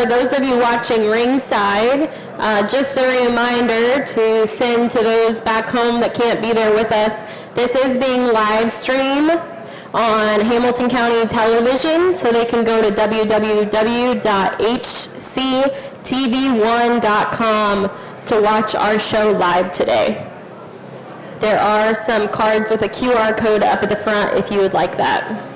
for those of you watching ringside, just a reminder to send to those back home that can't be there with us. This is being live streamed on Hamilton County Television, so they can go to www.hctv1.com to watch our show live today. There are some cards with a QR code up at the front if you would like that.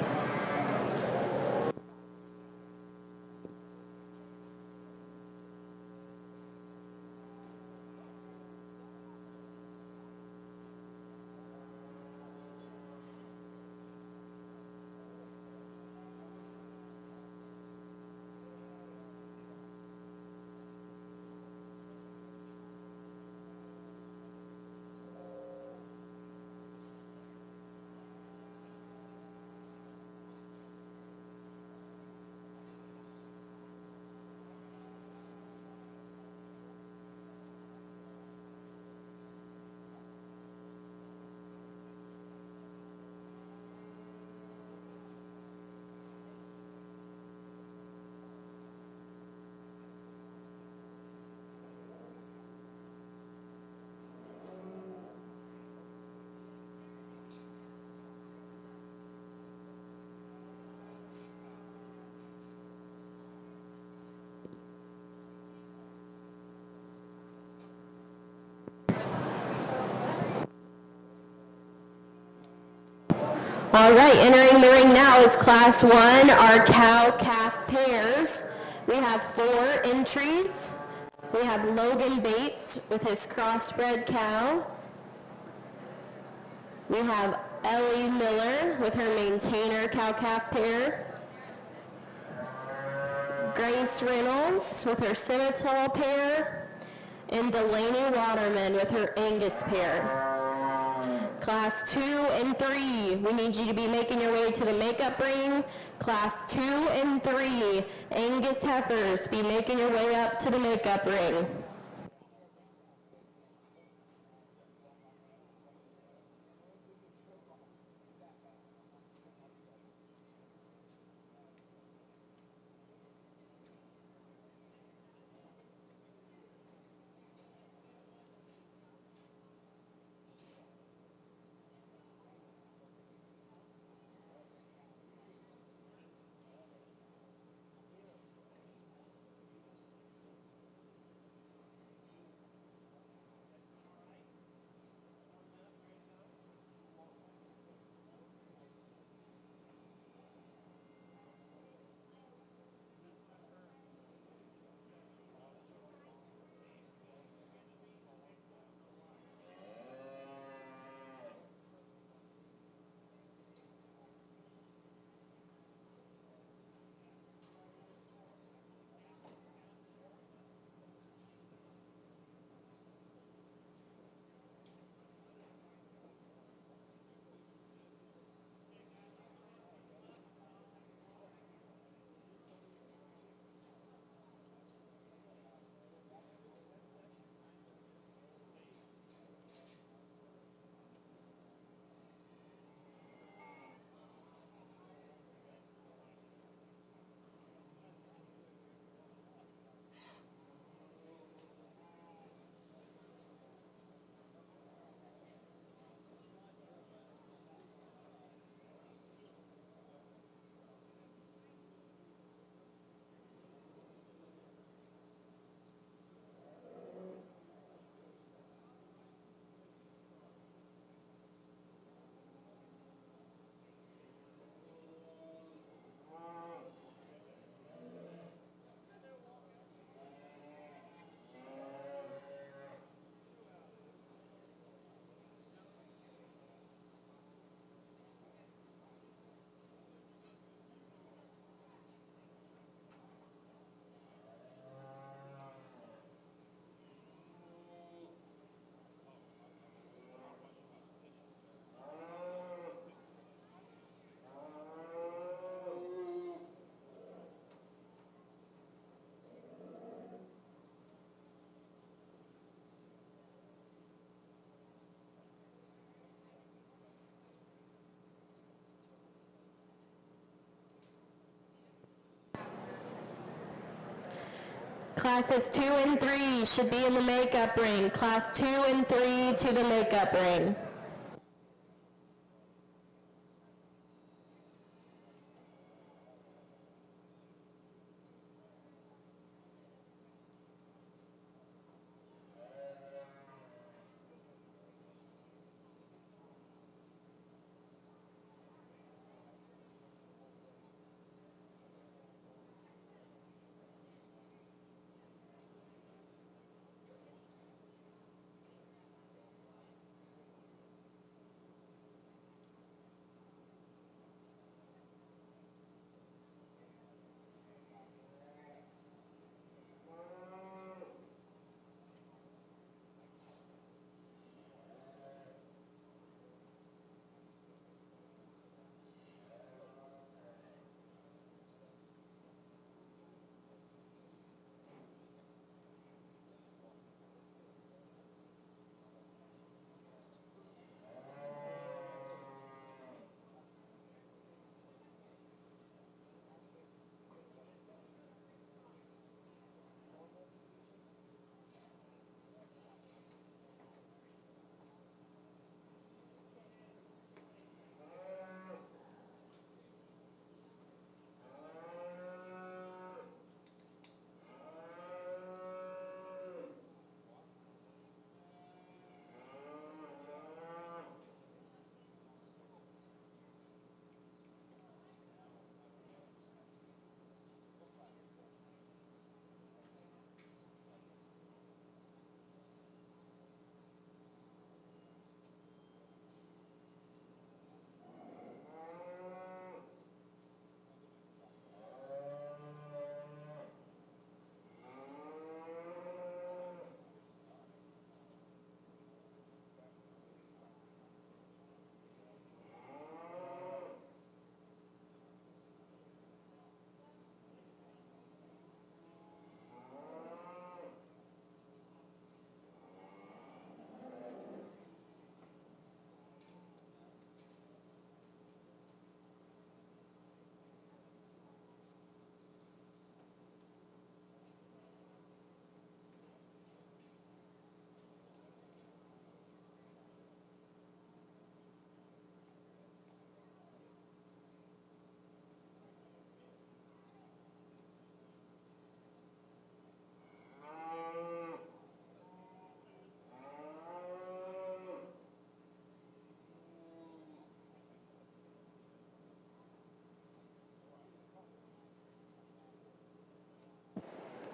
All right, entering the ring now is Class 1, our cow-calf pairs. We have 4 entries. We have Logan Bates with his crossbred cow. We have Ellie Miller with her maintainer cow-calf pair. Grace Reynolds with her Semitole pair. And Delaney Waterman with her Angus pair. Class 2 and 3, we need you to be making your way to the makeup ring. Class 2 and 3, Angus heifers, be making your way up to the makeup ring. Classes 2 and 3 should be in the makeup ring. Class 2 and 3 to the makeup ring.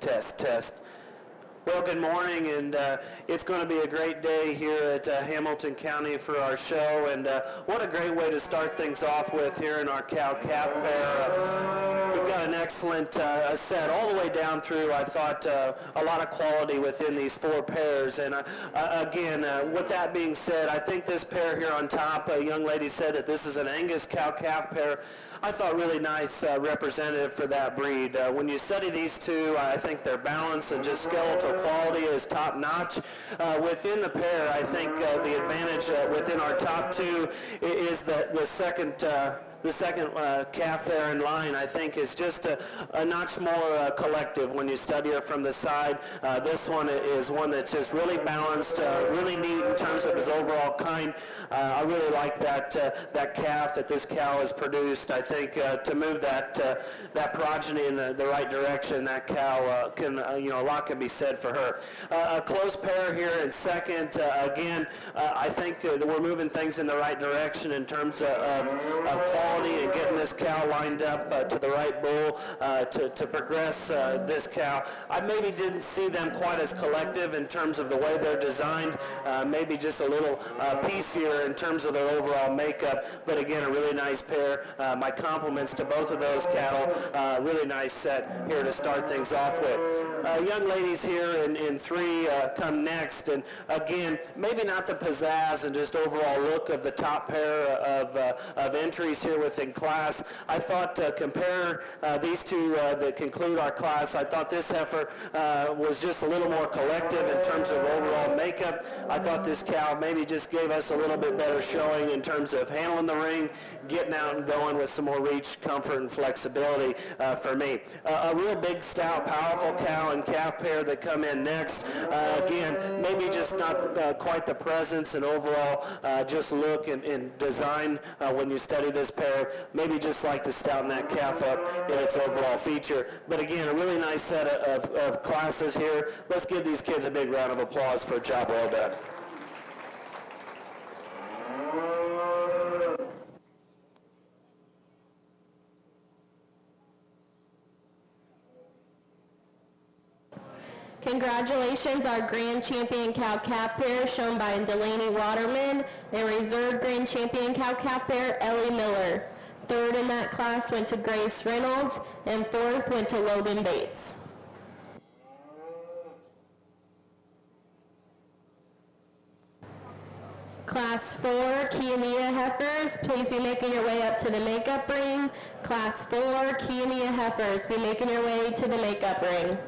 Test, test. Well, good morning, and it's going to be a great day here at Hamilton County for our show, and what a great way to start things off with here in our cow-calf pair. We've got an excellent set all the way down through. I thought a lot of quality within these four pairs, and again, with that being said, I think this pair here on top, a young lady said that this is an Angus cow-calf pair. I thought really nice representative for that breed. When you study these two, I think their balance and just skeletal quality is top-notch. Within the pair, I think the advantage within our top two is the second calf there in line, I think, is just a notch more collective when you study her from the side. This one is one that's just really balanced, really neat in terms of his overall kind. I really like that calf that this cow has produced. I think to move that progeny in the right direction, that cow can, a lot can be said for her. A close pair here in second. Again, I think that we're moving things in the right direction in terms of quality and getting this cow lined up to the right bull to progress this cow. I maybe didn't see them quite as collective in terms of the way they're designed, maybe just a little piecier in terms of their overall makeup, but again, a really nice pair. My compliments to both of those cattle. Really nice set here to start things off with. Young ladies here in three come next, and again, maybe not the pizzazz and just overall look of the top pair of entries here within class. I thought compare these two that conclude our class. I thought this heifer was just a little more collective in terms of overall makeup. I thought this cow maybe just gave us a little bit better showing in terms of handling the ring, getting out and going with some more reach, comfort, and flexibility for me. A real big, stout, powerful cow and calf pair that come in next. Again, maybe just not quite the presence and overall just look and design when you study this pair. Maybe just like to stouten that calf up in its overall feature. But again, a really nice set of classes here. Let's give these kids a big round of applause for a job well done. Congratulations, our grand champion cow-calf pair shown by Delaney Waterman and reserve grand champion cow-calf pair Ellie Miller. Third in that class went to Grace Reynolds and fourth went to Logan Bates. Class 4 Kiania heifers, please be making your way up to the makeup ring. Class 4 Kiania heifers, be making your way to the makeup ring.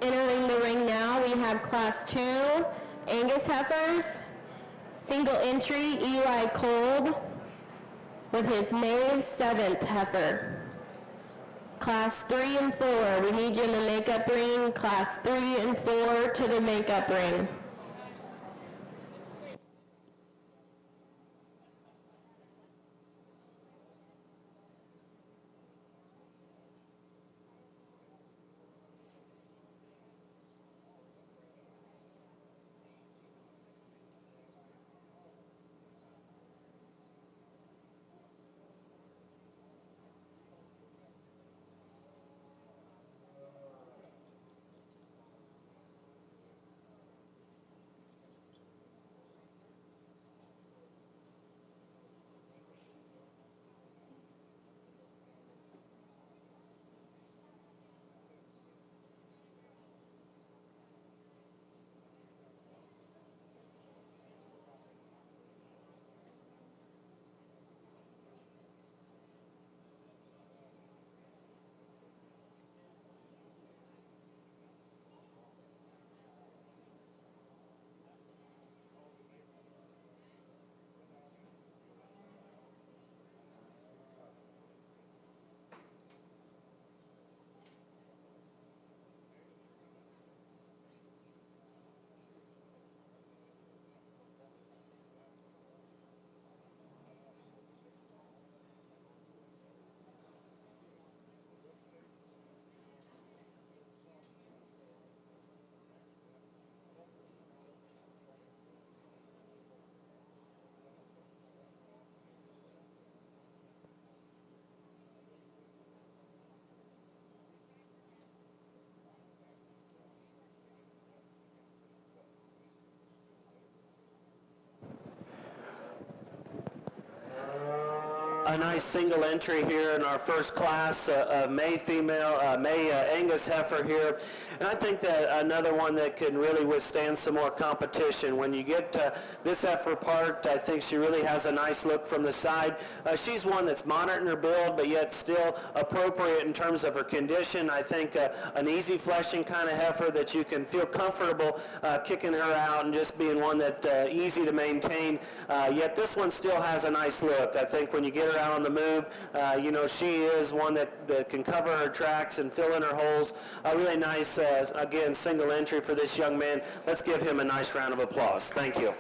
Entering the ring now, we have Class 2 Angus heifers. Single entry, Eli Kolb with his May 7th heifer. Class 3 and 4, we need you in the makeup ring. Class 3 and 4 to the makeup ring. A nice single entry here in our first class, May female, May Angus heifer here. And I think that another one that can really withstand some more competition. When you get this heifer part, I think she really has a nice look from the side. She's one that's moderate in her build, but yet still appropriate in terms of her condition. I think an easy fleshing kind of heifer that you can feel comfortable kicking her out and just being one that easy to maintain. Yet this one still has a nice look. I think when you get her out on the move, you know, she is one that can cover her tracks and fill in her holes. A really nice, again, single entry for this young man. Let's give him a nice round of applause. Thank you.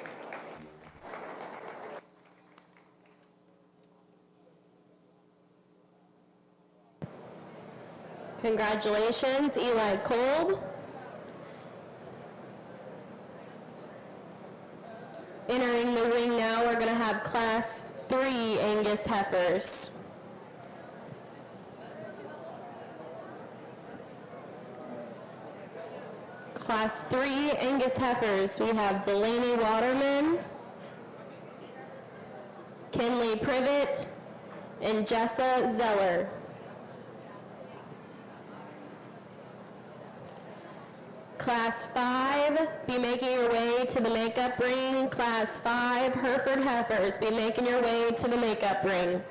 Congratulations, Eli Kolb. Entering the ring now, we're going to have Class 3 Angus heifers. Class 3 Angus heifers, we have Delaney Waterman, Kinley Privet, and Jessa Zeller. Class 5, be making your way to the makeup ring. Class 5 Hereford heifers, be making your way to the makeup ring.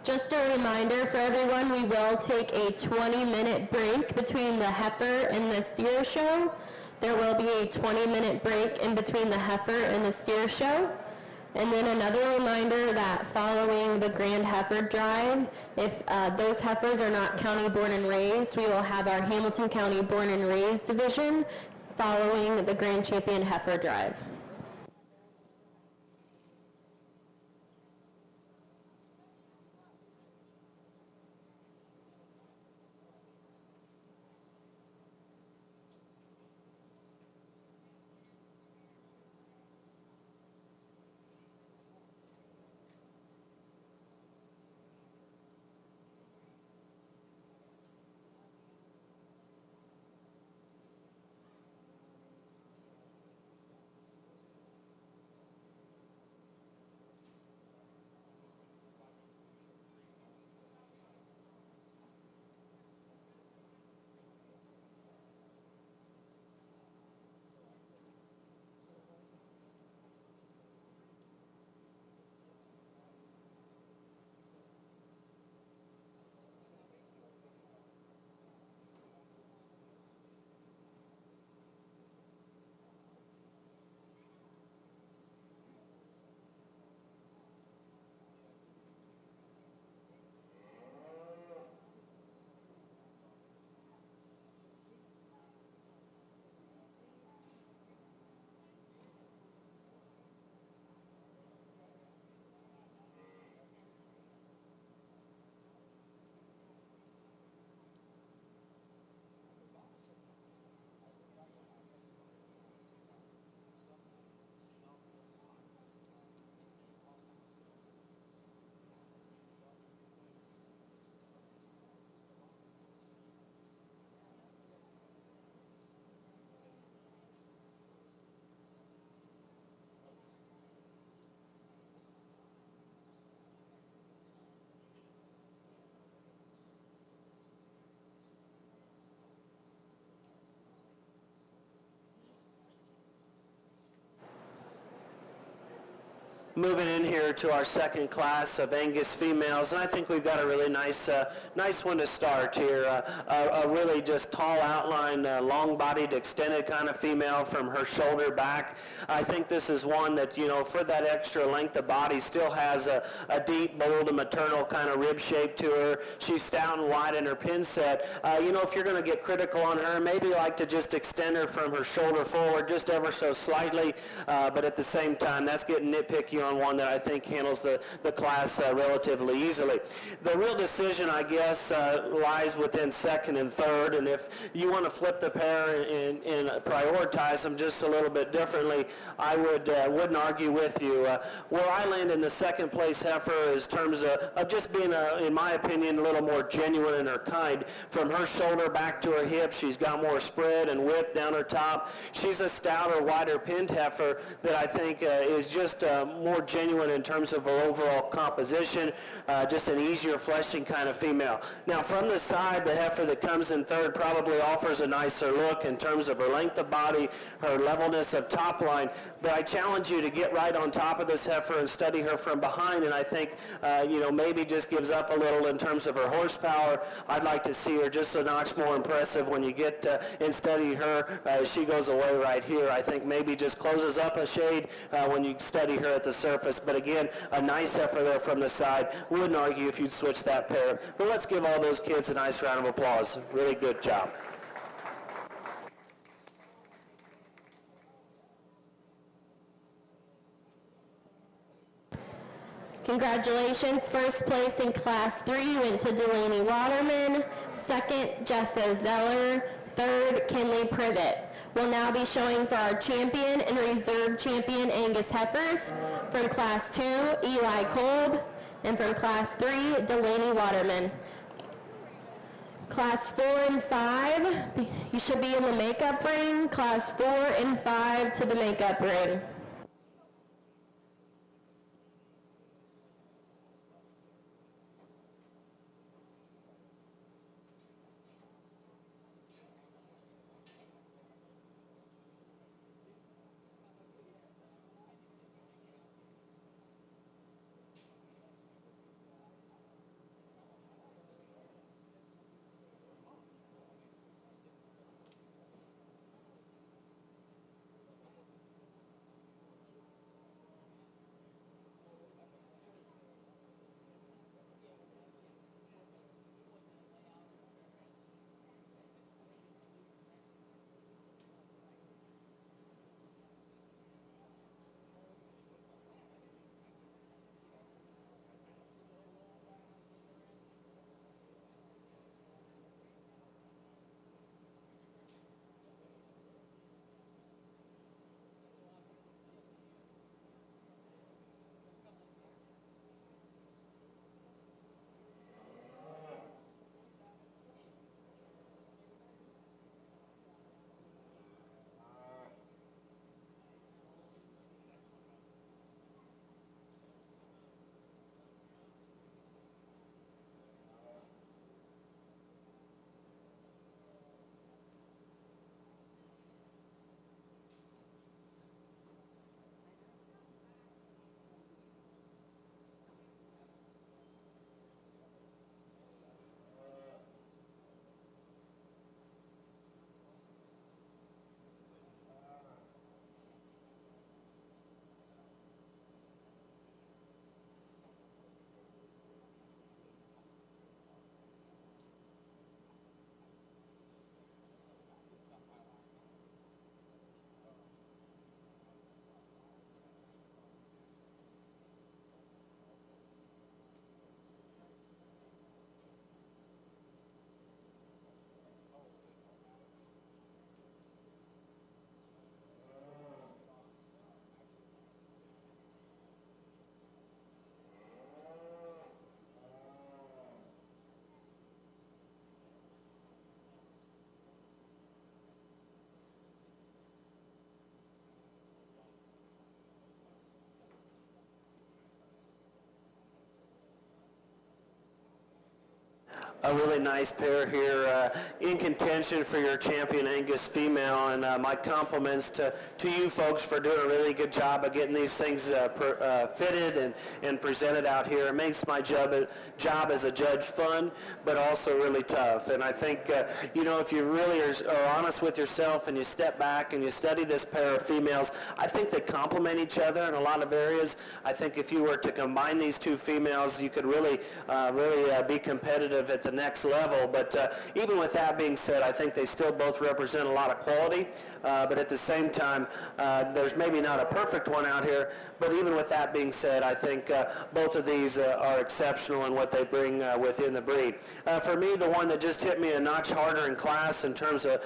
Just a reminder for everyone, we will take a 20-minute break between the heifer and the steer show. There will be a 20-minute break in between the heifer and the steer show. And then another reminder that following the Grand Heifer Drive, if those heifers are not county born and raised, we will have our Hamilton County Born and Raised Division following the Grand Champion Heifer Drive. moving in here to our second class of Angus females, and I think we've got a really nice one to start here. A really just tall outline, long-bodied, extended kind of female from her shoulder back. I think this is one that, you know, for that extra length of body, still has a deep, bold, and maternal kind of rib shape to her. She's stout and wide in her pin set. You know, if you're going to get critical on her, maybe like to just extend her from her shoulder forward just ever so slightly, but at the same time, that's getting nitpicky on one that I think handles the class relatively easily. The real decision, I guess, lies within second and third, and if you want to flip the pair and prioritize them just a little bit differently, I wouldn't argue with you. Where I land in the second place heifer is terms of just being, in my opinion, a little more genuine in her kind. From her shoulder back to her hip, she's got more spread and width down her top. She's a stouter, wider pinned heifer that I think is just more genuine in terms of her overall composition, just an easier fleshing kind of female. Now from the side, the heifer that comes in third probably offers a nicer look in terms of her length of body, her levelness of top line, but I challenge you to get right on top of this heifer and study her from behind, and I think, you know, maybe just gives up a little in terms of her horsepower. I'd like to see her just a notch more impressive when you get and study her as she goes away right here. I think maybe just closes up a shade when you study her at the surface, but again, a nice heifer there from the side. Wouldn't argue if you'd switch that pair, but let's give all those kids a nice round of applause. Really good job. Congratulations, first place in Class 3 went to Delaney Waterman, second, Jessa Zeller, third, Kinley Privet. We'll now be showing for our champion and reserve champion Angus heifers. From Class 2, Eli Kolb, and from Class 3, Delaney Waterman. Class 4 and 5, you should be in the makeup ring. Class 4 and 5 to the makeup ring. a really nice pair here in contention for your champion Angus female, and my compliments to you folks for doing a really good job of getting these things fitted and presented out here. It makes my job as a judge fun, but also really tough. And I think, if you really are honest with yourself and you step back and you study this pair of females, I think they complement each other in a lot of areas. I think if you were to combine these two females, you could really be competitive at the next level. But even with that being said, I think they still both represent a lot of quality. But at the same time, there's maybe not a perfect one out here. But even with that being said, I think both of these are exceptional in what they bring within the breed. For me, the one that just hit me a notch harder in class in terms of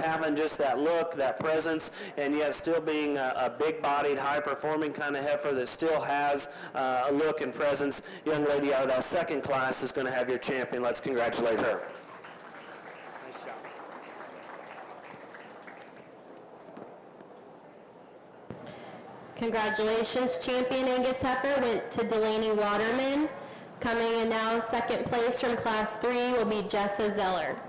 having just that look, that presence, and yet still being a big-bodied, high-performing kind of heifer that still has a look and presence. Young lady out of that second class is going to have your champion. Let's congratulate her. Nice job. Congratulations, champion Angus heifer went to Delaney Waterman. Coming in now, second place from Class 3 will be Jessa Zeller.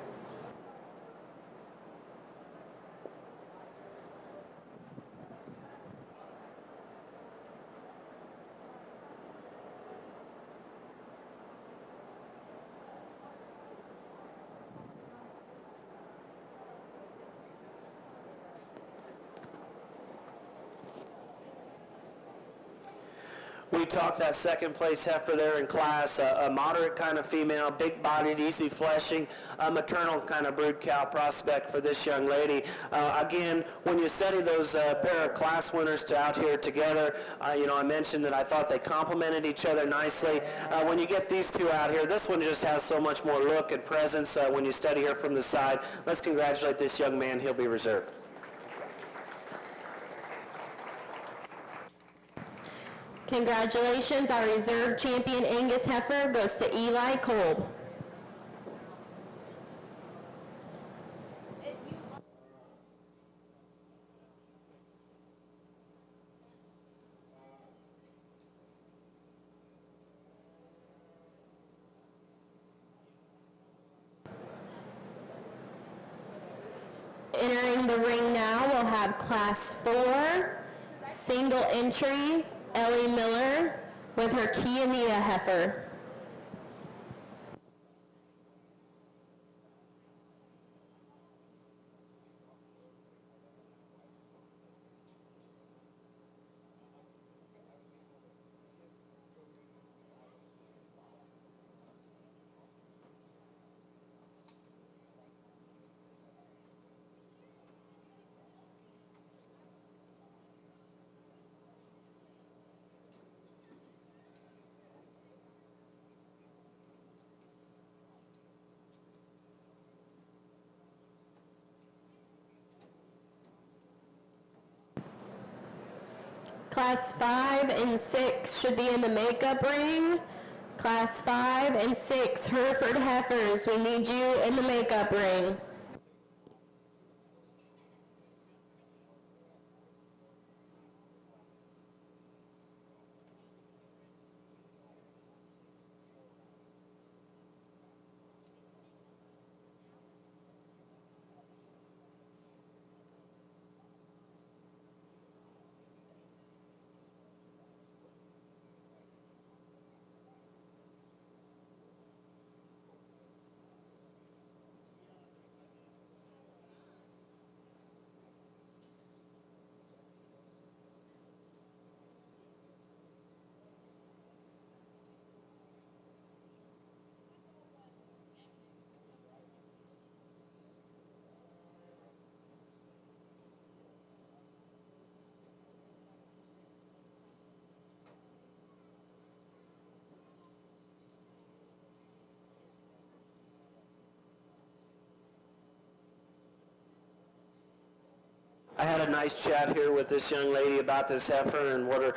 We talked that second place heifer there in class, a moderate kind of female, big-bodied, easy fleshing, a maternal kind of brood cow prospect for this young lady. Again, when you study those pair of class winners out here together, I mentioned that I thought they complemented each other nicely. When you get these two out here, this one just has so much more look and presence when you study her from the side. Let's congratulate this young man. He'll be reserved. Congratulations, our reserve champion Angus heifer goes to Eli Kolb. Entering the ring now, we'll have Class 4, single entry, Ellie Miller with her Kiania heifer. Class 5 and 6 should be in the makeup ring. Class 5 and 6, Hereford heifers, we need you in the makeup ring. a nice chat here with this young lady about this heifer and what her,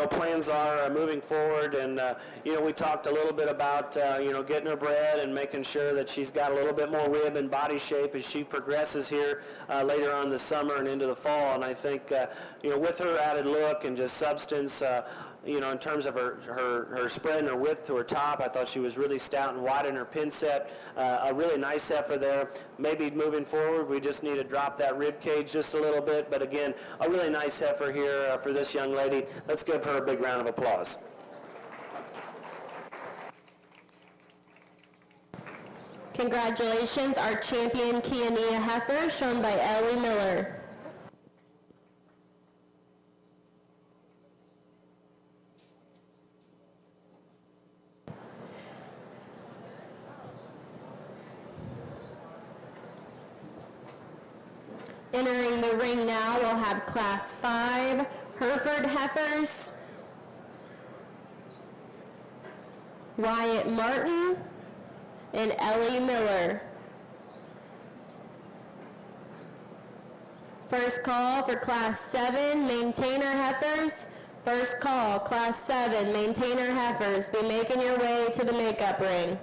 plans are moving forward. And, we talked a little bit about, getting her bred and making sure that she's got a little bit more rib and body shape as she progresses here later on this summer and into the fall. And I think, with her added look and just substance, in terms of her spread and her width to her top, I thought she was really stout and wide in her pin set. A really nice heifer there. Maybe moving forward, we just need to drop that rib cage just a little bit. But again, a really nice heifer here for this young lady. Let's give her a big round of applause. Congratulations, our champion Kiania heifer, shown by Ellie Miller. Entering the ring now, we'll have Class 5 Hereford heifers, Wyatt Martin and Ellie Miller. First call for Class 7 Maintainer heifers. First call, Class 7 Maintainer heifers. Be making your way to the makeup ring.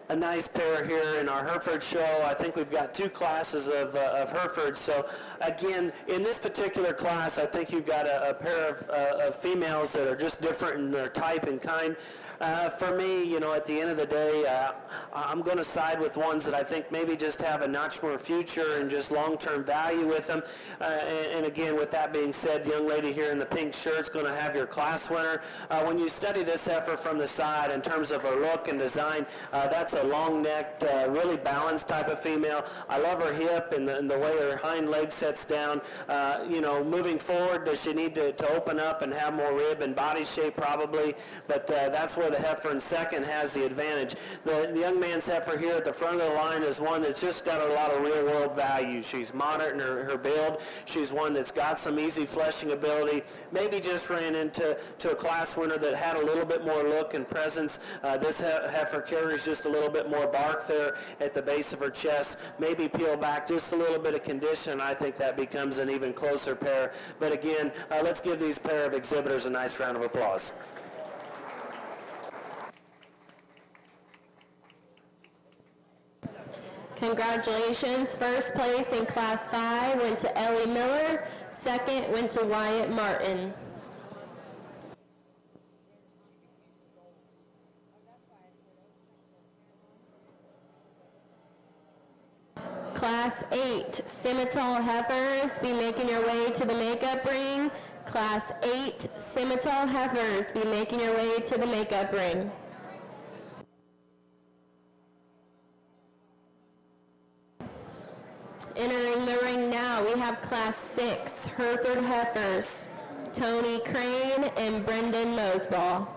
A nice pair here in our Hereford show. I think we've got two classes of Hereford. So again, in this particular class, I think you've got a pair of females that are just different in their type and kind. For me, at the end of the day, I'm going to side with ones that I think maybe just have a notch more future and just long-term value with them. And again, with that being said, the young lady here in the pink shirt's going to have your class winner. When you study this heifer from the side in terms of her look and design, that's a long-necked, really balanced type of female. I love her hip and the way her hind leg sets down. Moving forward, does she need to open up and have more rib and body shape? Probably, but that's where the heifer in second has the advantage. The young man's heifer here at the front of the line is one that's just got a lot of real-world value. She's moderate in her build. She's one that's got some easy fleshing ability. Maybe just ran into a class winner that had a little bit more look and presence. This heifer carries just a little bit more bark there at the base of her chest. Maybe peel back just a little bit of condition. I think that becomes an even closer pair. But again, let's give these pair of exhibitors a nice round of applause. Congratulations. First place in Class 5 went to Ellie Miller. Second went to Wyatt Martin. Class 8 Scimitar heifers, be making your way to the makeup ring. Class 8 Scimitar heifers, be making your way to the makeup ring. Entering the ring now, we have Class 6 Hereford heifers, Tony Crane and Brendan Mosbaugh.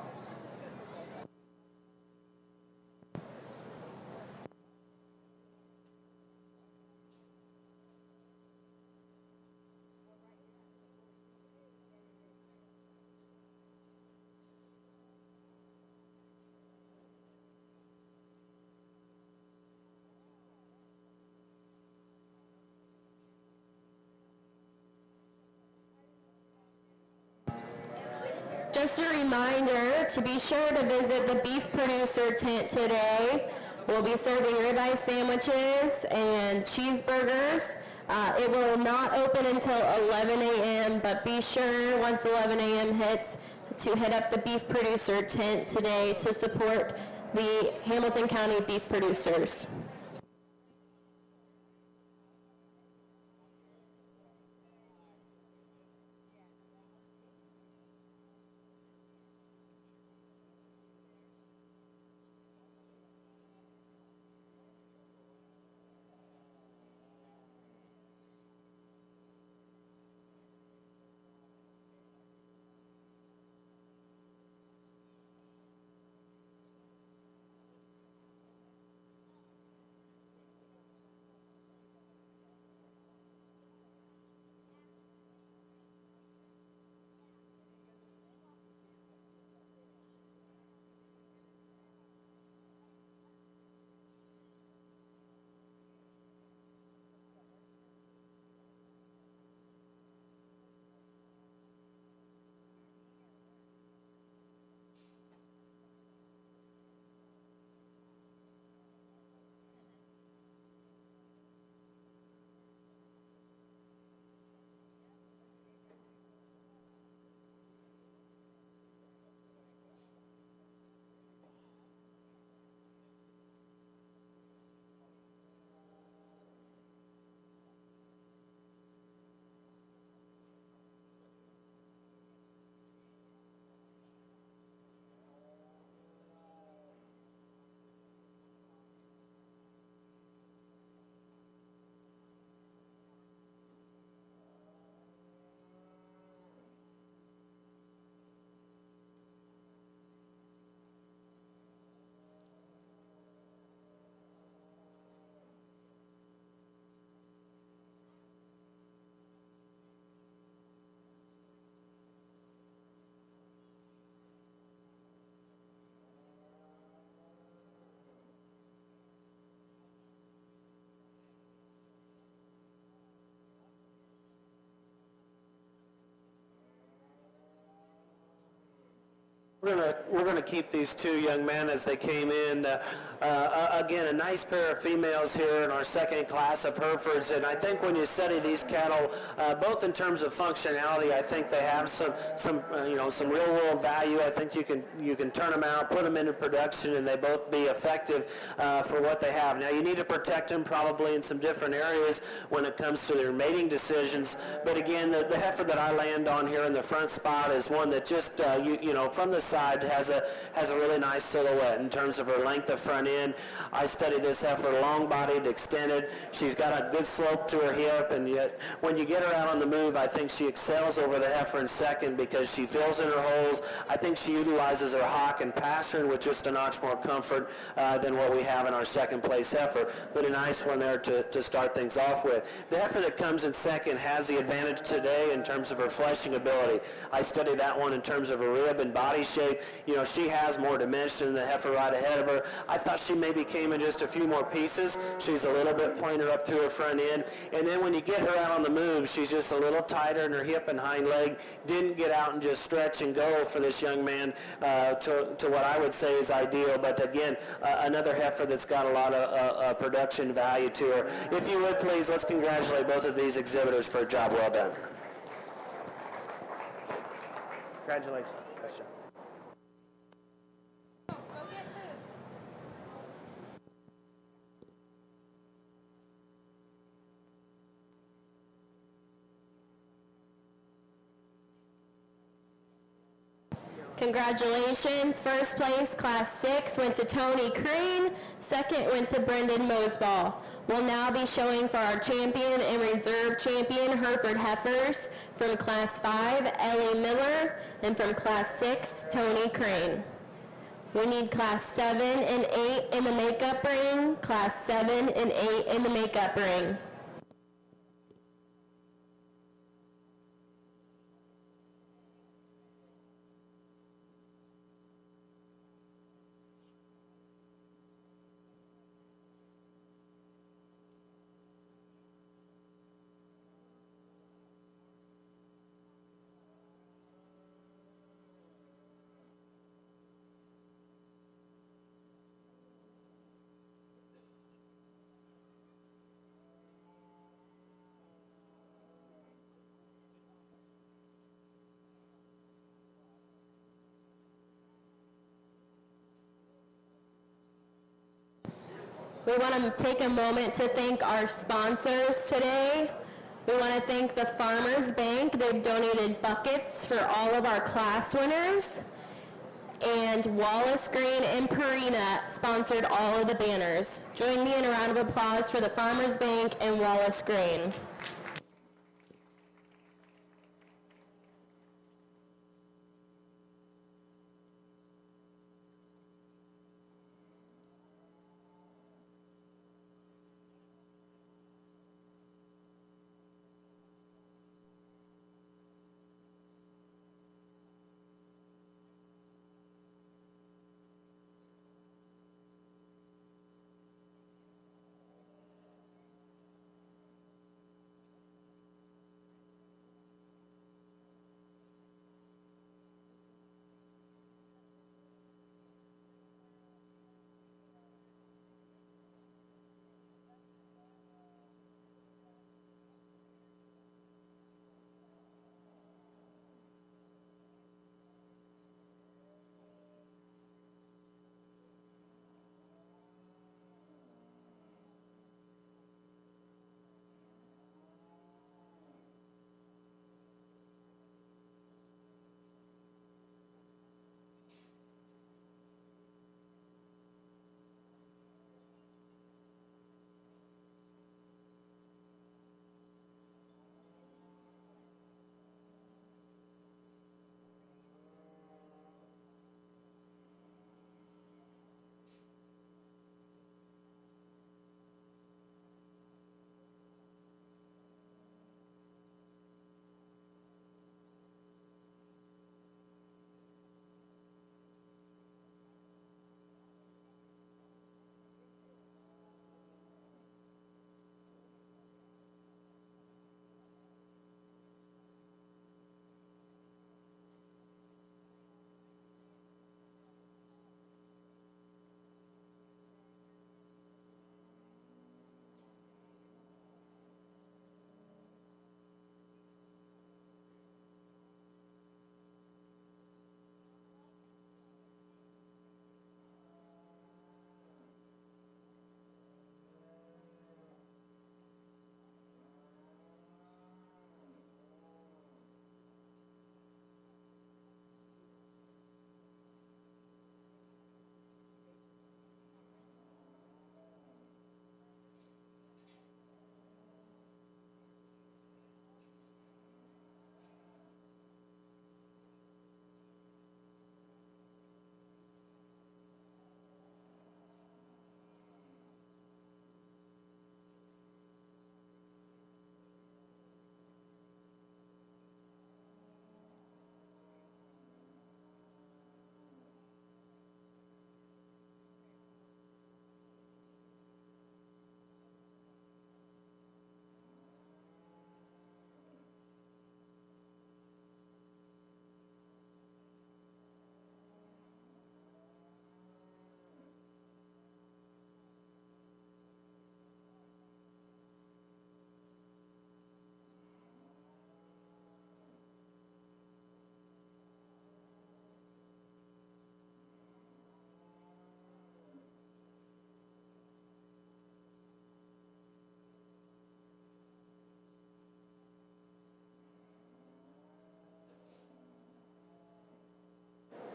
Just a reminder to be sure to visit the beef producer tent today. We'll be serving ribeye sandwiches and cheeseburgers. It will not open until 11 a.m., but be sure once 11 a.m. hits to hit up the beef producer tent today to support the Hamilton County beef producers. We're gonna keep these two young men as they came in. Again, a nice pair of females here in our second class of Herefords, and I think when you study these cattle, both in terms of functionality, I think they have some real world value. I think you can turn them out, put them into production, and they both be effective for what they have. Now you need to protect them probably in some different areas when it comes to their mating decisions. But again, the heifer that I land on here in the front spot is one that just from the side has a really nice silhouette in terms of her length of front end. I studied this heifer long-bodied, extended. She's got a good slope to her hip, and yet when you get her out on the move, I think she excels over the heifer in second because she fills in her holes. I think she utilizes her hock and passer with just a notch more comfort than what we have in our second place heifer, but a nice one there to start things off with. The heifer that comes in second has the advantage today in terms of her fleshing ability. I studied that one in terms of her rib and body shape. She has more dimension than the heifer right ahead of her. I thought she maybe came in just a few more pieces. She's a little bit pointed up through her front end. And then when you get her out on the move, she's just a little tighter in her hip and hind leg. Didn't get out and just stretch and go for this young man to what I would say is ideal. But again, another heifer that's got a lot of production value to her. If you would, please, let's congratulate both of these exhibitors for a job well done. Congratulations. Congratulations. First place, Class 6, went to Tony Crane. Second went to Brendan Moseball. We'll now be showing for our champion and reserve champion, Hereford Heifers. From Class 5, Ellie Miller. And from Class 6, Tony Crane. We need Class 7 and 8 in the makeup ring. Class 7 and 8 in the makeup ring. We want to take a moment to thank our sponsors today. We want to thank the Farmers Bank. They've donated buckets for all of our class winners. And Wallace Green and Purina sponsored all of the banners. Join me in a round of applause for the Farmers Bank and Wallace Green.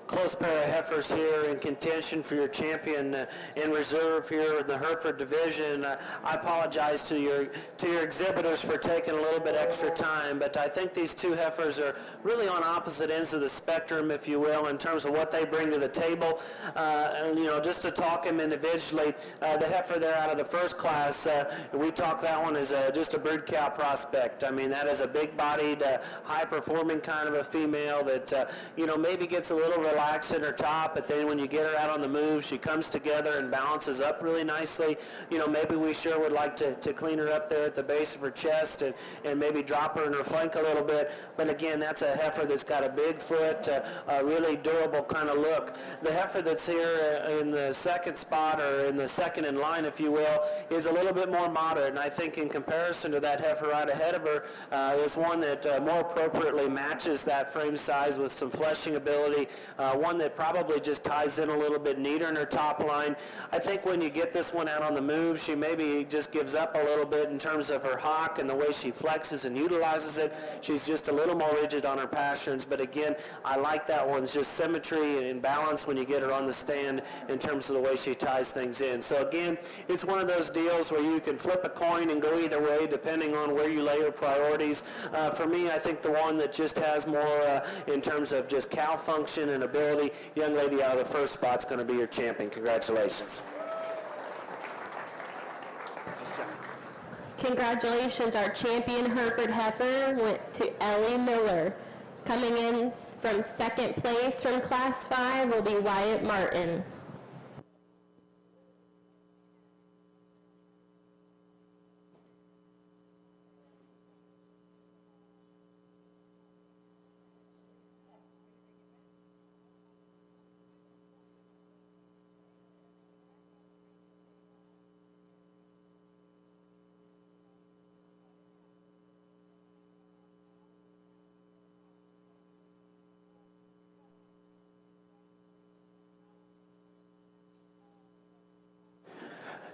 close pair of heifers here in contention for your champion in reserve here in the Hereford division. I apologize to your exhibitors for taking a little bit extra time, but I think these two heifers are really on opposite ends of the spectrum, if you will, in terms of what they bring to the table. And just to talk them individually, the heifer there out of the first class, we talk that one as just a brood cow prospect. I mean, that is a big-bodied, high-performing kind of a female that maybe gets a little relaxed in her top, but then when you get her out on the move, she comes together and balances up really nicely. Maybe we sure would like to clean her up there at the base of her chest and maybe drop her in her flank a little bit. But again, that's a heifer that's got a big foot, a really durable kind of look. The heifer that's here in the second spot, or in the second in line, if you will, is a little bit more moderate. And I think in comparison to that heifer right ahead of her, is one that more appropriately matches that frame size with some fleshing ability, one that probably just ties in a little bit neater in her top line. I think when you get this one out on the move, she maybe just gives up a little bit in terms of her hock and the way she flexes and utilizes it. She's just a little more rigid on her pasterns, but again, I like that one's just symmetry and balance when you get her on the stand in terms of the way she ties things in. So again, it's one of those deals where you can flip a coin and go either way depending on where you lay your priorities. For me, I think the one that just has more in terms of just cow function and ability, young lady out of the first spot's going to be your champion. Congratulations. Congratulations, our champion Hereford heifer went to Ellie Miller. Coming in from second place from Class 5 will be Wyatt Martin.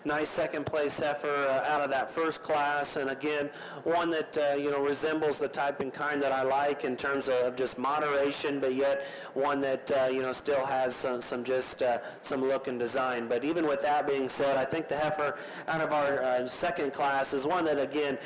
Nice second place heifer out of that first class, and again, one that resembles the type and kind that I like in terms of just moderation, but yet one that still has some look and design. But even with that being said, I think the heifer out of our second class is one that again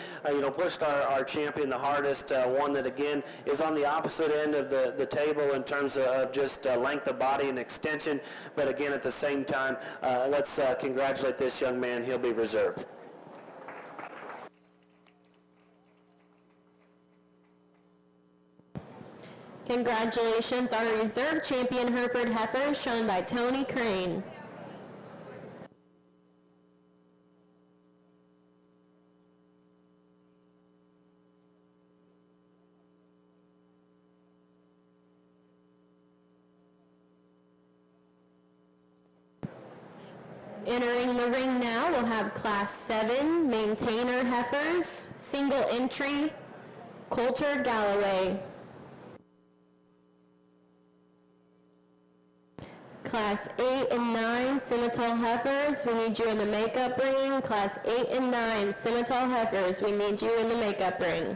pushed our champion the hardest. One that again is on the opposite end of the table in terms of just length of body and extension. But again, at the same time, let's congratulate this young man. He'll be reserved. Congratulations, our reserve champion Hereford heifer shown by Tony Crane. Entering the ring now, we'll have Class 7 maintainer heifers, single entry, Coulter Galloway. Class 8 and 9 Simmental heifers, we need you in the makeup ring. Class 8 and 9 Simmental heifers, we need you in the makeup ring.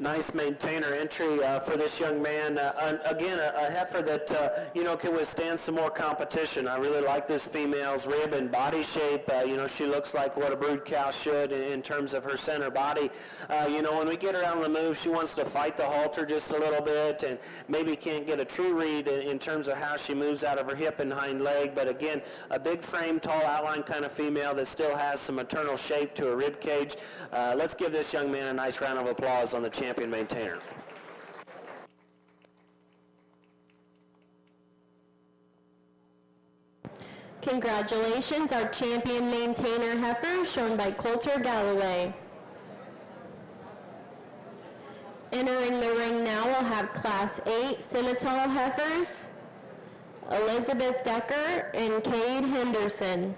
Nice maintainer entry for this young man. Again, a heifer that, can withstand some more competition. I really like this female's rib and body shape. She looks like what a brood cow should in terms of her center body. When we get her out on the move, she wants to fight the halter just a little bit and maybe can't get a true read in terms of how she moves out of her hip and hind leg. But again, a big frame, tall outline kind of female that still has some maternal shape to her rib cage. Let's give this young man a nice round of applause on the champion maintainer. Congratulations, our champion maintainer heifer, shown by Coulter Galloway. Entering the ring now, we'll have Class 8 Simmental heifers, Elizabeth Decker and Cade Henderson.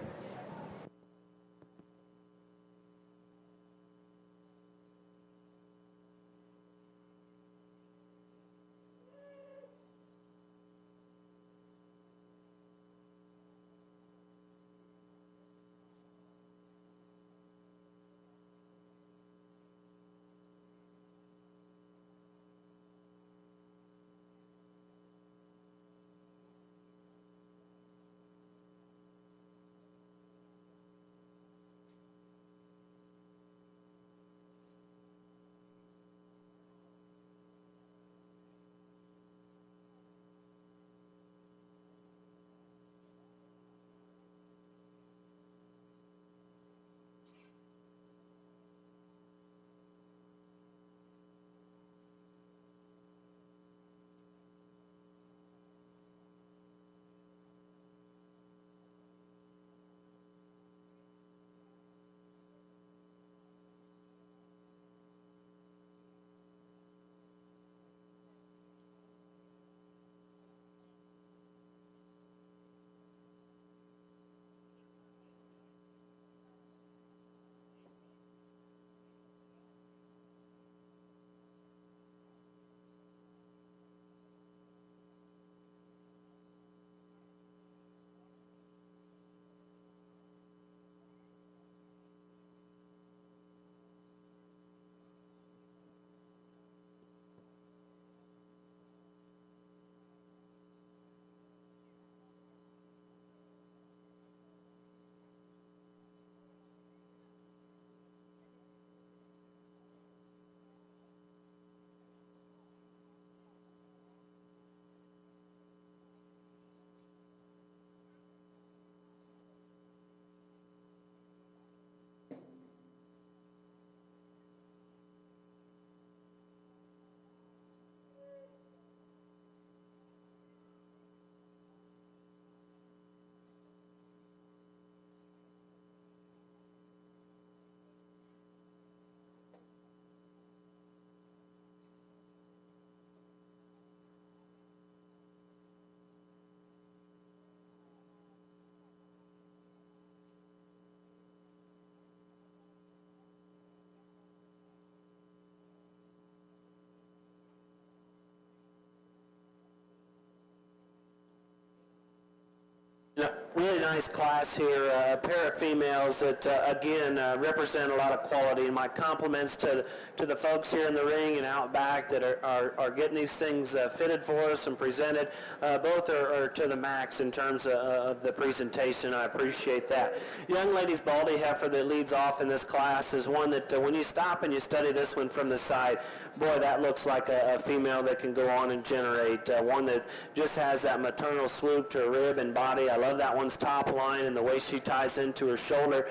Really nice class here, a pair of females that, again, represent a lot of quality. And my compliments to the folks here in the ring and out back that are getting these things fitted for us and presented. Both are to the max in terms of the presentation. I appreciate that. Young lady's Baldy heifer that leads off in this class is one that when you stop and you study this one from the side, boy, that looks like a female that can go on and generate. One that just has that maternal swoop to her rib and body. I love that one's top line and the way she ties into her shoulder.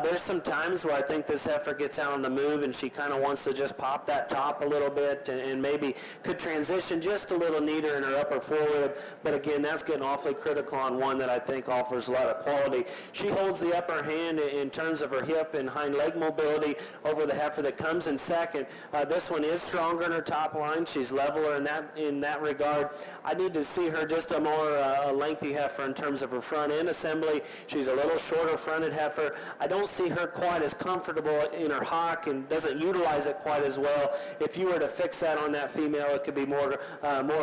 There's some times where I think this heifer gets out on the move and she kind of wants to just pop that top a little bit and maybe could transition just a little neater in her upper forerib. But again, that's getting awfully critical on one that I think offers a lot of quality. She holds the upper hand in terms of her hip and hind leg mobility over the heifer that comes in second. This one is stronger in her top line. She's leveler in that regard. I need to see her just a more lengthy heifer in terms of her front end assembly. She's a little shorter fronted heifer. I don't see her quite as comfortable in her hock and doesn't utilize it quite as well. If you were to fix that on that female, it could be more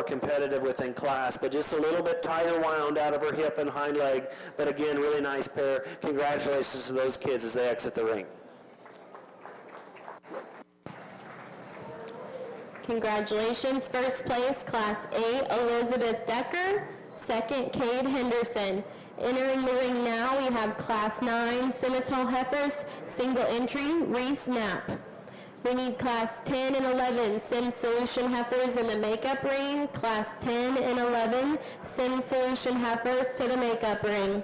competitive within class, but just a little bit tighter wound out of her hip and hind leg. But again, really nice pair. Congratulations to those kids as they exit the ring. Congratulations. First place, Class 8, Elizabeth Decker. Second, Cade Henderson. Entering the ring now, we have Class 9, Simmental Heifers, single entry, Reese Knapp. We need Class 10 and 11, Sim Solution Heifers in the makeup ring. Class 10 and 11, Sim Solution Heifers to the makeup ring.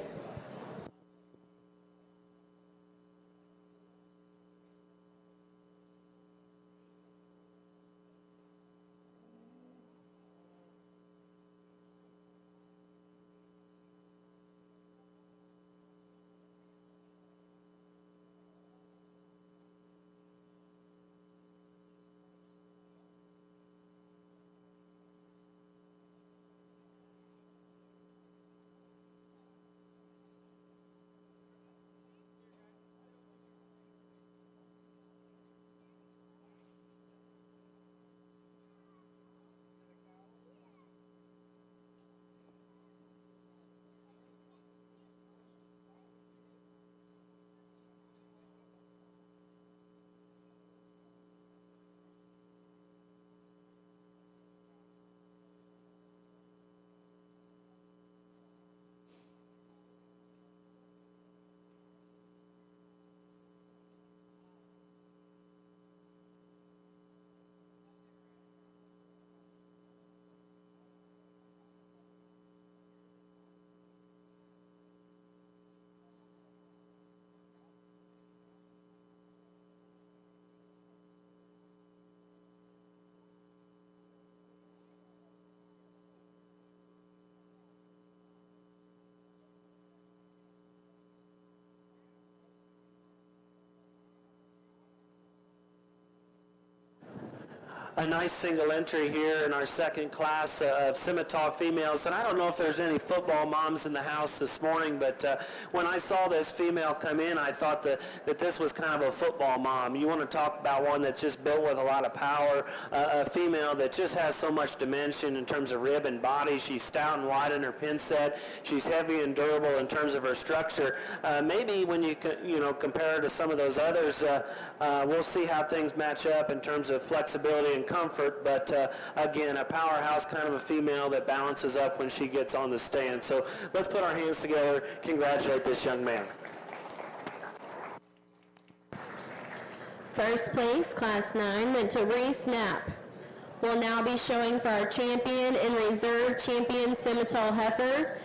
A nice single entry here in our second class of Simmental females. And I don't know if there's any football moms in the house this morning, but when I saw this female come in, I thought that this was kind of a football mom. You want to talk about one that's just built with a lot of power, a female that just has so much dimension in terms of rib and body. She's stout and wide in her pin set. She's heavy and durable in terms of her structure. Maybe when you compare her to some of those others, we'll see how things match up in terms of flexibility and comfort, but again, a powerhouse, kind of a female that balances up when she gets on the stand. So let's put our hands together, congratulate this young man. First place, Class 9, went to Reese Knapp. We'll now be showing for our champion and reserve champion Simmental Heifer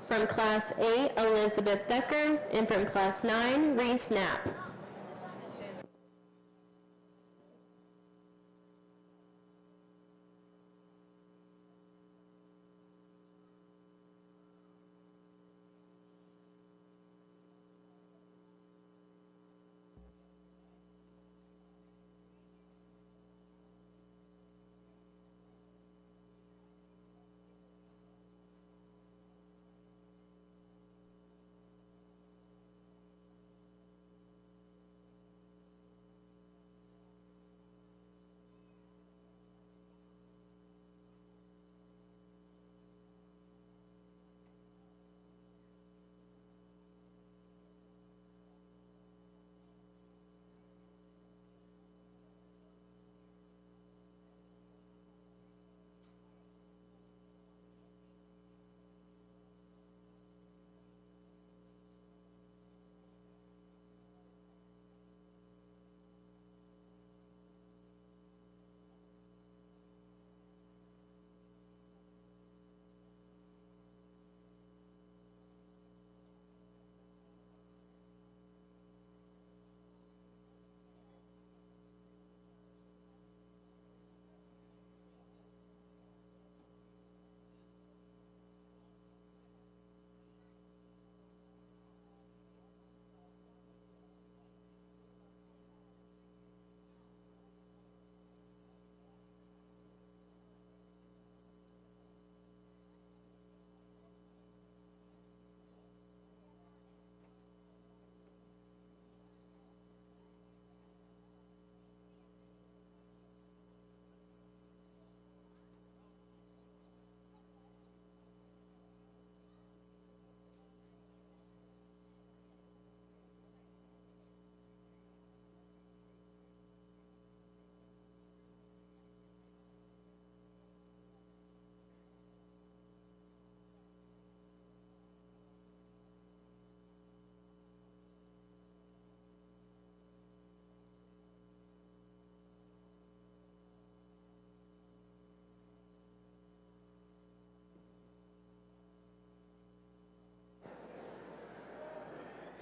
from Class 8, Elizabeth Decker, and from Class 9, Reese Knapp.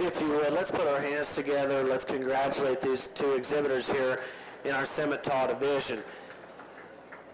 If you would, let's put our hands together. Let's congratulate these two exhibitors here in our Simmental division.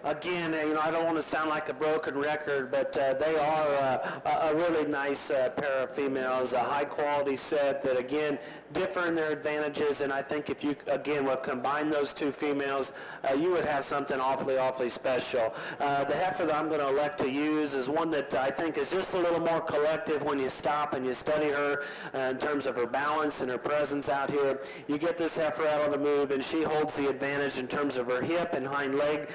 Again, I don't want to sound like a broken record, but they are a really nice pair of females, a high-quality set that, again, differ in their advantages, and I think if you, again, would combine those two females, you would have something awfully, awfully special. The heifer that I'm going to elect to use is one that I think is just a little more collective when you stop and you study her in terms of her balance and her presence out here. You get this heifer out on the move, and she holds the advantage in terms of her hip and hind leg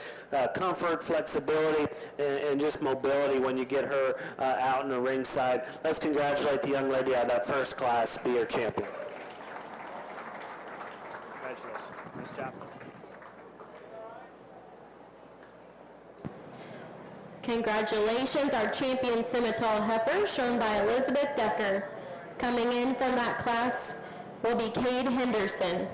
comfort, flexibility, and just mobility when you get her out in the ringside. Let's congratulate the young lady out of that first class, be her champion. Congratulations. Nice job. Congratulations, our champion Simmental heifer, shown by Elizabeth Decker. Coming in from that class will be Cade Henderson.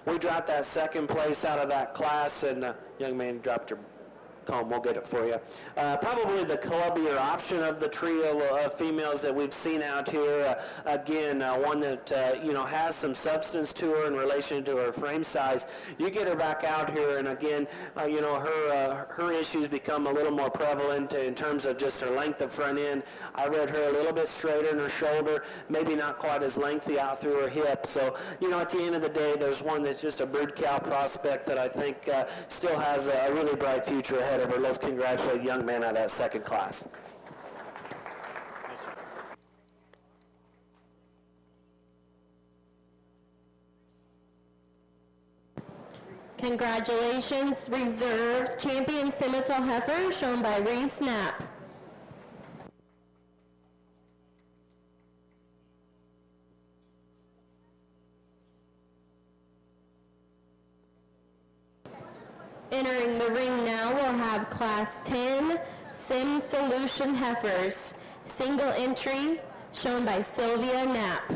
We dropped that second place out of that class, and young man dropped your comb. We'll get it for you. Probably the clubbier option of the trio of females that we've seen out here. Again, one that has some substance to her in relation to her frame size. You get her back out here, and again, her issues become a little more prevalent in terms of just her length of front end. I read her a little bit straighter in her shoulder, maybe not quite as lengthy out through her hip. So, at the end of the day, there's one that's just a brood cow prospect that I think still has a really bright future ahead of her. Let's congratulate a young man out of that second class. Congratulations, reserve champion Simmental heifer, shown by Reese Knapp. Entering the ring now, we'll have Class 10 Sim Solution heifers. Single entry, shown by Sylvia Knapp.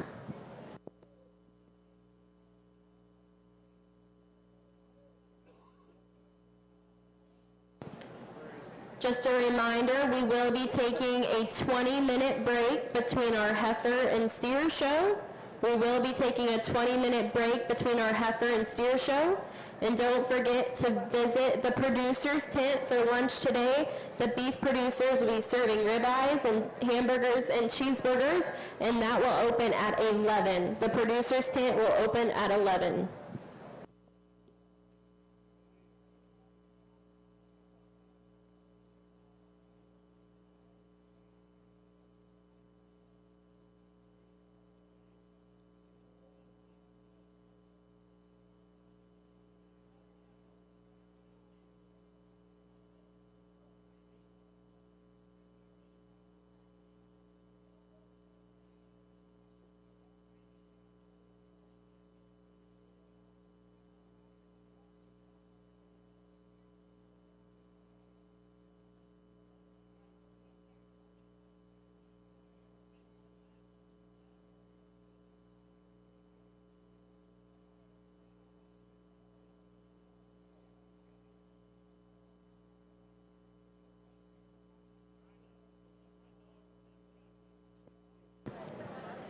Just a reminder, we will be taking a 20-minute break between our heifer and steer show. We will be taking a 20-minute break between our heifer and steer show. And don't forget to visit the producer's tent for lunch today. The beef producers will be serving ribeyes and hamburgers and cheeseburgers, and that will open at 11. The producer's tent will open at 11.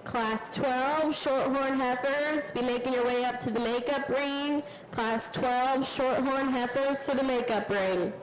Class 12 Shorthorn heifers, be making your way up to the makeup ring. Class 12 Shorthorn heifers to the makeup ring.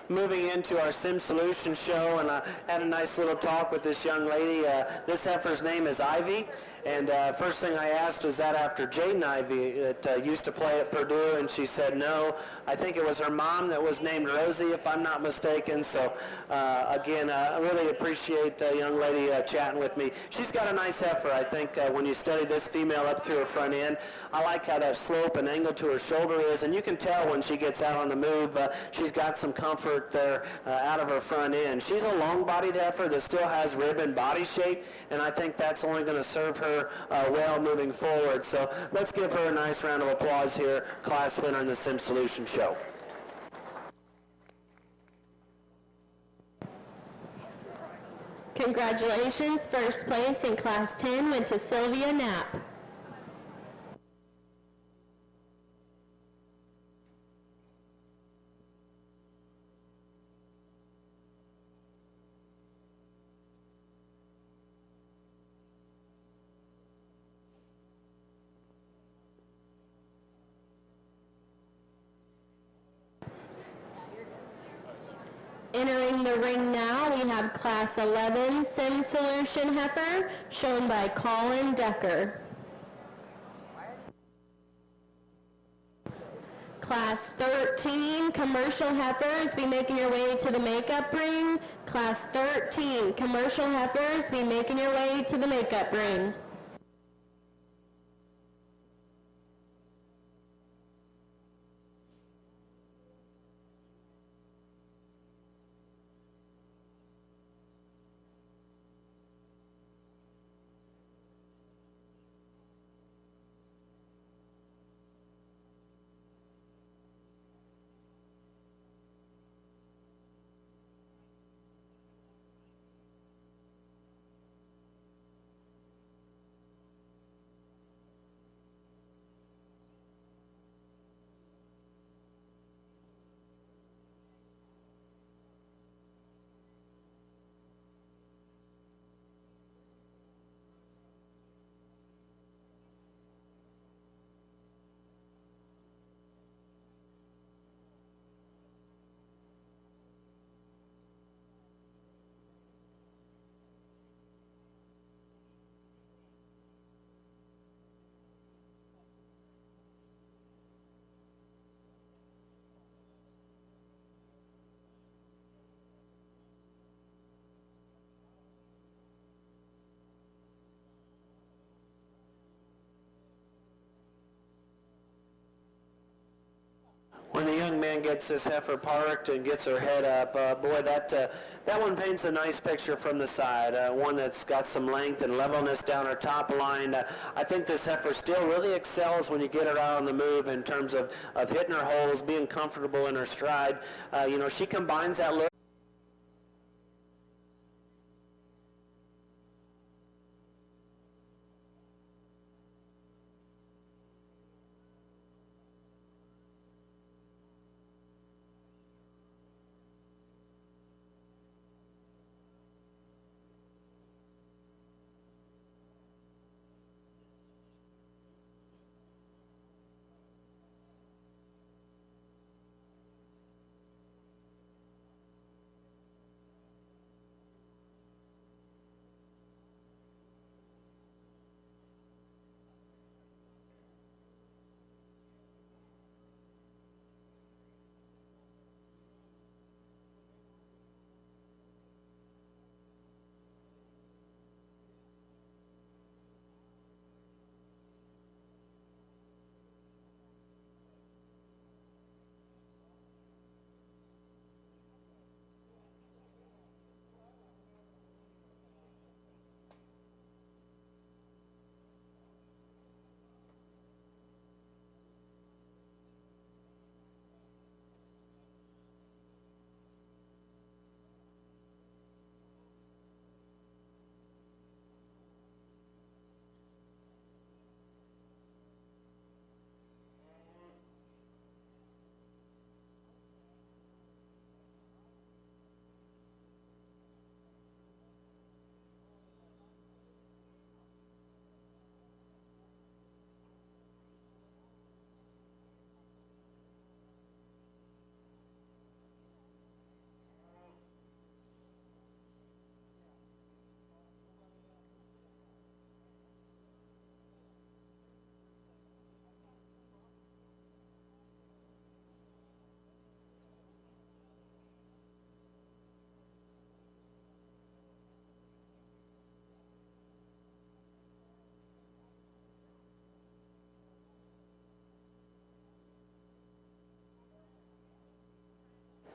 moving into our Sim Solution show, and I had a nice little talk with this young lady. This heifer's name is Ivy, and first thing I asked was that after Jaden Ivy that used to play at Purdue, and she said no. I think it was her mom that was named Rosie, if I'm not mistaken. So again, I really appreciate a young lady chatting with me. She's got a nice heifer. I think when you study this female up through her front end, I like how that slope and angle to her shoulder is, and you can tell when she gets out on the move, she's got some comfort there out of her front end. She's a long-bodied heifer that still has rib and body shape, and I think that's only going to serve her well moving forward. So let's give her a nice round of applause here, class winner in the Sim Solution Show. Congratulations, first place in Class 10 went to Sylvia Knapp. Entering the ring now, we have Class 11 Sim Solution heifer, shown by Colin Decker. Class 13 Commercial heifers, be making your way to the makeup ring. Class 13 Commercial heifers, be making your way to the makeup ring. When the young man gets this heifer parked and gets her head up, boy, that one paints a nice picture from the side, one that's got some length and levelness down her top line. I think this heifer still really excels when you get her out on the move in terms of hitting her holes, being comfortable in her stride. She combines that look.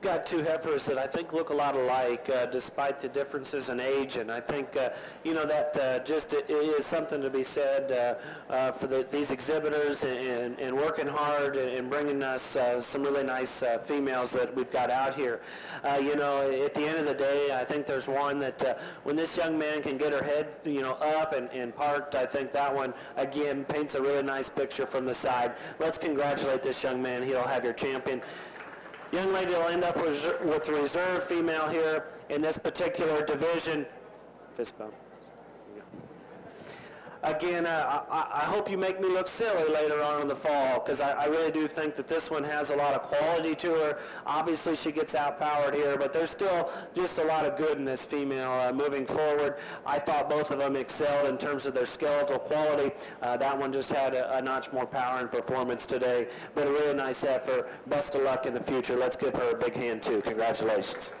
got two heifers that I think look a lot alike, despite the differences in age, and I think that just it is something to be said for these exhibitors and working hard and bringing us some really nice females that we've got out here. At the end of the day, I think there's one that when this young man can get her head up and parked, I think that one again paints a really nice picture from the side. Let's congratulate this young man. He'll have your champion. Young lady will end up with the reserve female here in this particular division. Fist bump. Again, I hope you make me look silly later on in the fall, because I really do think that this one has a lot of quality to her. Obviously, she gets outpowered here, but there's still just a lot of good in this female moving forward. I thought both of them excelled in terms of their skeletal quality. That one just had a notch more power and performance today, but a really nice effort. Best of luck in the future. Let's give her a big hand, too. Congratulations.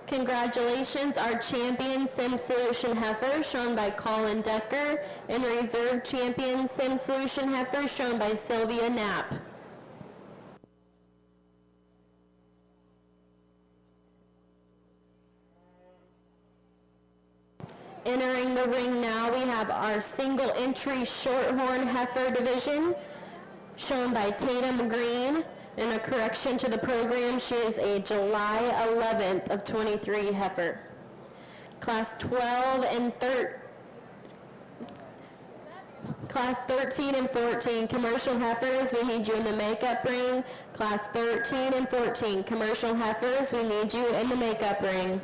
Congratulations, our champion Sim Solution heifer, shown by Colin Decker, and reserve champion Sim Solution heifer, shown by Sylvia Knapp. Entering the ring now, we have our single entry shorthorn heifer division, shown by Tatum Green. And a correction to the program, she is a July 11th of 23 heifer. Class 13 and 14 commercial heifers, we need you in the makeup ring. Class 13 and 14 commercial heifers, we need you in the makeup ring.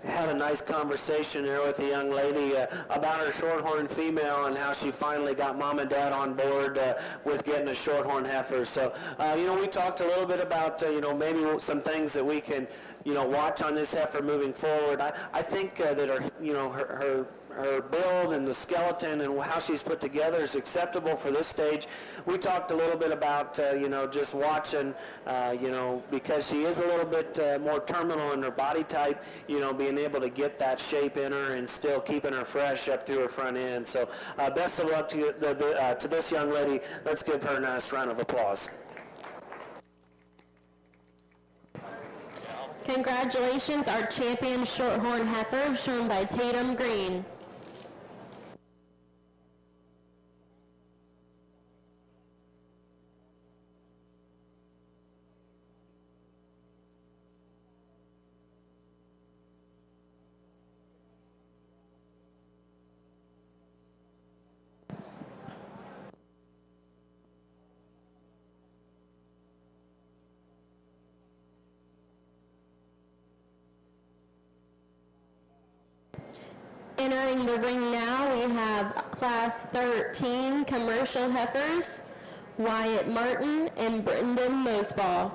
Had a nice conversation there with the young lady about her shorthorn female and how she finally got mom and dad on board with getting a shorthorn heifer. So, we talked a little bit about, maybe some things that we can, watch on this heifer moving forward. I think that her build and the skeleton and how she's put together is acceptable for this stage. We talked a little bit about, just watching, because she is a little bit more terminal in her body type, being able to get that shape in her and still keeping her fresh up through her front end. So best of luck to this young lady. Let's give her a nice round of applause. Congratulations, our champion shorthorn heifer, shown by Tatum Green. Entering the ring now, we have Class 13 commercial heifers, Wyatt Martin and Brendan Moseball.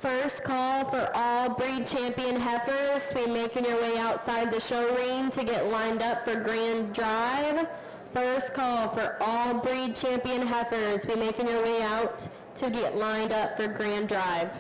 First call for all breed champion heifers. Be making your way outside the show ring to get lined up for Grand Drive. First call for all breed champion heifers. Be making your way out to get lined up for Grand Drive.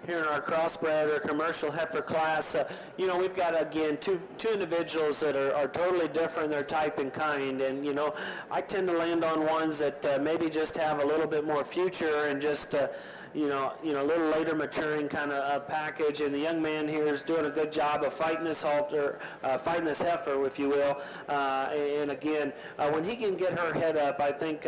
Here in our crossbred or commercial heifer class, we've got, again, two individuals that are totally different in their type and kind. And, I tend to land on ones that maybe just have a little bit more future and just, a little later maturing kind of package. And the young man here is doing a good job of fighting this halter, fighting this heifer, if you will. And again, when he can get her head up, I think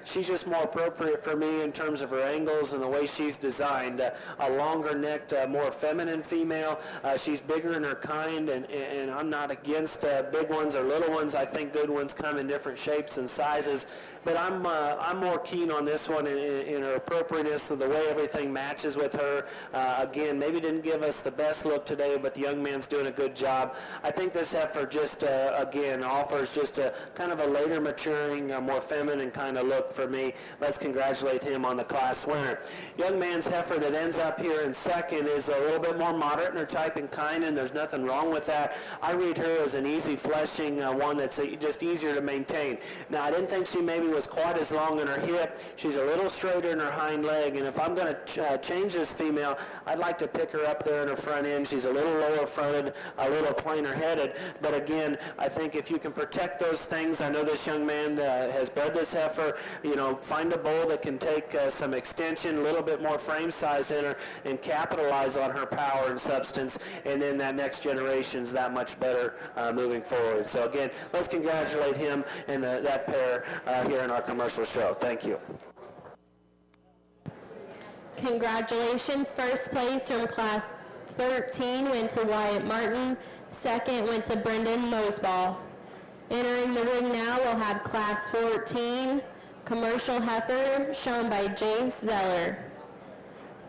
she's just more appropriate for me in terms of her angles and the way she's designed. A longer-necked, more feminine female. She's bigger in her kind, and I'm not against big ones or little ones. I think good ones come in different shapes and sizes. But I'm more keen on this one in her appropriateness of the way everything matches with her. Again, maybe didn't give us the best look today, but the young man's doing a good job. I think this heifer just, again, offers just a kind of a later maturing, more feminine kind of look for me. Let's congratulate him on the class winner. Young man's heifer that ends up here in second is a little bit more moderate in her type and kind, and there's nothing wrong with that. I read her as an easy fleshing, one that's just easier to maintain. Now, I didn't think she maybe was quite as long in her hip. She's a little straighter in her hind leg, and if I'm going to change this female, I'd like to pick her up there in her front end. She's a little lower fronted, a little plainer headed, but again, I think if you can protect those things, I know this young man has bred this heifer, find a bull that can take some extension, a little bit more frame size in her, and capitalize on her power and substance, and then that next generation's that much better moving forward. So again, let's congratulate him and that pair here in our commercial show. Thank you. Congratulations. First place from class 13 went to Wyatt Martin. Second went to Brendan Moseball. Entering the ring now, we'll have class 14, commercial heifer, shown by Jace Zeller.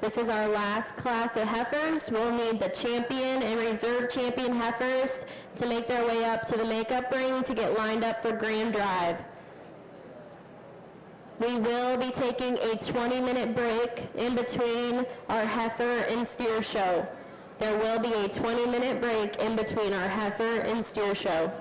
This is our last class of heifers. We'll need the champion and reserve champion heifers to make their way up to the makeup ring to get lined up for Grand Drive. We will be taking a 20-minute break in between our heifer and steer show. There will be a 20-minute break in between our heifer and steer show.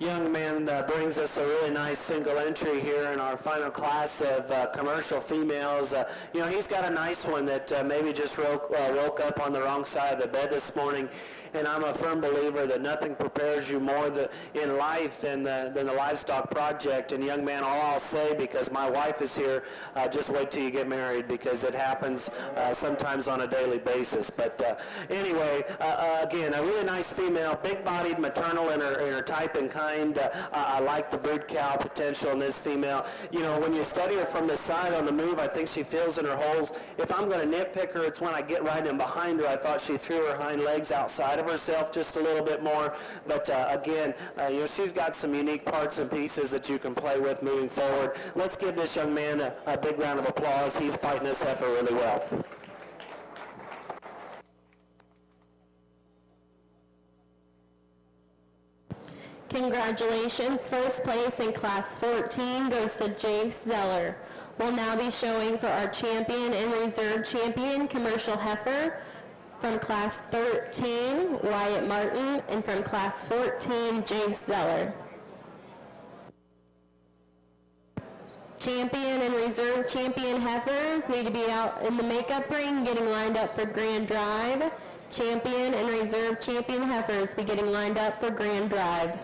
young man brings us a really nice single entry here in our final class of commercial females. He's got a nice one that maybe just woke up on the wrong side of the bed this morning. And I'm a firm believer that nothing prepares you more in life than the Livestock Project. And young man, all I'll say, because my wife is here, just wait till you get married, because it happens sometimes on a daily basis. But anyway, again, a really nice female, big-bodied, maternal in her type and kind. I like the brood cow potential in this female. When you study her from the side on the move, I think she fills in her holes. If I'm going to nitpick her, it's when I get right in behind her. I thought she threw her hind legs outside of herself just a little bit more. But again, she's got some unique parts and pieces that you can play with moving forward. Let's give this young man a big round of applause. He's fighting this heifer really well. Congratulations. First place in Class 14 goes to Jace Zeller. We'll now be showing for our champion and reserve champion commercial heifer from Class 13, Wyatt Martin, and from Class 14, Jace Zeller. Champion and reserve champion heifers need to be out in the makeup ring getting lined up for Grand Drive. Champion and reserve champion heifers be getting lined up for Grand Drive.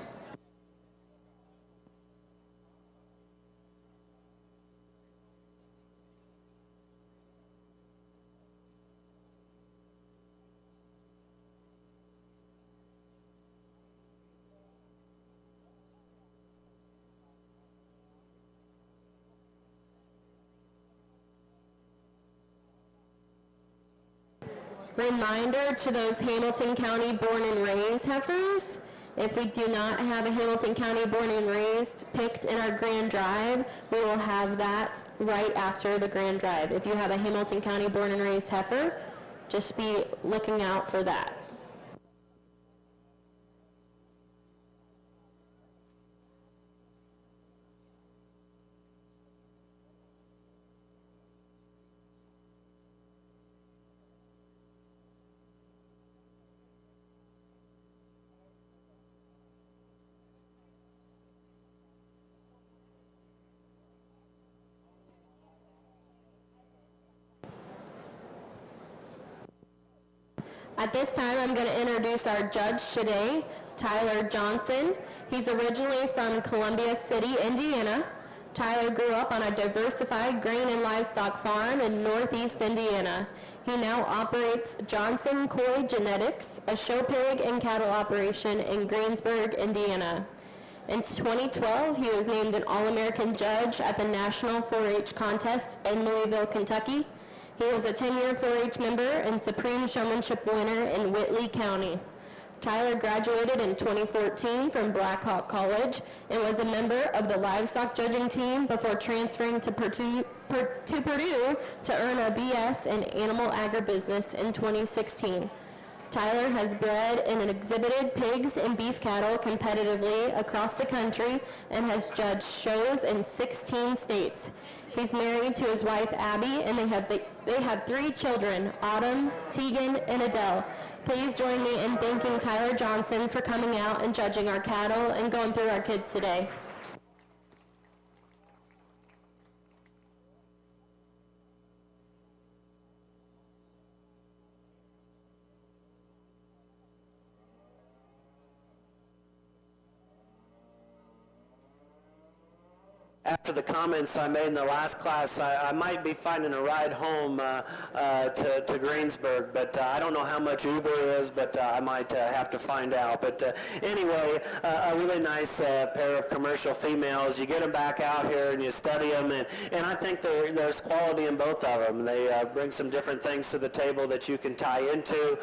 Reminder to those Hamilton County born and raised heifers, if we do not have a Hamilton County born and raised picked in our Grand Drive, we will have that right after the Grand Drive. If you have a Hamilton County born and raised heifer, just be looking out for that. At this time, I'm going to introduce our judge today, Tyler Johnson. He's originally from Columbia City, Indiana. Tyler grew up on a diversified grain and livestock farm in northeast Indiana. He now operates Johnson Coy Genetics, a show pig and cattle operation in Greensburg, Indiana. In 2012, he was named an All-American judge at the National 4-H contest in Louisville, Kentucky. He was a 10-year 4-H member and Supreme Showmanship winner in Whitley County. Tyler graduated in 2014 from Blackhawk College and was a member of the livestock judging team before transferring to Purdue to earn a BS in animal agribusiness in 2016. Tyler has bred and exhibited pigs and beef cattle competitively across the country and has judged shows in 16 states. He's married to his wife Abby, and they have 3 children, Autumn, Tegan, and Adele. Please join me in thanking Tyler Johnson for coming out and judging our cattle and going through our kids today. After the comments I made in the last class, I might be finding a ride home to Greensburg, but I don't know how much Uber is, but I might have to find out. But anyway, a really nice pair of commercial females. You get them back out here and you study them, and I think there's quality in both of them. They bring some different things to the table that you can tie into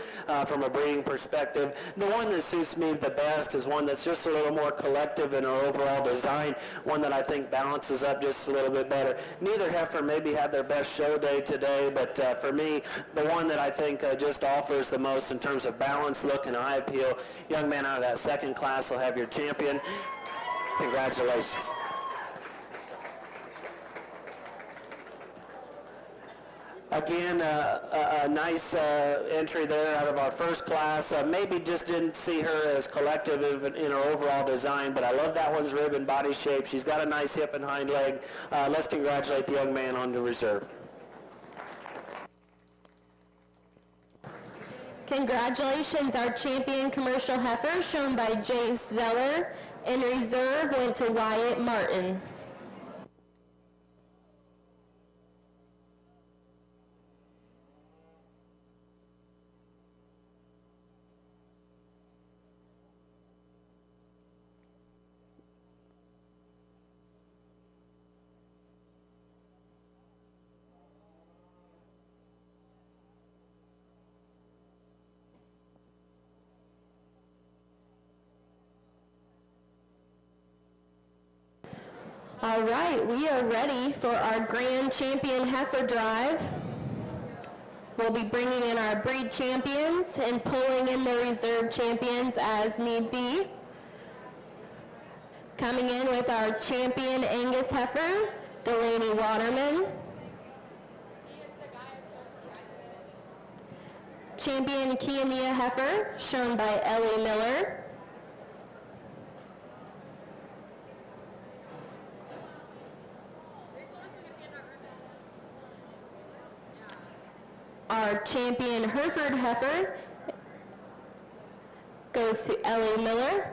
from a breeding perspective. The one that suits me the best is one that's just a little more collective in her overall design, one that I think balances up just a little bit better. Neither heifer maybe had their best show day today, but for me, the one that I think just offers the most in terms of balance, look, and eye appeal. Young man out of that second class will have your champion. Congratulations. Again, a nice entry there out of our first class. Maybe just didn't see her as collective in her overall design, but I love that one's rib and body shape. She's got a nice hip and hind leg. Let's congratulate the young man on the reserve. Congratulations, our champion commercial heifer, shown by Jace Zeller. In reserve went to Wyatt Martin. All right, we are ready for our Grand Champion Heifer Drive. We'll be bringing in our breed champions and pulling in the reserve champions as need be. Coming in with our champion Angus heifer, Delaney Waterman. Champion Kiania heifer, shown by Ellie Miller. Our champion Hereford heifer goes to Ellie Miller.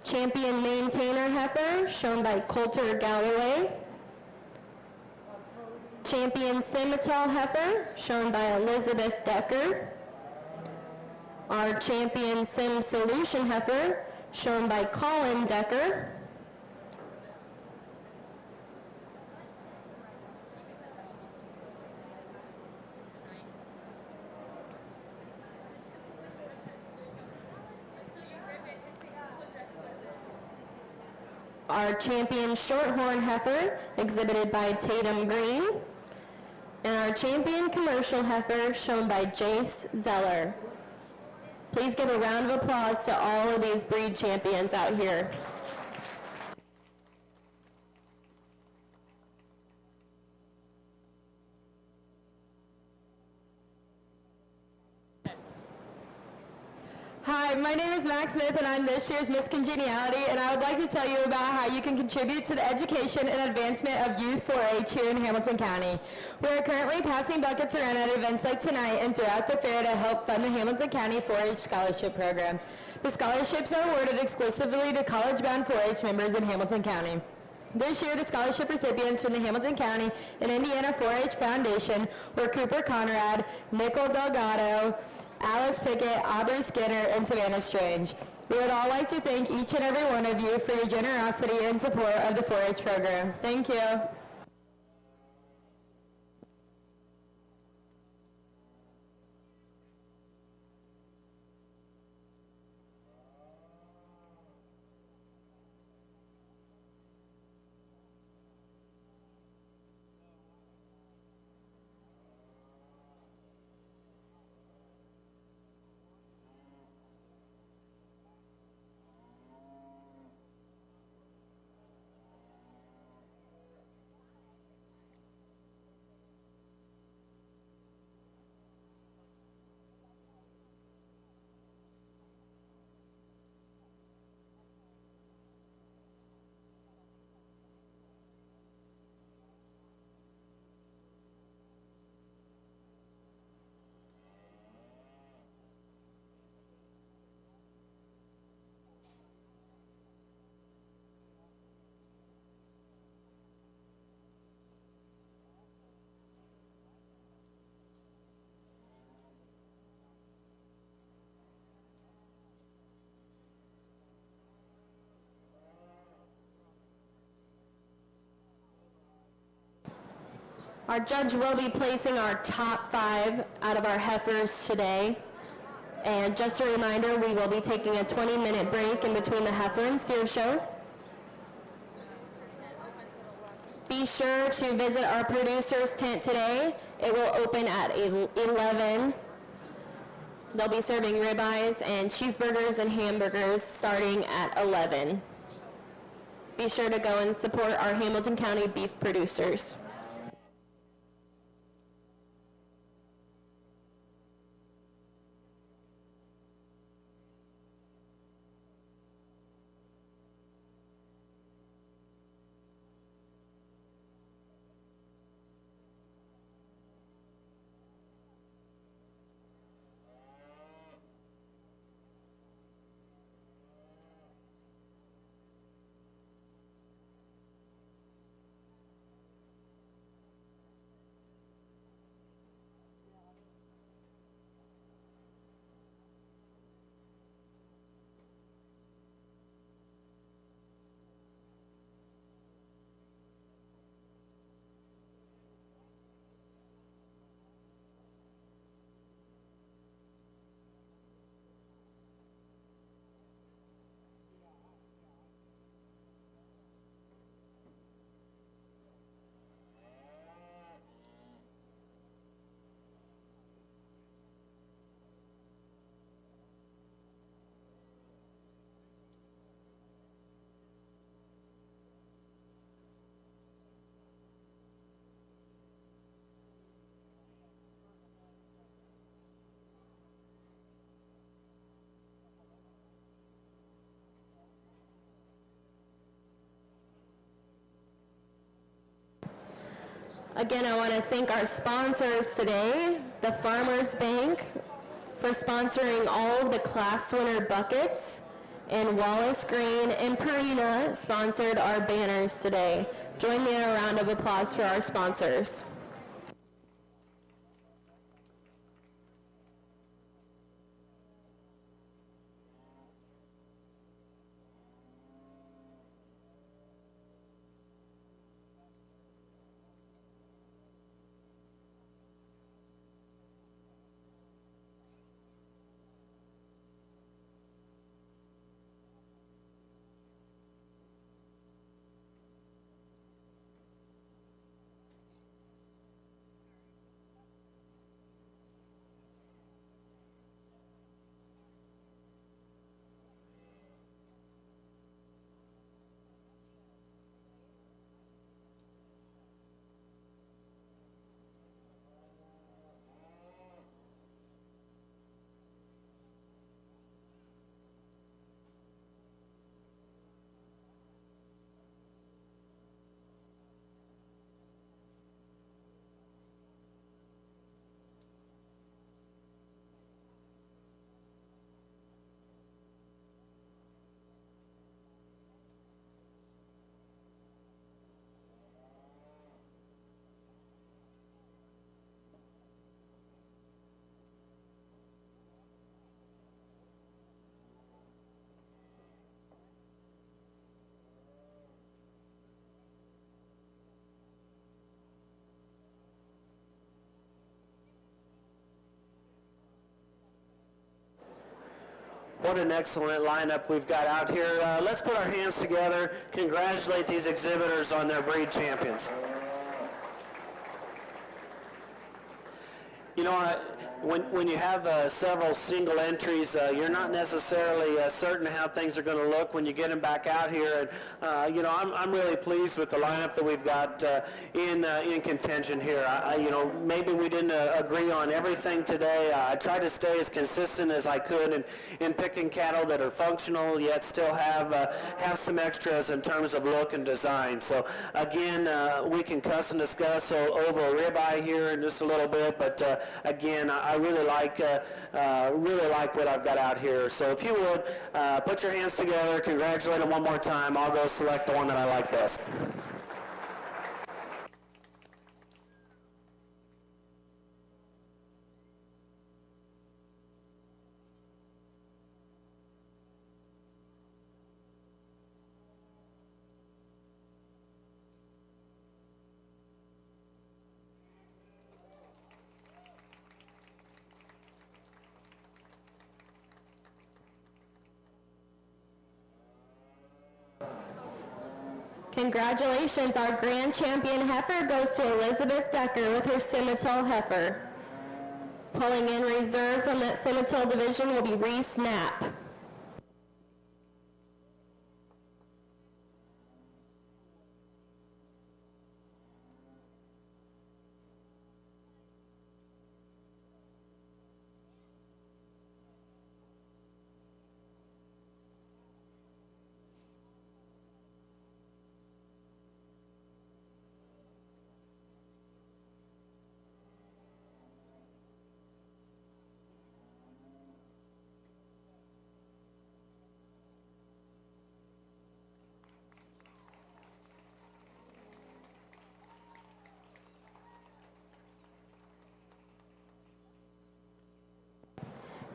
Champion maintainer heifer, shown by Coulter Galloway. Champion Simmental heifer, shown by Elizabeth Decker. Our champion Sim Solution heifer, shown by Colin Decker. Our champion Shorthorn heifer, exhibited by Tatum Green. And our champion commercial heifer, shown by Jace Zeller. Please give a round of applause to all of these breed champions out here. Hi, my name is Max Smith and I'm this year's Miss Congeniality, and I would like to tell you about how you can contribute to the education and advancement of youth 4-H here in Hamilton County. We are currently passing buckets around at events like tonight and throughout the fair to help fund the Hamilton County 4-H Scholarship Program. The scholarships are awarded exclusively to college-bound 4-H members in Hamilton County. This year, the scholarship recipients from the Hamilton County and Indiana 4-H Foundation were Cooper Conrad, Nicole Delgado, Alice Pickett, Aubrey Skinner, and Savannah Strange. We would all like to thank each and every one of you for your generosity and support of the 4-H program. Thank you. Our judge will be placing our top 5 out of our heifers today. And just a reminder, we will be taking a 20-minute break in between the heifer and steer show. Be sure to visit our producer's tent today. It will open at 11. They'll be serving ribeyes and cheeseburgers and hamburgers starting at 11. Be sure to go and support our Hamilton County beef producers. Again, I want to thank our sponsors today, the Farmers Bank, for sponsoring all of the class winner buckets, and Wallace Green and Purina sponsored our banners today. Join me in a round of applause for our sponsors. What an excellent lineup we've got out here. Let's put our hands together, congratulate these exhibitors on their breed champions. You know, when you have several single entries, you're not necessarily certain how things are going to look when you get them back out here. And you know, I'm really pleased with the lineup that we've got in contention here. You know, maybe we didn't agree on everything today. I tried to stay as consistent as I could in picking cattle that are functional yet still have some extras in terms of look and design. So again, we can cuss and discuss over a ribeye here in just a little bit, but again, I really like what I've got out here. So if you would, put your hands together, congratulate them one more time. I'll go select the one that I like best. Congratulations, our grand champion heifer goes to Elizabeth Decker with her Simmental heifer. Pulling in reserve from that Simmental division will be Reese Knapp.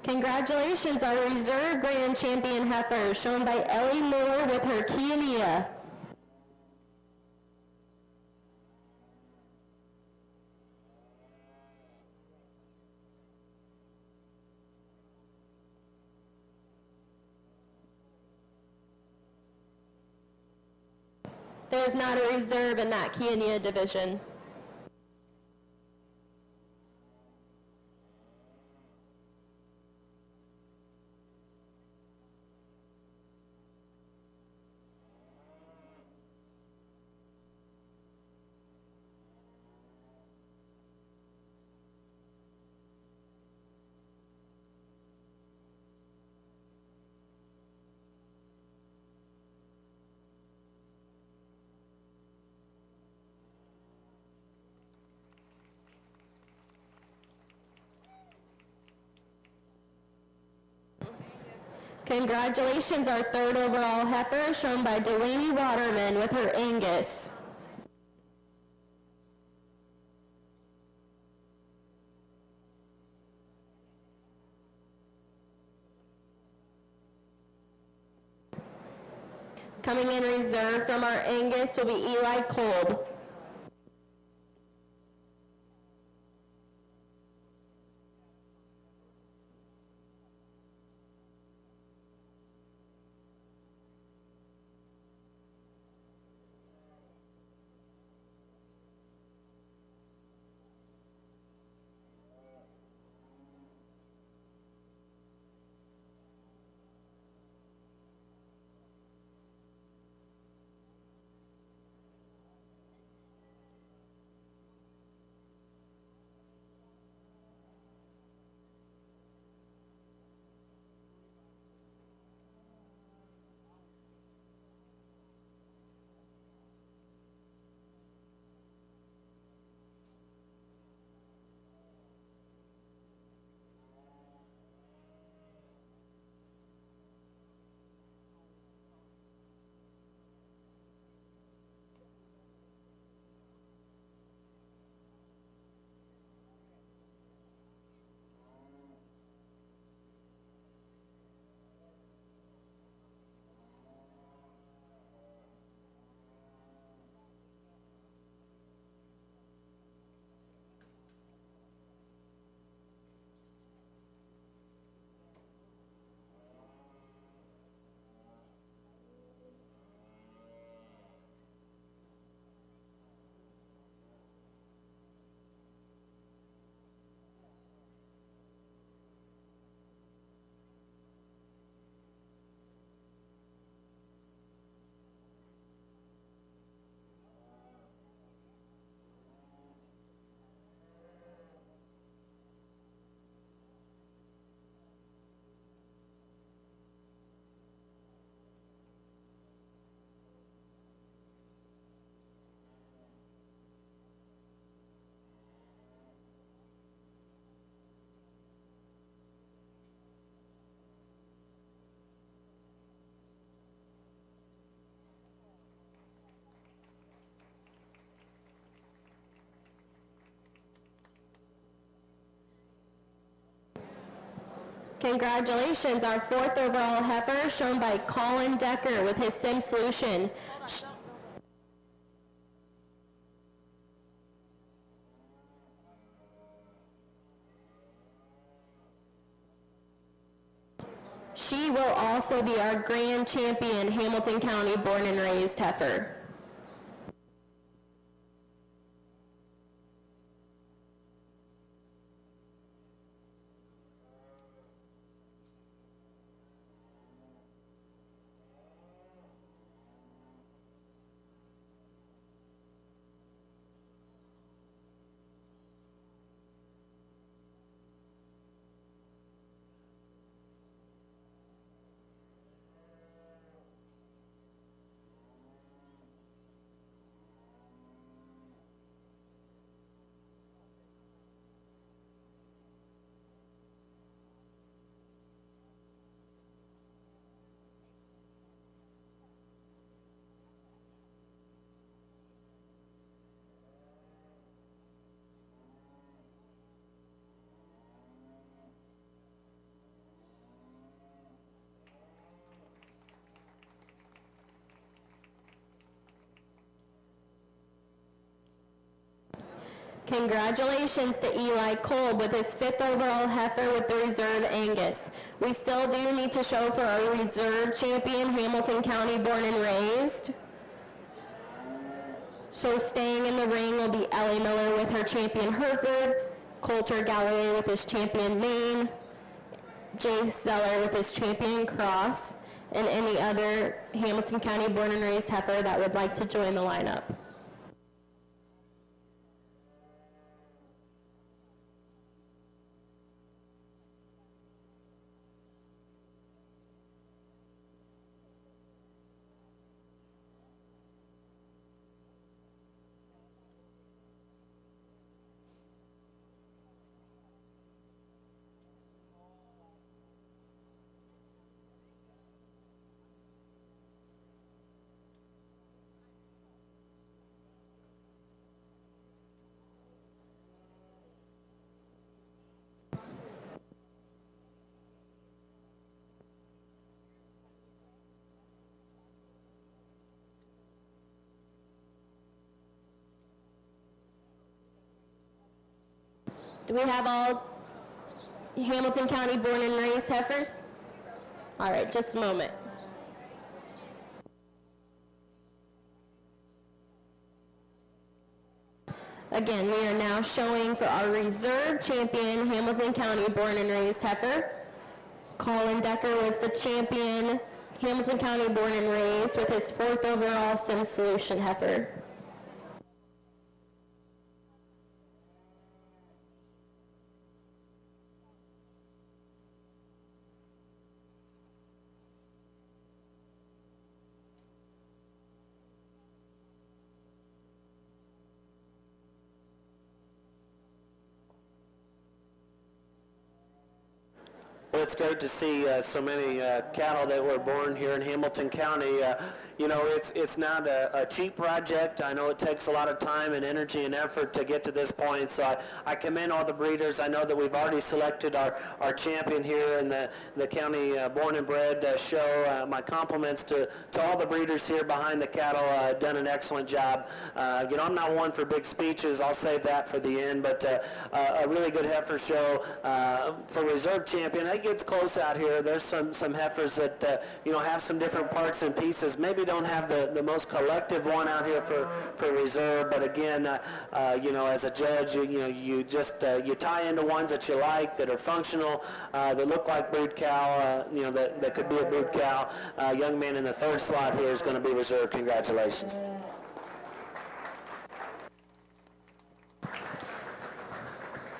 Congratulations, our reserve grand champion heifer, shown by Ellie Miller with her Kiania. There's not a reserve in that Kiania division. Congratulations, our third overall heifer, shown by Delaney Waterman with her Angus. Coming in reserve from our Angus will be Eli Kolb. Congratulations, our fourth overall heifer, shown by Colin Decker with his Sim Solution. She will also be our grand champion Hamilton County born and raised heifer. Congratulations to Eli Kolb with his fifth overall heifer with the reserve Angus. We still do need to show for our reserve champion Hamilton County born and raised. So staying in the ring will be Ellie Miller with her champion Hereford, Coulter Galloway with his champion Maine, Jace Zeller with his champion Cross, and any other Hamilton County born and raised heifer that would like to join the lineup. Do we have all Hamilton County born and raised heifers? All right, just a moment. Again, we are now showing for our reserve champion, Hamilton County born and raised heifer. Colin Decker was the champion, Hamilton County born and raised, with his 4th overall Sim Solution heifer. Well, it's great to see so many cattle that were born here in Hamilton County. You know, it's not a cheap project. I know it takes a lot of time and energy and effort to get to this point, so I commend all the breeders. I know that we've already selected our champion here in the county born and bred show. My compliments to all the breeders here behind the cattle. Done an excellent job. You know, I'm not one for big speeches. I'll save that for the end, but a really good heifer show for reserve champion. It gets close out here. There's some heifers that you know, have some different parts and pieces. Maybe don't have the most collective one out here for reserve, but again, you know, as a judge, you know, you just you tie into ones that you like, that are functional, that look like brood cow. You know, that could be a brood cow. Young man in the 3rd slot here is going to be reserve. Congratulations.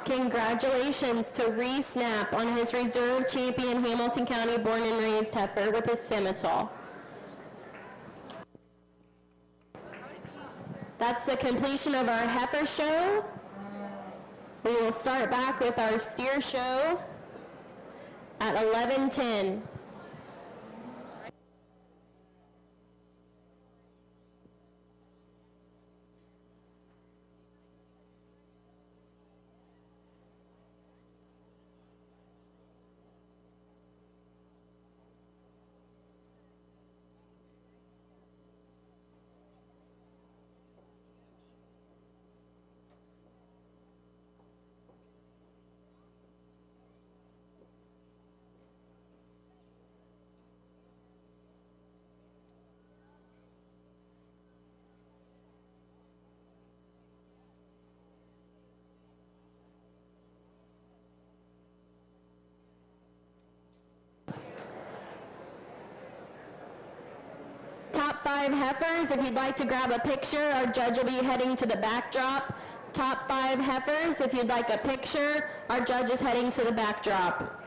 Congratulations to Reese Knapp on his reserve champion Hamilton County born and raised heifer with his Simmental. That's the completion of our heifer show. We will start back with our steer show at 11:10. Top 5 heifers, if you'd like to grab a picture, our judge will be heading to the backdrop. Top 5 heifers, if you'd like a picture, our judge is heading to the backdrop.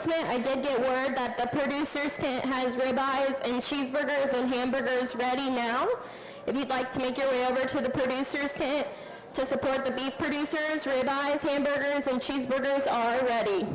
announcement, I did get word that the producer's tent has ribeyes and cheeseburgers and hamburgers ready now. If you'd like to make your way over to the producer's tent to support the beef producers, ribeyes, hamburgers, and cheeseburgers are ready.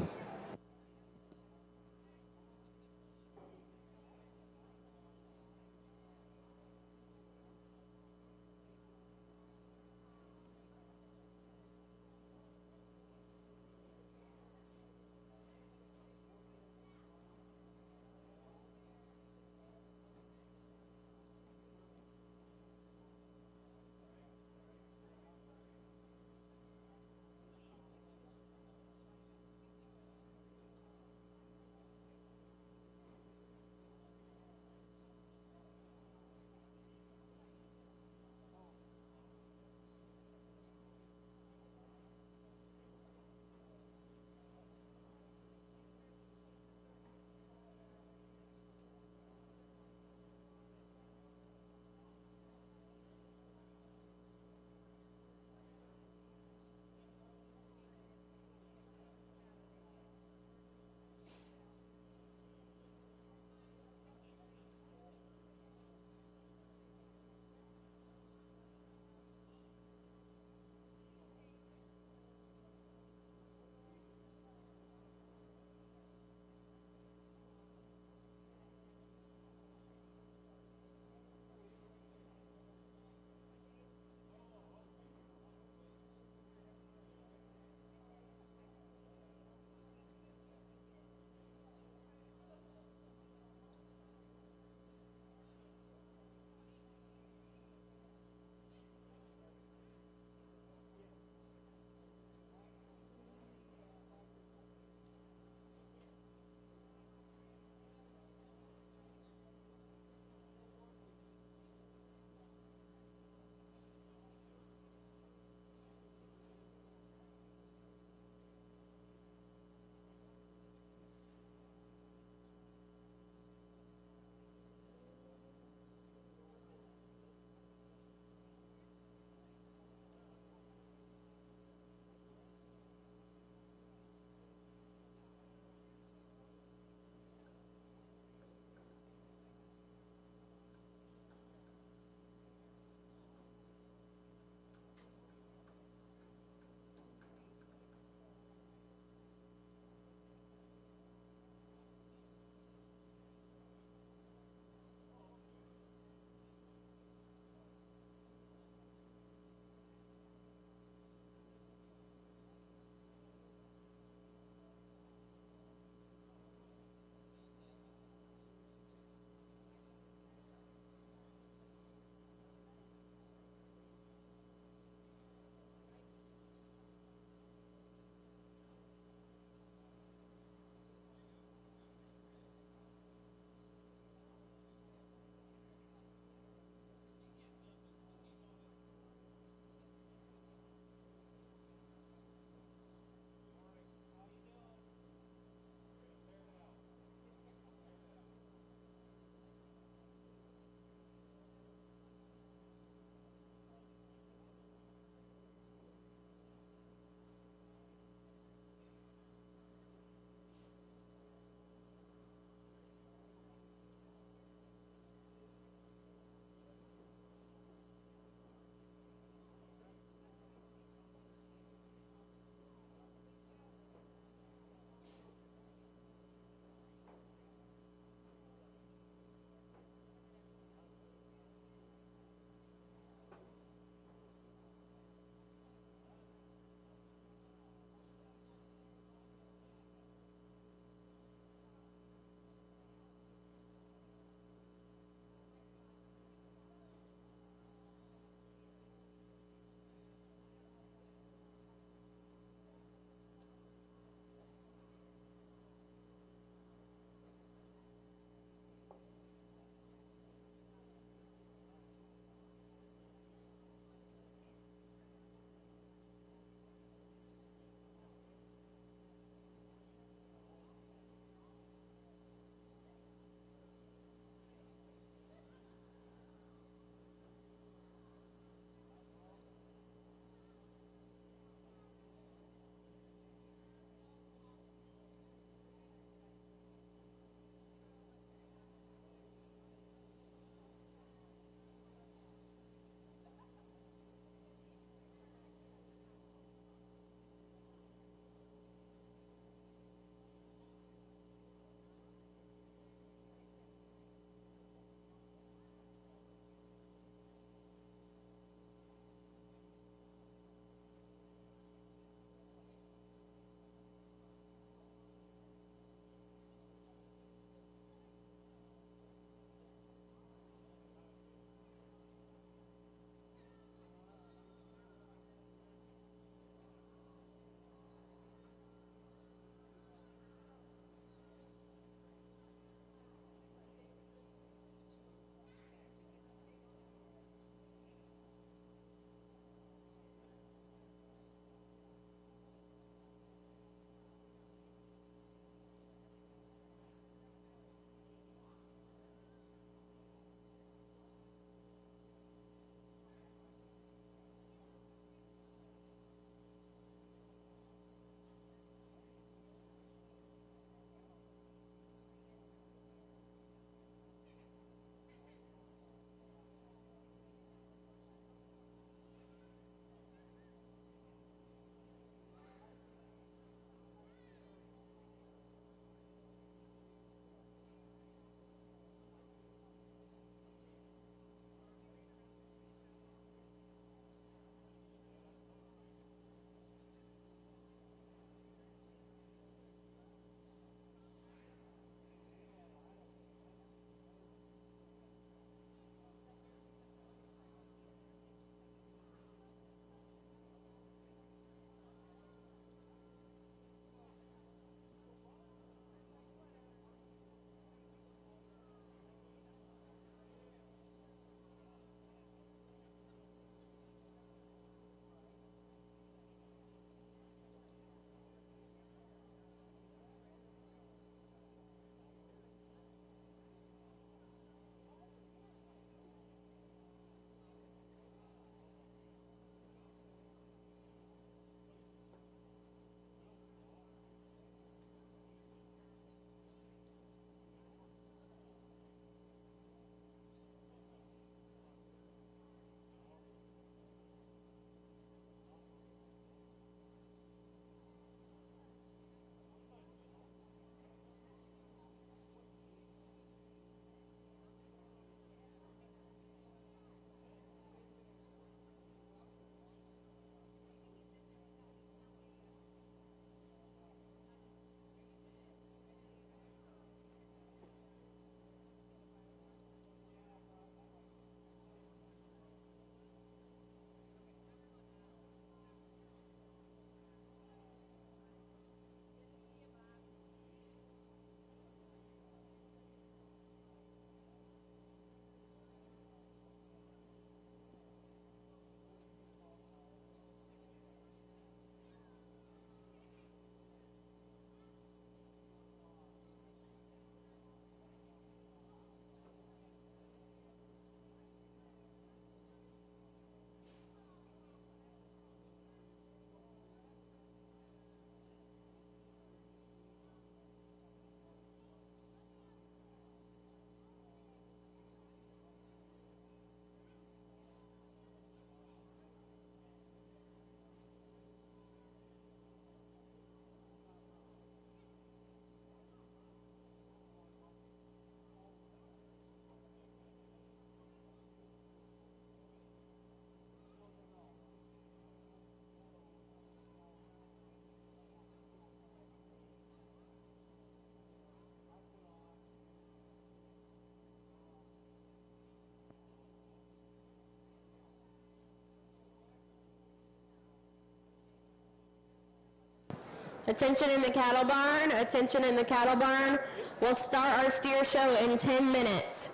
Attention in the cattle barn, attention in the cattle barn. We'll start our steer show in 10 minutes.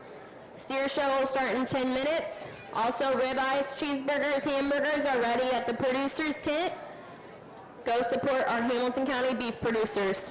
Steer show will start in 10 minutes. Also, ribeyes, cheeseburgers, hamburgers are ready at the producer's tent. Go support our Hamilton County beef producers.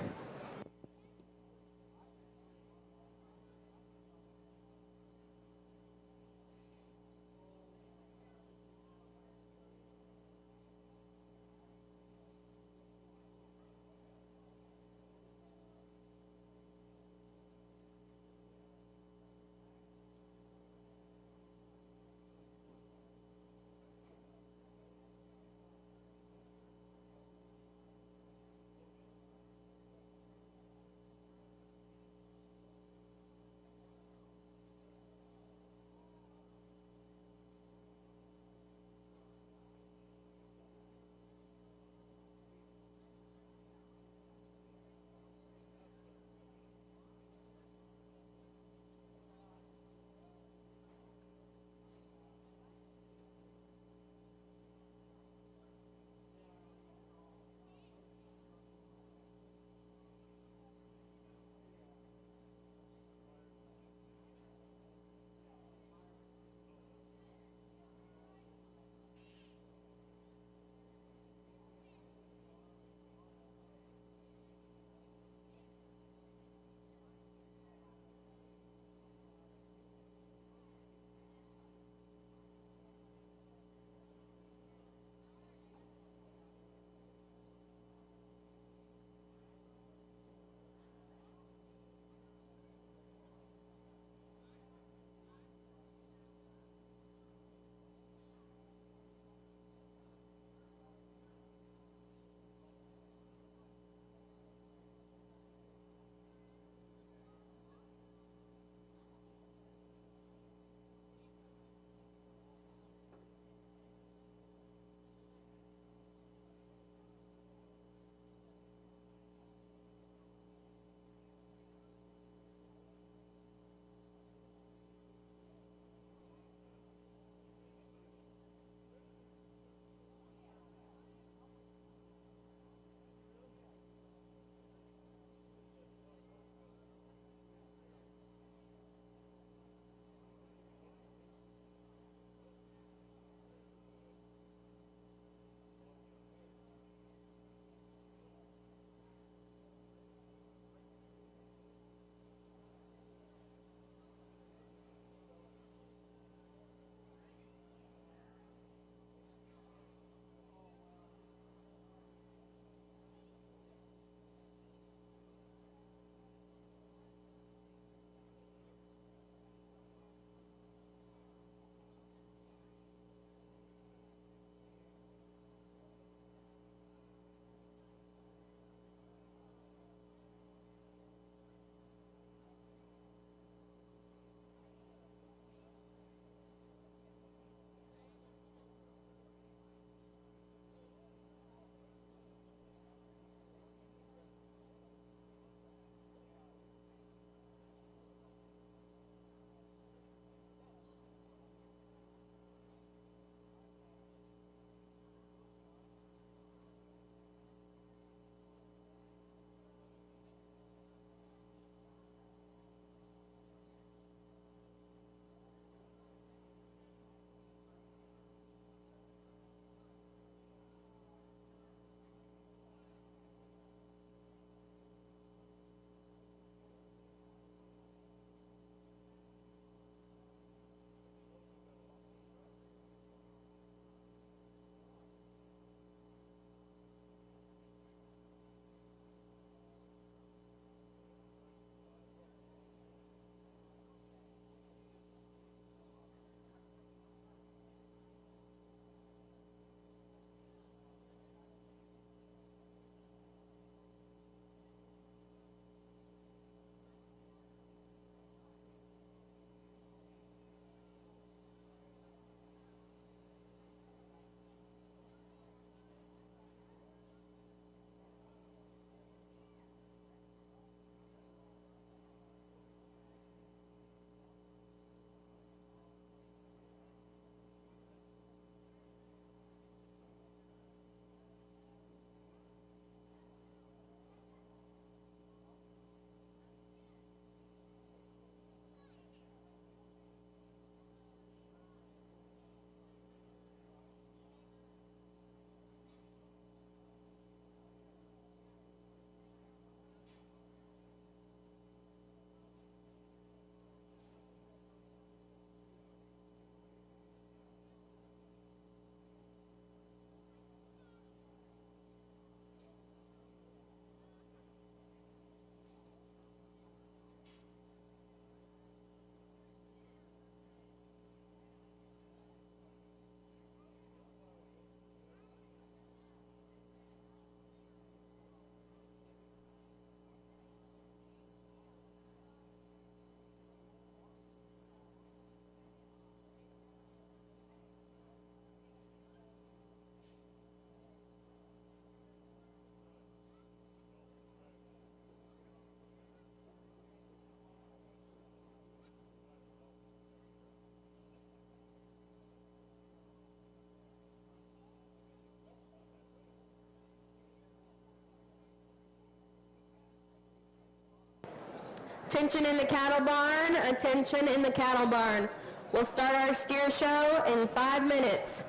Attention in the cattle barn, attention in the cattle barn. We'll start our steer show in 5 minutes.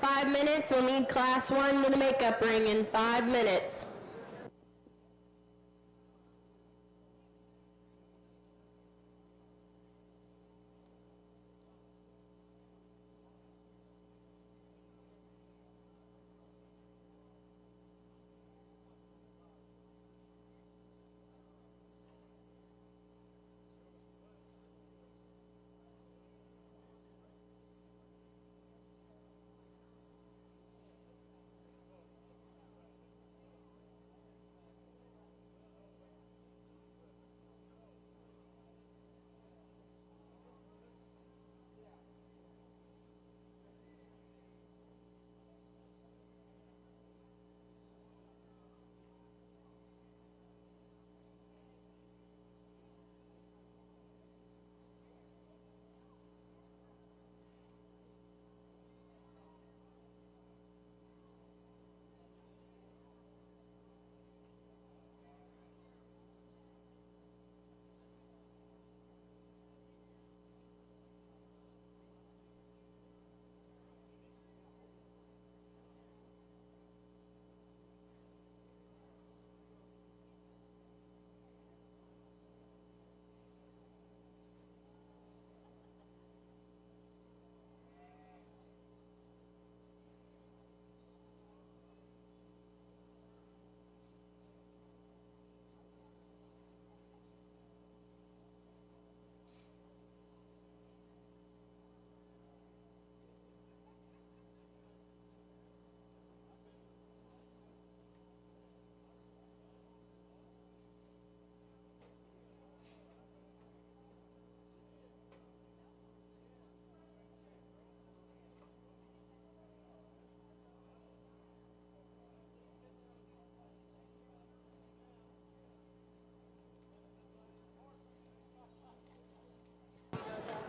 5 minutes, we'll need class 1 to the makeup ring in 5 minutes.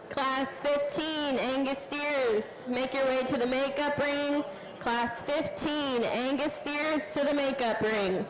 Class 15, Angus steers, make your way to the makeup ring. Class 15, Angus steers to the makeup ring.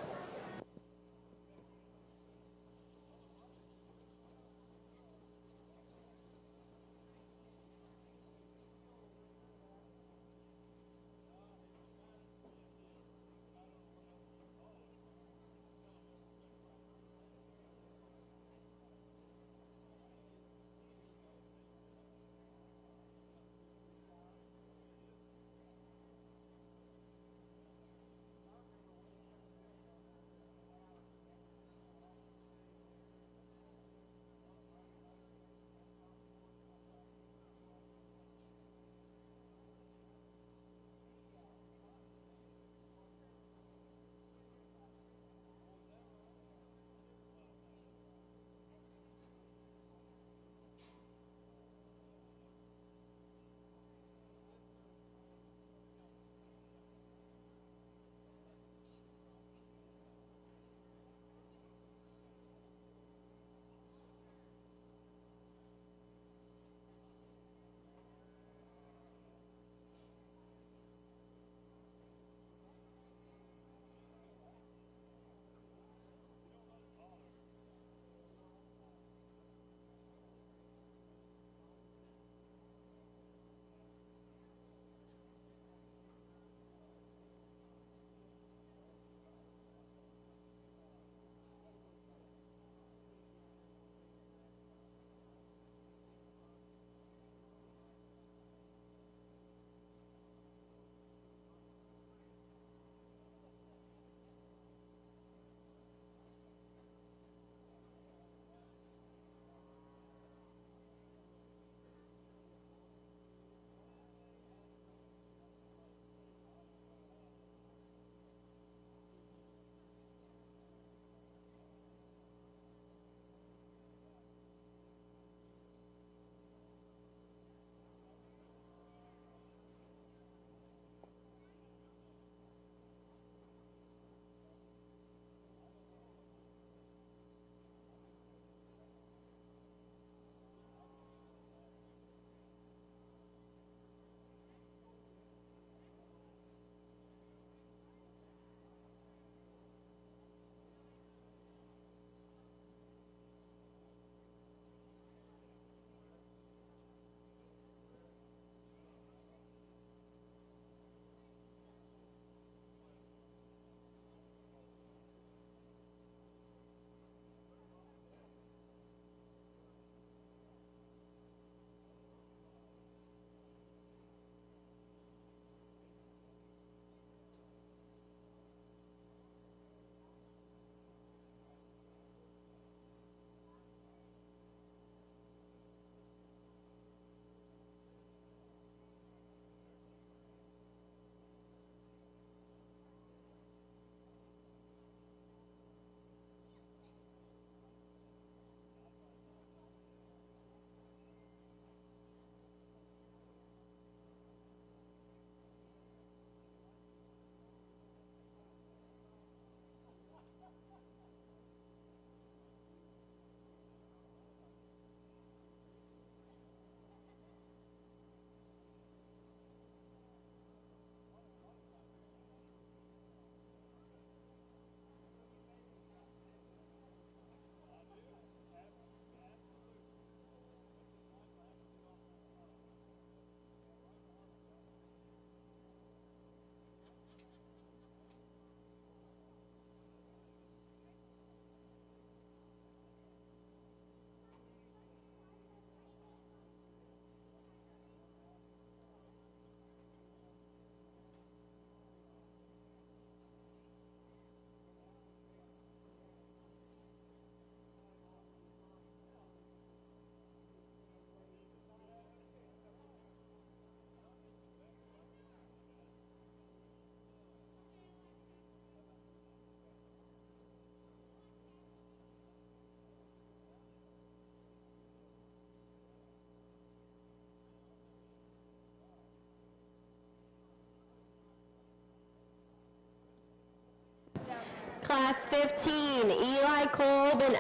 Class 15, Eli Kolb and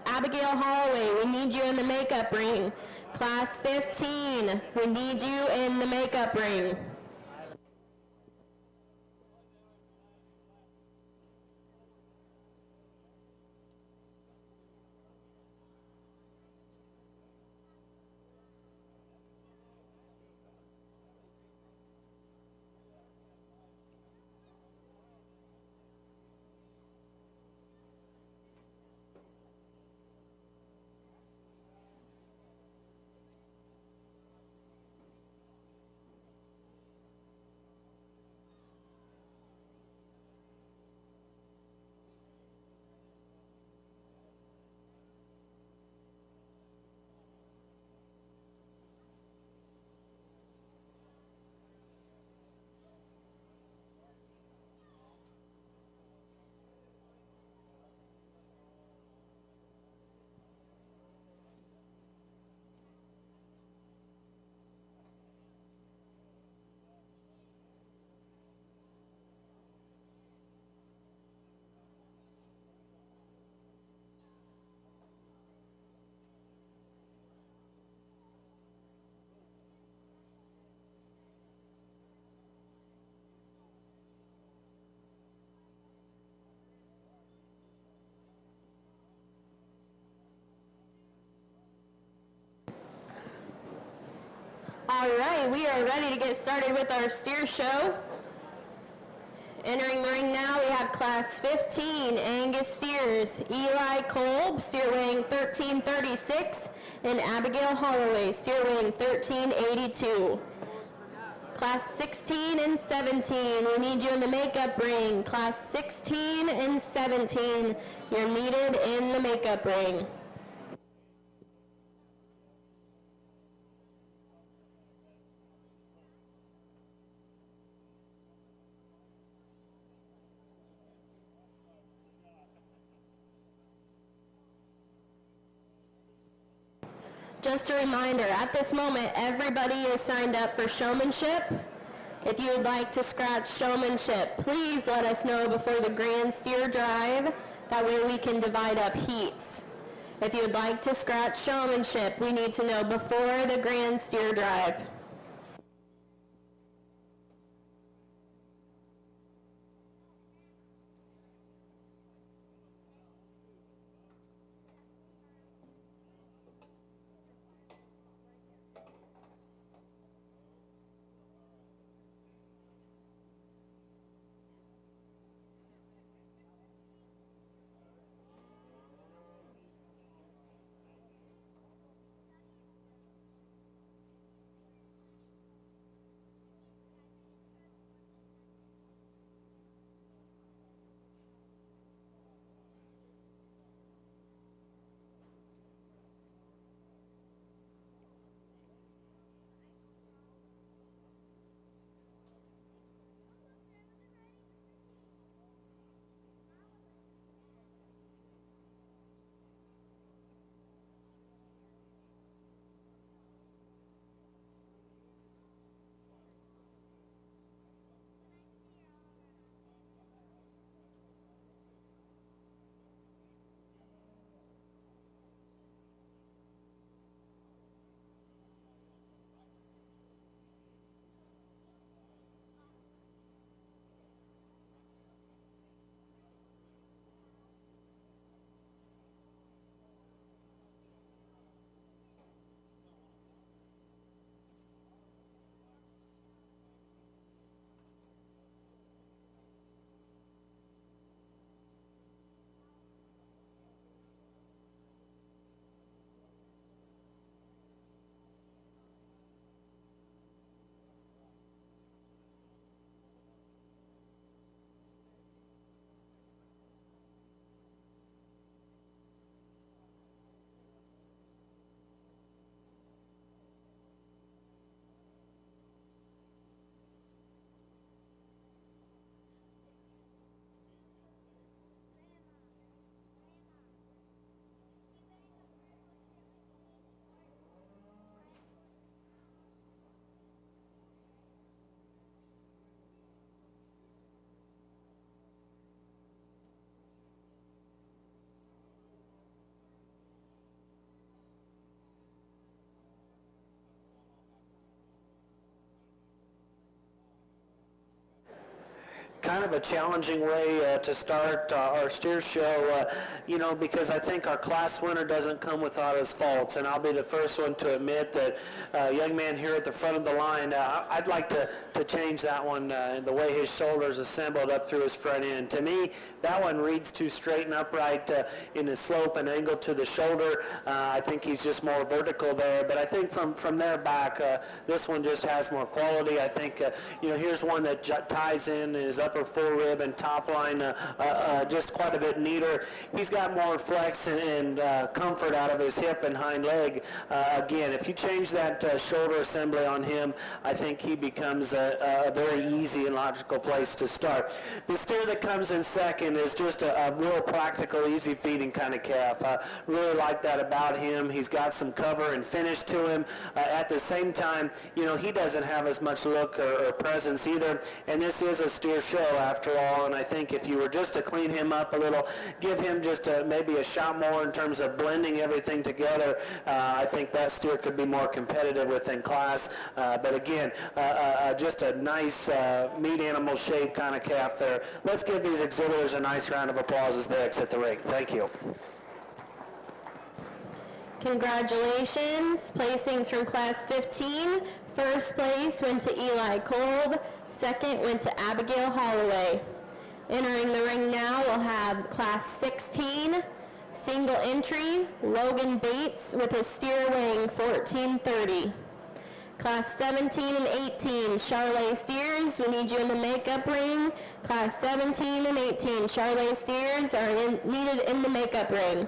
Abigail Holloway, we need you in the makeup ring. Class 15, we need you in the makeup ring. All right, we are ready to get started with our steer show. Entering the ring now, we have Class 15, Angus Steers, Eli Kolb, steer weighing 1336, and Abigail Holloway, steer weighing 1382. Class 16 and 17, we need you in the makeup ring. Class 16 and 17, you're needed in the makeup ring. Just a reminder, at this moment, everybody is signed up for showmanship. If you would like to scratch showmanship, please let us know before the Grand Steer Drive. That way we can divide up heats. If you would like to scratch showmanship, we need to know before the Grand Steer Drive. kind of a challenging way to start our steer show, because I think our class winner doesn't come without his faults, and I'll be the first one to admit that young man here at the front of the line, I'd like to change that one, the way his shoulders assembled up through his front end. To me, that one reads too straight and upright in the slope and angle to the shoulder. I think he's just more vertical there, but I think from there back, this one just has more quality. I think, here's one that ties in his upper forerib and top line just quite a bit neater. He's got more flex and comfort out of his hip and hind leg. Again, if you change that shoulder assembly on him, I think he becomes a very easy and logical place to start. The steer that comes in second is just a real practical, easy feeding kind of calf. Really like that about him. He's got some cover and finish to him. At the same time, he doesn't have as much look or presence either, and this is a steer show after all, and I think if you were just to clean him up a little, give him just maybe a shot more in terms of blending everything together, I think that steer could be more competitive within class. But again, just a nice meat animal shape kind of calf there. Let's give these exhibitors a nice round of applause as they exit the ring. Thank you. Congratulations. Placings from Class 15. First place went to Eli Kolb. Second went to Abigail Holloway. Entering the ring now, we'll have Class 16, single entry, Logan Bates with his steer weighing 1430. Class 17 and 18, Charlotte Steers, we need you in the makeup ring. Class 17 and 18, Charlotte Steers are needed in the makeup ring.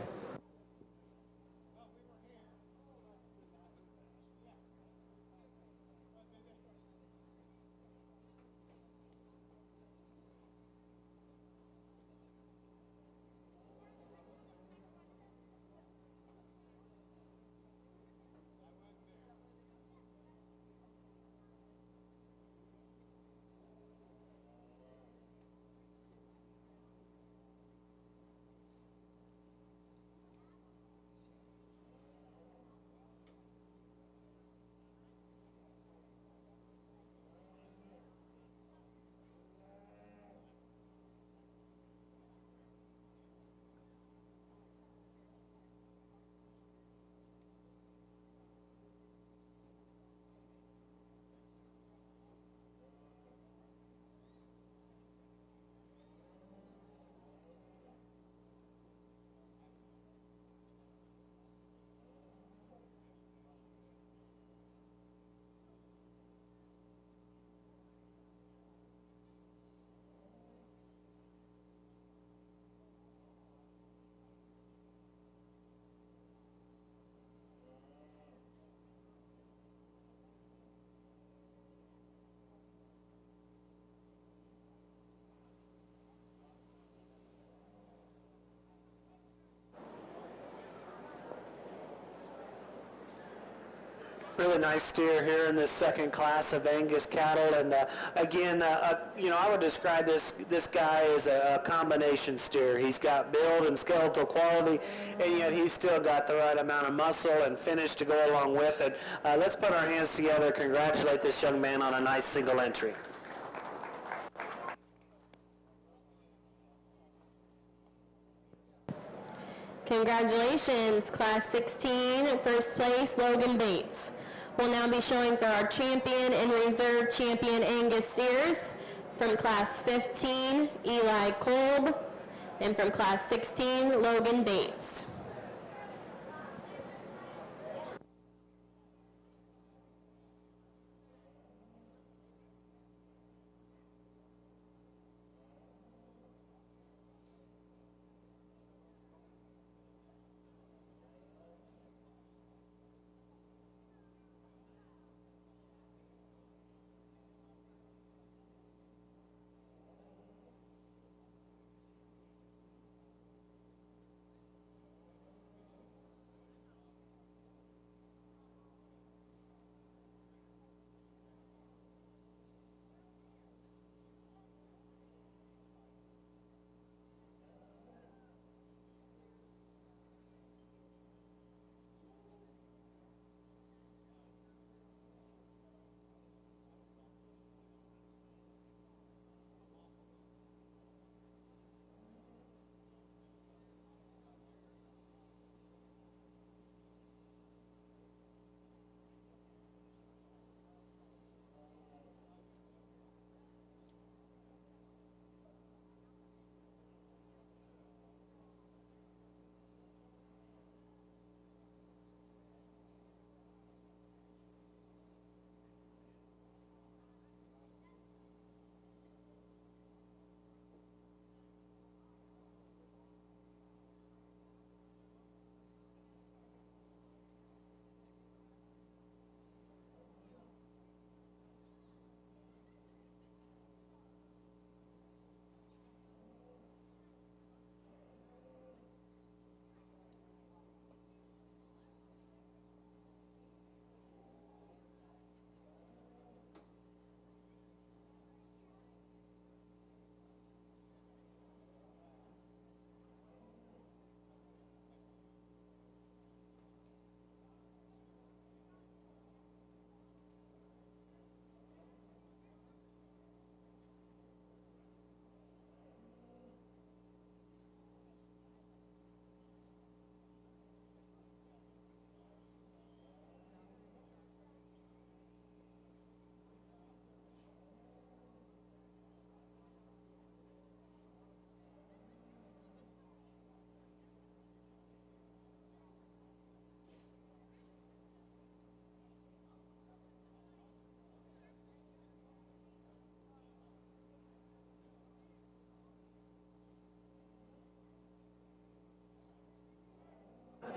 Really nice steer here in this second class of Angus cattle, and again, I would describe this guy as a combination steer. He's got build and skeletal quality, and yet he's still got the right amount of muscle and finish to go along with it. Let's put our hands together, congratulate this young man on a nice single entry. Congratulations, Class 16, first place, Logan Bates. We'll now be showing for our champion and reserve champion Angus steers. From Class 15, Eli Kolb, and from Class 16, Logan Bates.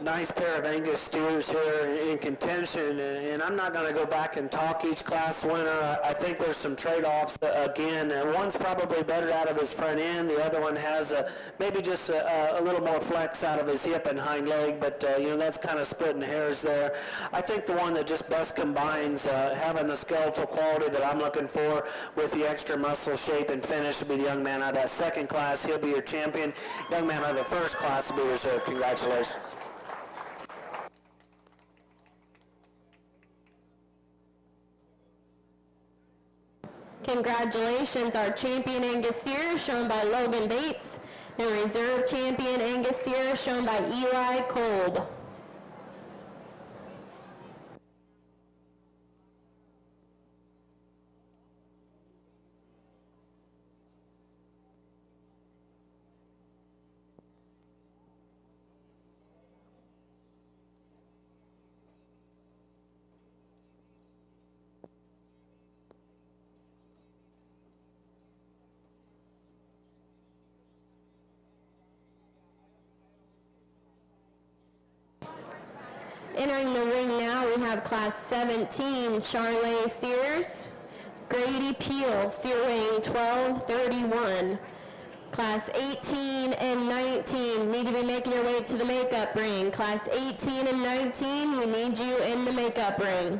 Nice pair of Angus steers here in contention, and I'm not going to go back and talk each class winner. I think there's some trade-offs again. One's probably better out of his front end. The other one has maybe just a little more flex out of his hip and hind leg, but that's kind of splitting hairs there. I think the one that just best combines having the skeletal quality that I'm looking for with the extra muscle shape and finish will be the young man out of that second class. He'll be your champion. Young man out of the first class will be reserved. Congratulations. Congratulations, our champion Angus steer shown by Logan Bates, and reserve champion Angus steer shown by Eli Kolb. Entering the ring now, we have Class 17, Charley steers, Grady Peel, steer weighing 1231. Class 18 and 19 need to be making your way to the makeup ring. Class 18 and 19, we need you in the makeup ring.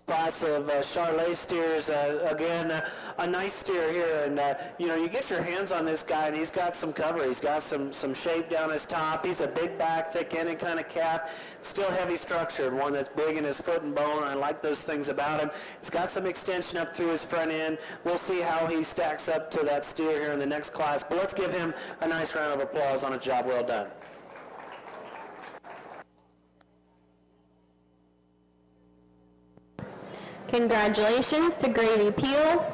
Class of Charley steers, again, a nice steer here, and you get your hands on this guy, and he's got some cover. He's got some shape down his top. He's a big back, thick-ended kind of calf, still heavy structured, one that's big in his foot and bone. I like those things about him. He's got some extension up through his front end. We'll see how he stacks up to that steer here in the next class, but let's give him a nice round of applause on a job well done. Congratulations to Grady Peel.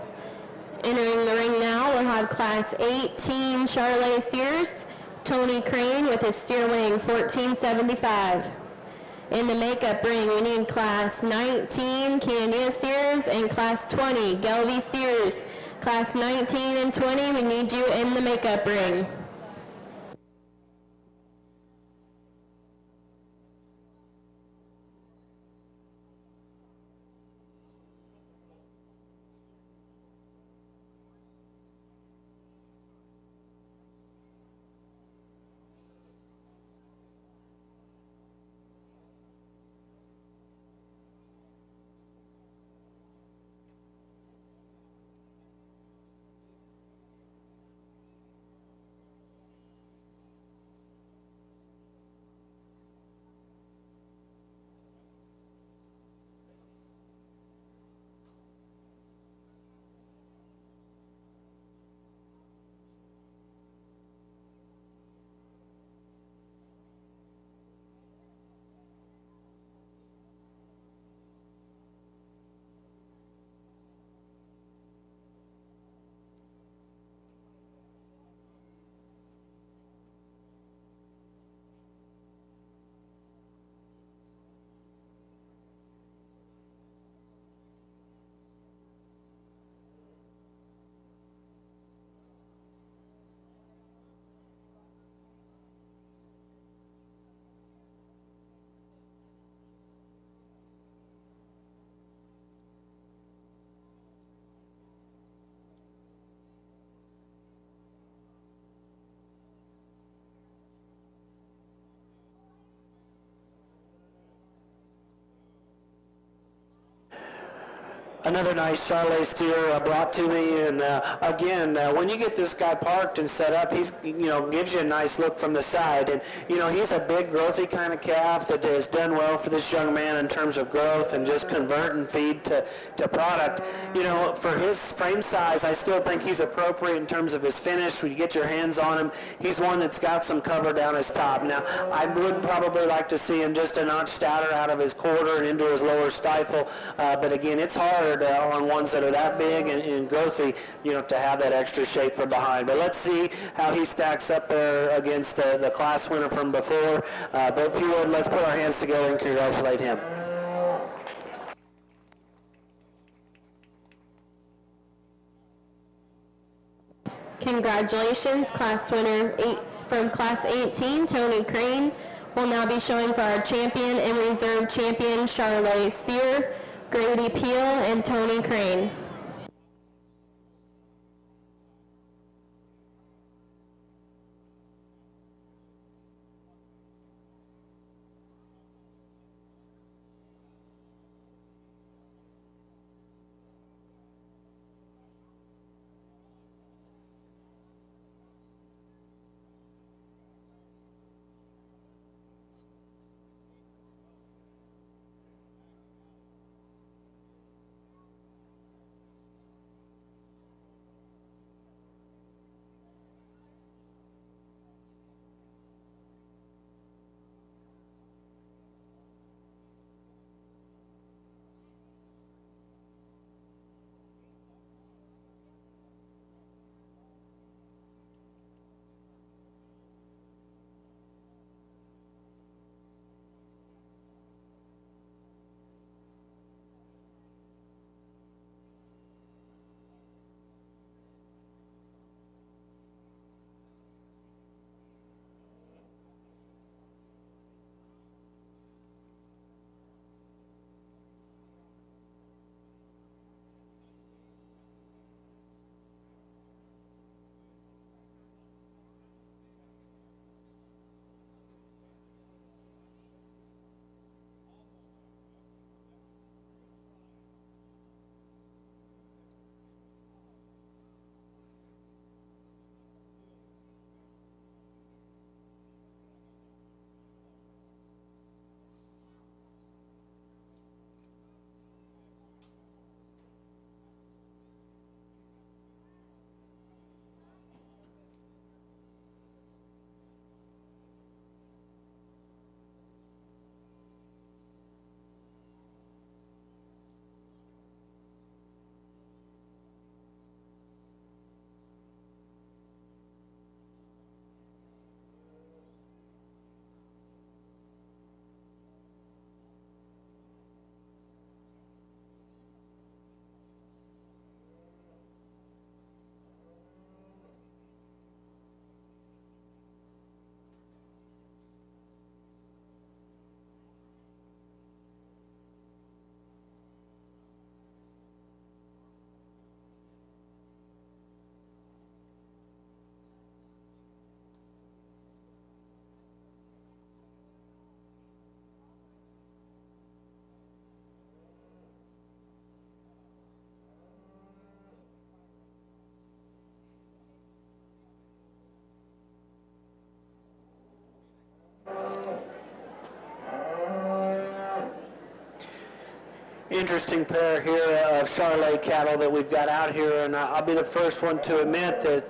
Entering the ring now, we'll have Class 18 Charley steers, Tony Crane with his steer weighing 1475. In the makeup ring, we need Class 19 Candia steers and Class 20 Gelby steers. Class 19 and 20, we need you in the makeup ring. Another nice Charolais steer brought to me, and again, when you get this guy parked and set up, he's gives you a nice look from the side, and he's a big, growthy kind of calf that has done well for this young man in terms of growth and just convert and feed to product. For his frame size, I still think he's appropriate in terms of his finish. When you get your hands on him, he's one that's got some cover down his top. Now, I would probably like to see him just a notch stouter out of his quarter and into his lower stifle, but again, it's hard on ones that are that big and growthy, to have that extra shape from behind. But let's see how he stacks up there against the class winner from before. But if you would, let's put our hands together and congratulate him. Congratulations, class winner from class 18, Tony Crane, will now be showing for our champion and reserve champion, Charolais steer, Grady Peel and Tony Crane. Interesting pair here of Charolais cattle that we've got out here, and I'll be the first one to admit that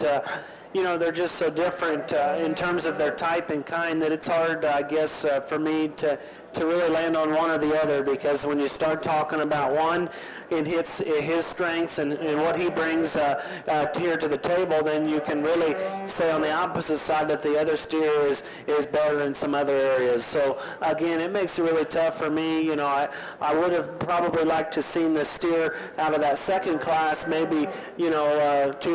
they're just so different in terms of their type and kind that it's hard, I guess, for me to really land on one or the other, because when you start talking about one and his strengths and what he brings here to the table, then you can really say on the opposite side that the other steer is better in some other areas. So again, it makes it really tough for me. I would have probably liked to seen the steer out of that second class maybe 2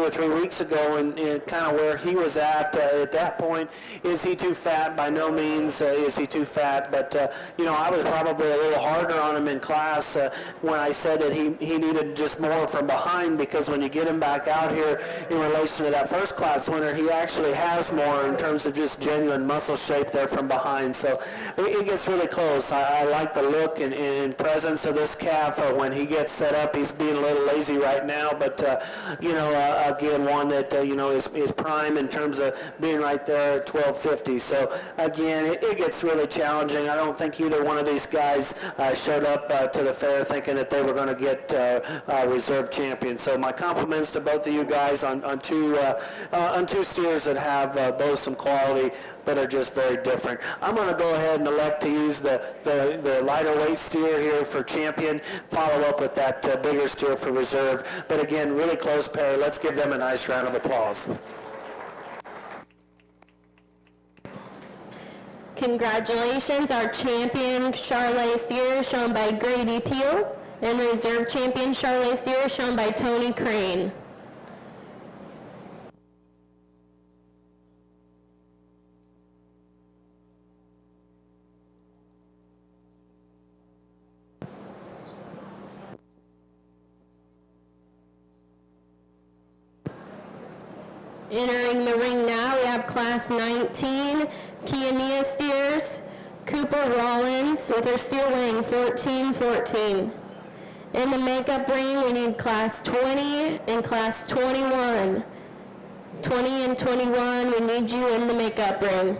or 3 weeks ago, and kind of where he was at that point. Is he too fat? By no means is he too fat, but I was probably a little harder on him in class when I said that he needed just more from behind, because when you get him back out here in relation to that first class winner, he actually has more in terms of just genuine muscle shape there from behind. So it gets really close. I like the look and presence of this calf. When he gets set up, he's being a little lazy right now, but again, one that is prime in terms of being right there at 1250. So again, it gets really challenging. I don't think either one of these guys showed up to the fair thinking that they were going to get reserve champions. So my compliments to both of you guys on two steers that have both some quality but are just very different. I'm going to go ahead and elect to use the lighter weight steer here for champion, follow up with that bigger steer for reserve. But again, really close pair. Let's give them a nice round of applause. Congratulations, our champion Charolais steer shown by Grady Peel, and reserve champion Charolais steer shown by Tony Crane. Entering the ring now, we have Class 19 Kiania steers, Cooper Rollins with her steer weighing 1414. In the makeup ring, we need Class 20 and Class 21. 20 and 21, we need you in the makeup ring.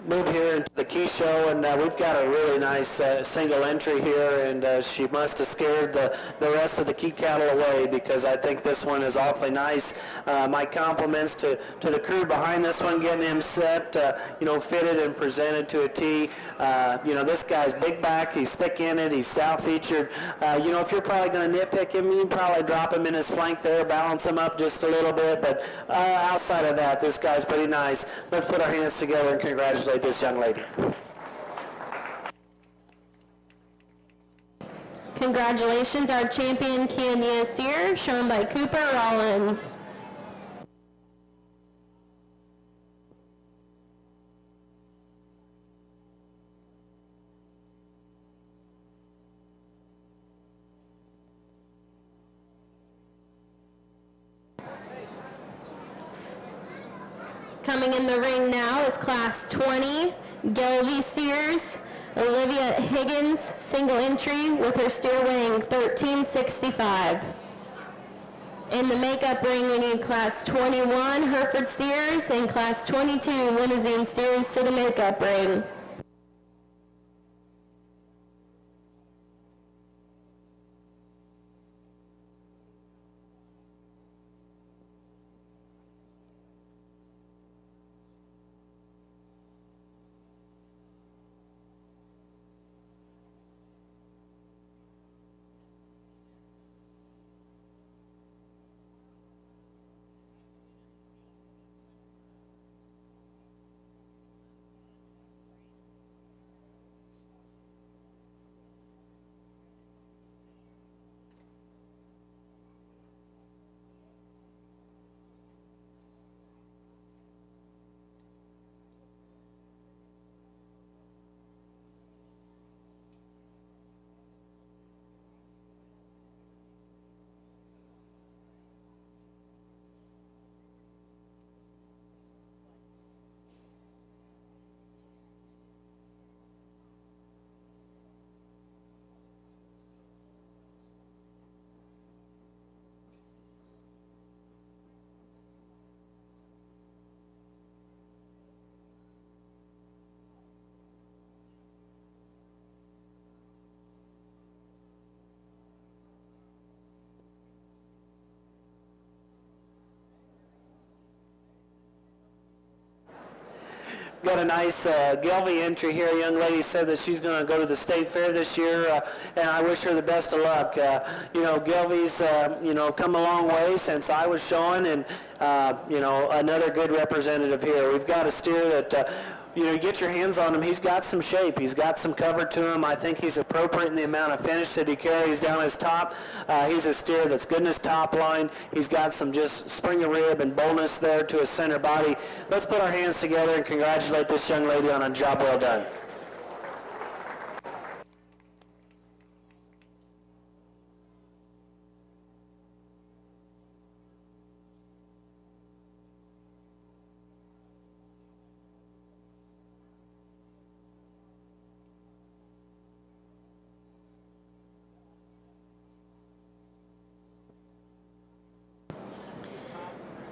Move here into the key show, and we've got a really nice single entry here, and she must have scared the rest of the key cattle away, because I think this one is awfully nice. My compliments to the crew behind this one, getting him set, fitted and presented to a T. This guy's big back, he's thick in it, he's sow featured. If you're probably going to nitpick him, you can probably drop him in his flank there, balance him up just a little bit, but outside of that, this guy's pretty nice. Let's put our hands together and congratulate this young lady. Congratulations, our champion Kiania steer, shown by Cooper Rollins. Coming in the ring now is Class 20, Gelby steers, Olivia Higgins, single entry with her steer weighing 1365. In the makeup ring, we need Class 21, Hereford steers, and Class 22, Limousine steers to the makeup ring. Got a nice Gelby entry here. A young lady said that she's going to go to the state fair this year, and I wish her the best of luck. Gelby's, come a long way since I was showing, and, another good representative here. We've got a steer that, you get your hands on him. He's got some shape. He's got some cover to him. I think he's appropriate in the amount of finish that he carries down his top. He's a steer that's good in his top line. He's got some just spring of rib and boldness there to his center body. Let's put our hands together and congratulate this young lady on a job well done.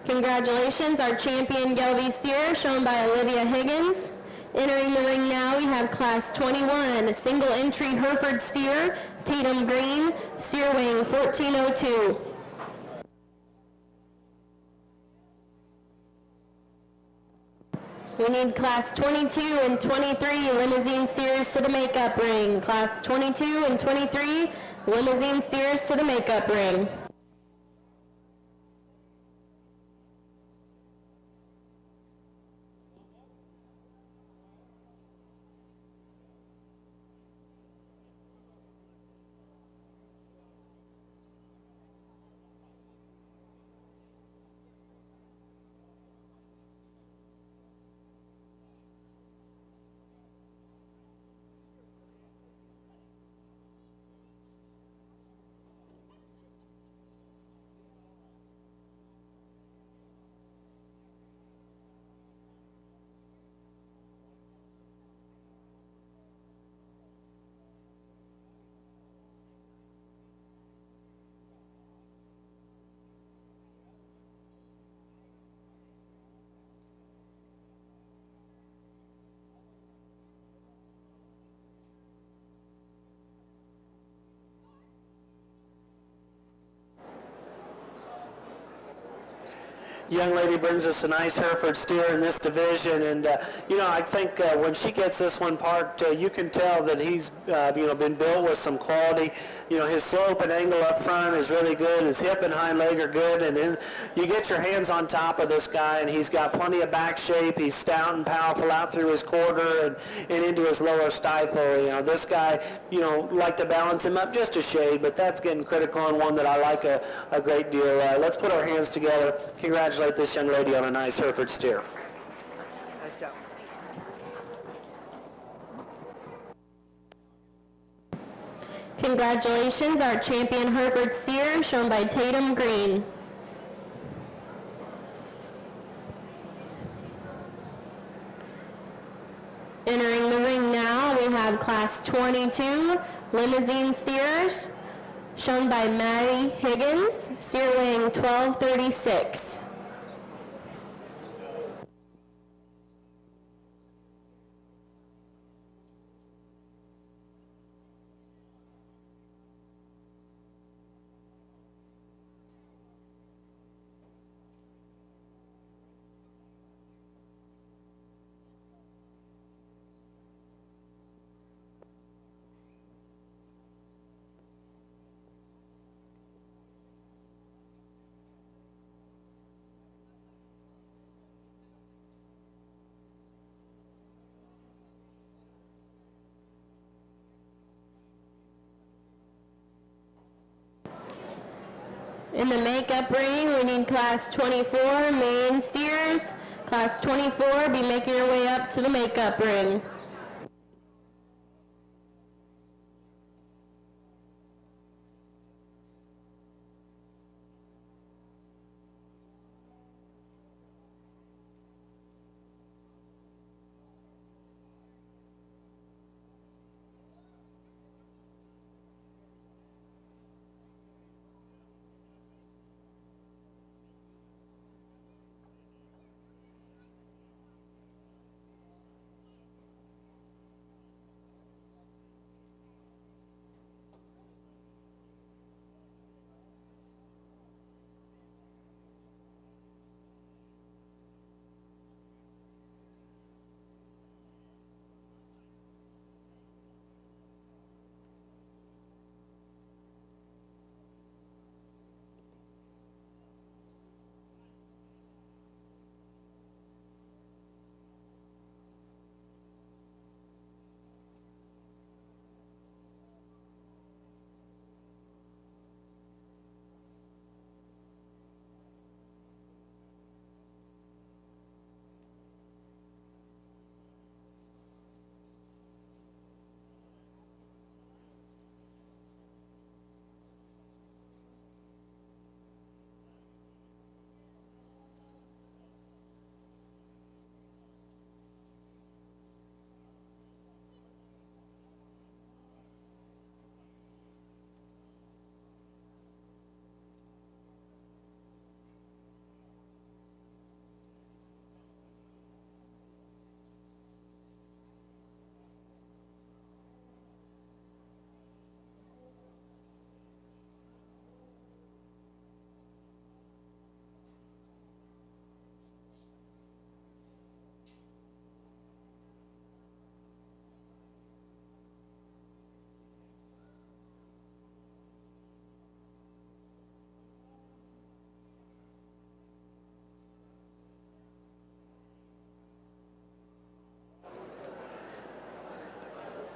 Congratulations, our champion Gelby steer, shown by Olivia Higgins. Entering the ring now, we have Class 21, single entry Hereford steer, Tatum Green, steer weighing 1402. We need Class 22 and 23 limousine steers to the makeup ring. Class 22 and 23 limousine steers to the makeup ring. Young lady brings us a nice Hereford steer in this division, and I think when she gets this one parked, you can tell that he's been built with some quality. His slope and angle up front is really good. His hip and hind leg are good, and then you get your hands on top of this guy, and he's got plenty of back shape. He's stout and powerful out through his quarter and into his lower stifle. This guy, like to balance him up just a shade, but that's getting critical and one that I like a great deal. Let's put our hands together. Congratulations. This young lady on a nice Hereford steer. Nice job. Congratulations, our champion Hereford steer, shown by Tatum Green. Entering the ring now, we have Class 22 limousine steers, shown by Maddie Higgins, steer weighing 1236. In the makeup ring, we need Class 24 main steers. Class 24, be making your way up to the makeup ring.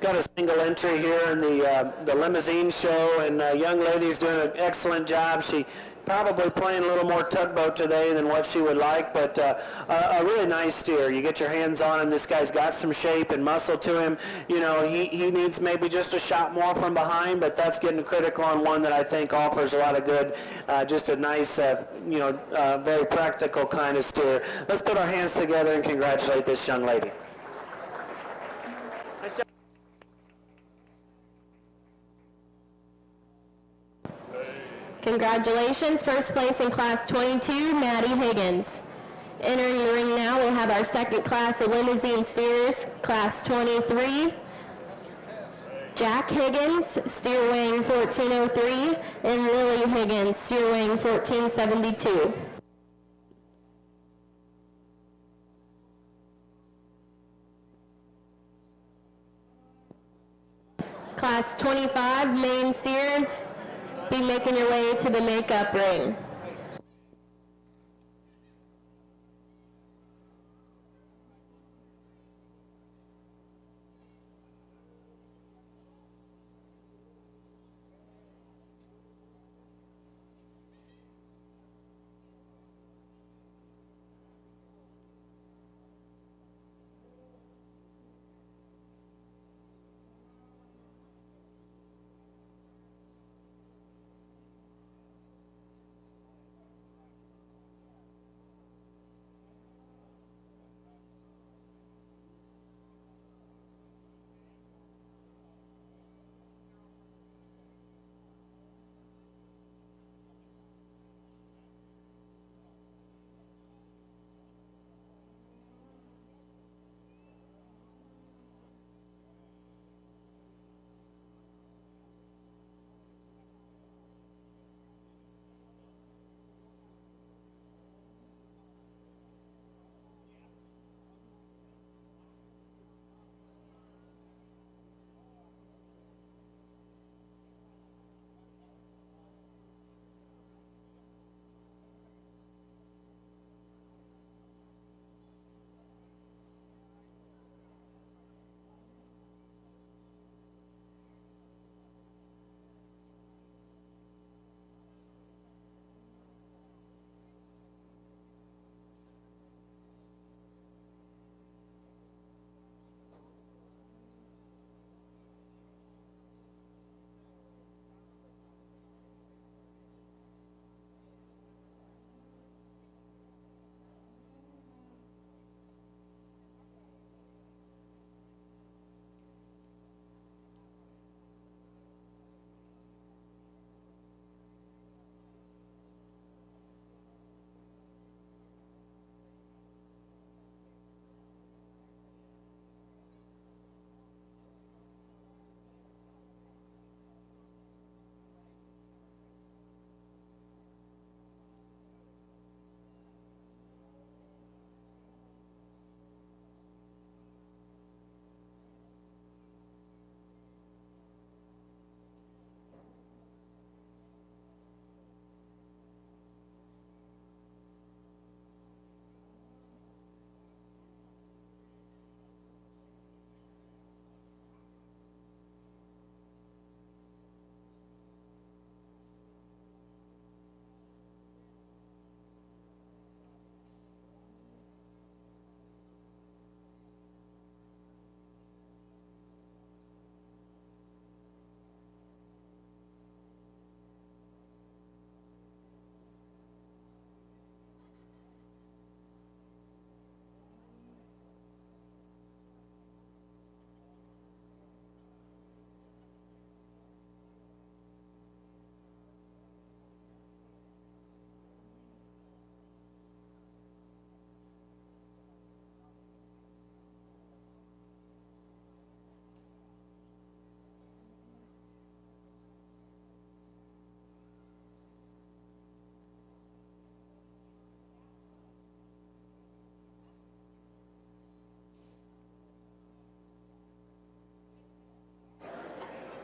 got a single entry here in the limousine show, and young lady's doing an excellent job. She probably playing a little more tugboat today than what she would like, but a really nice steer. You get your hands on him. This guy's got some shape and muscle to him. You know, he needs maybe just a shot more from behind, but that's getting critical on one that I think offers a lot of good, just a nice, very practical kind of steer. Let's put our hands together and congratulate this young lady. Nice job. Congratulations, first place in Class 22, Maddie Higgins. Entering the ring now, we'll have our second class of limousine steers, Class 23. Jack Higgins, steer weighing 1403, and Lily Higgins, steer weighing 1472. Class 25, main steers, be making your way to the makeup ring.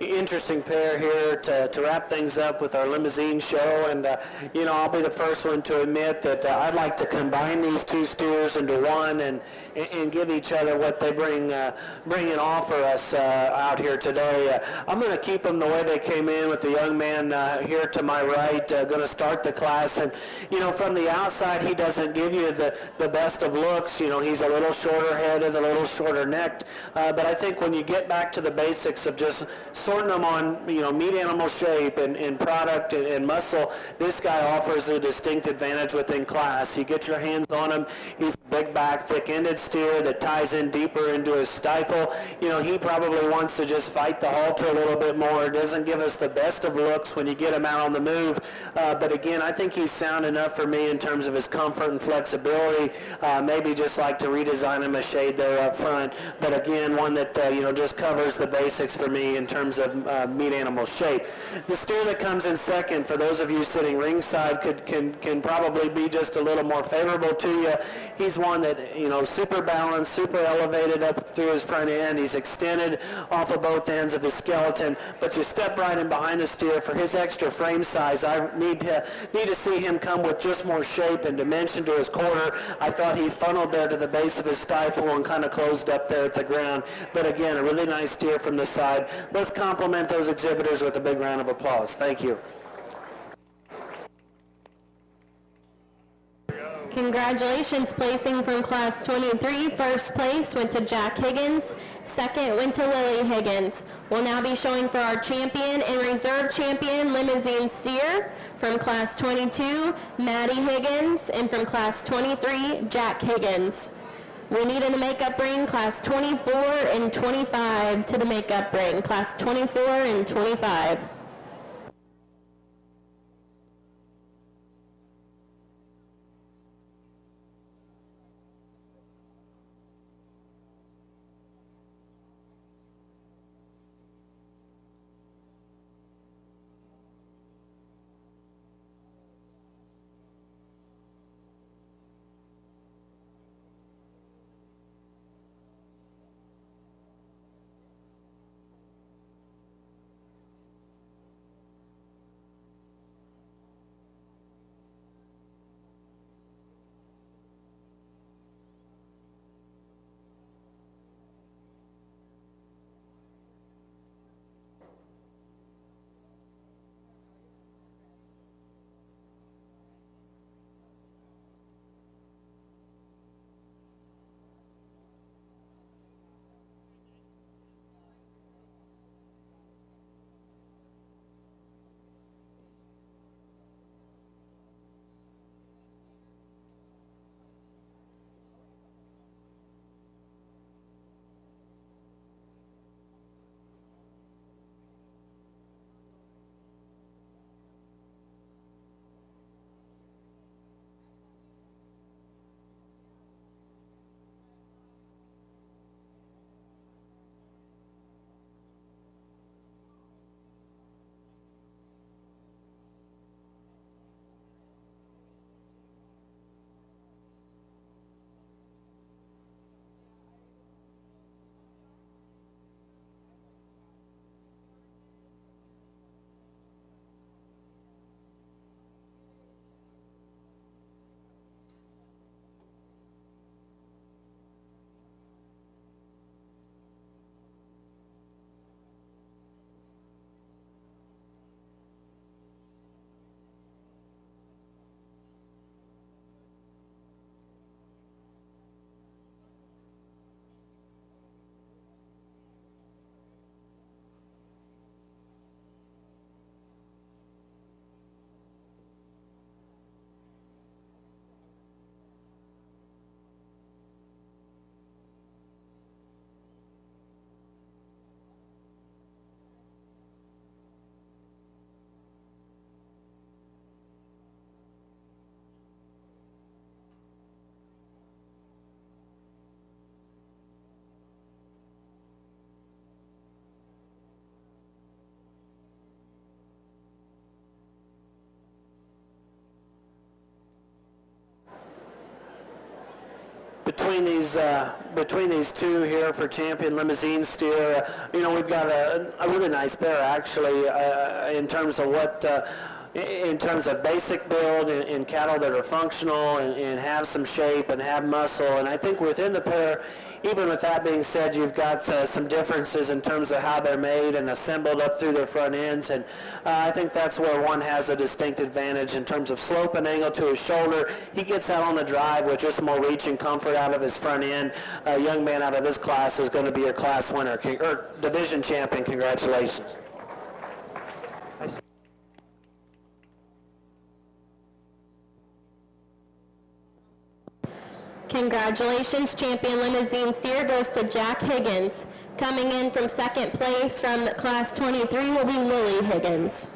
interesting pair here to wrap things up with our limousine show. And, I'll be the first one to admit that I'd like to combine these two steers into one and give each other what they bring and offer us out here today. I'm going to keep them the way they came in with the young man here to my right, going to start the class. And, from the outside, he doesn't give you the best of looks. He's a little shorter headed, a little shorter necked. But I think when you get back to the basics of just sorting them on, meat animal shape and product and muscle, this guy offers a distinct advantage within class. You get your hands on him. He's a big back, thick-ended steer that ties in deeper into his stifle. He probably wants to just fight the halter a little bit more. Doesn't give us the best of looks when you get him out on the move. But again, I think he's sound enough for me in terms of his comfort and flexibility. Maybe just like to redesign him a shade there up front. But again, one that just covers the basics for me in terms of meat animal shape. The steer that comes in second, for those of you sitting ringside, can probably be just a little more favorable to you. He's one that super balanced, super elevated up through his front end. He's extended off of both ends of his skeleton. But you step right in behind the steer for his extra frame size. I need to see him come with just more shape and dimension to his quarter. I thought he funneled there to the base of his stifle and kind of closed up there at the ground. But again, a really nice steer from the side. Let's compliment those exhibitors with a big round of applause. Thank you. Congratulations, placing from class 23. First place went to Jack Higgins. Second went to Lily Higgins. We'll now be showing for our champion and reserve champion limousine steer from class 22, Maddie Higgins, and from class 23, Jack Higgins. We need in the makeup ring class 24 and 25 to the makeup ring. Class 24 and 25. between these two here for champion limousine steer, we've got a really nice pair actually in terms of in terms of basic build in cattle that are functional and have some shape and have muscle. And I think within the pair, even with that being said, you've got some differences in terms of how they're made and assembled up through their front ends. And I think that's where one has a distinct advantage in terms of slope and angle to his shoulder. He gets out on the drive with just more reach and comfort out of his front end. A young man out of this class is going to be your class winner, or division champion. Congratulations. Congratulations, champion limousine steer goes to Jack Higgins. Coming in from second place from class 23 will be Lily Higgins.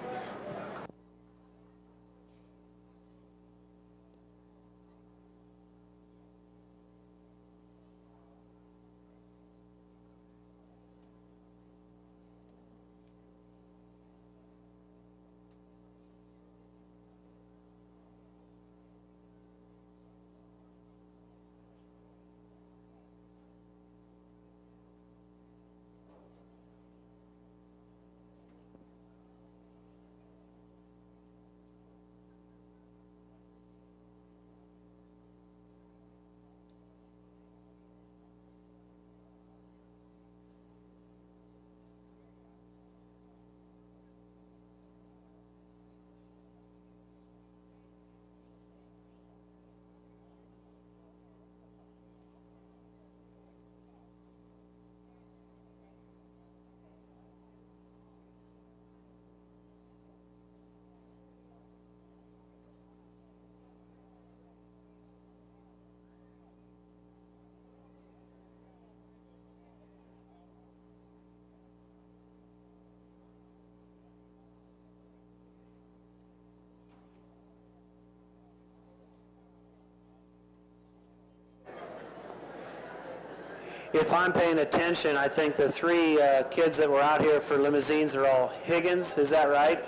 If I'm paying attention, I think the three kids that were out here for limousines are all Higgins, is that right?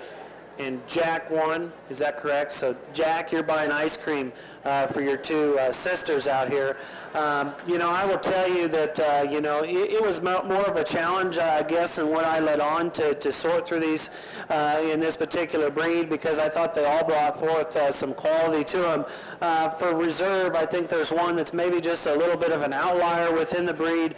And Jack won, is that correct? So Jack, you're buying ice cream for your two sisters out here. I will tell you that, it was more of a challenge, I guess, than what I led on to sort through these in this particular breed, because I thought they all brought forth some quality to them. For reserve, I think there's one that's maybe just a little bit of an outlier within the breed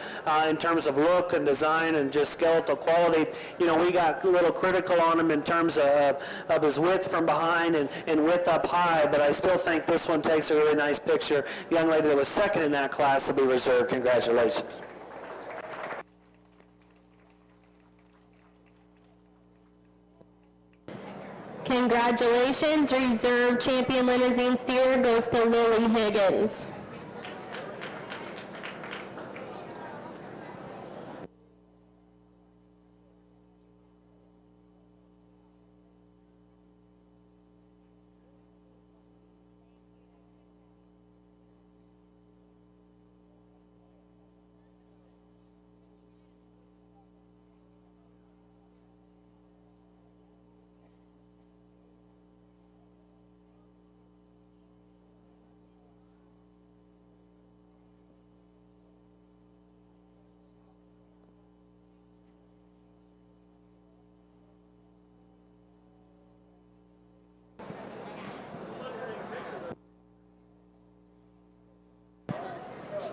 in terms of look and design and just skeletal quality. We got a little critical on him in terms of his width from behind and width up high, but I still think this one takes a really nice picture. Young lady that was second in that class will be reserved. Congratulations. Congratulations, reserve champion limousine steer goes to Lily Higgins.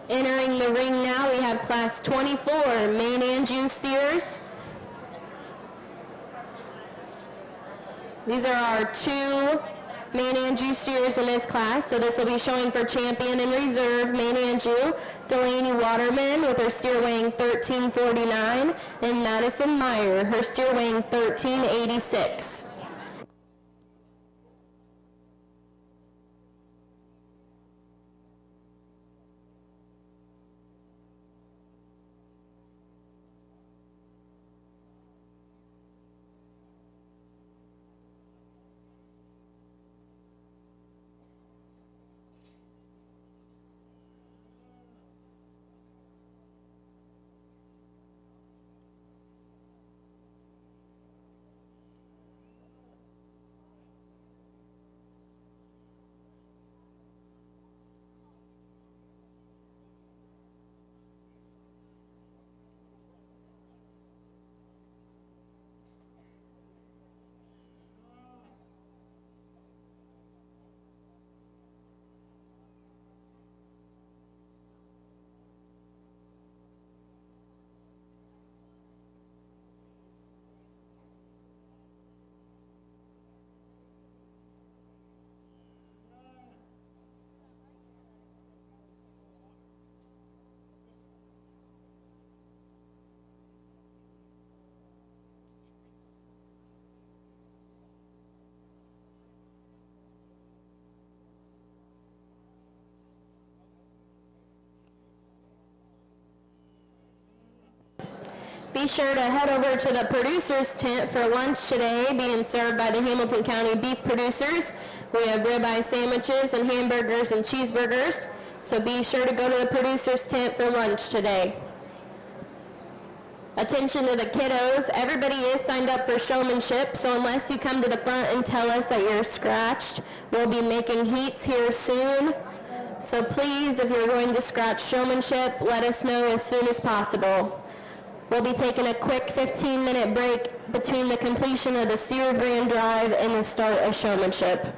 Entering the ring now, we have class 24, main and juice steers. These are our two main and juice steers in this class. So this will be showing for champion and reserve main and Jew, Delaney Waterman with her steer weighing 1349, and Madison Meyer, her steer weighing 1386. Be sure to head over to the producer's tent for lunch today, being served by the Hamilton County beef producers. We have ribeye sandwiches and hamburgers and cheeseburgers. So be sure to go to the producer's tent for lunch today. Attention to the kiddos. Everybody is signed up for showmanship, so unless you come to the front and tell us that you're scratched, we'll be making heats here soon. So please, if you're going to scratch showmanship, let us know as soon as possible. We'll be taking a quick 15-minute break between the completion of the Sear Grand Drive and the start of showmanship.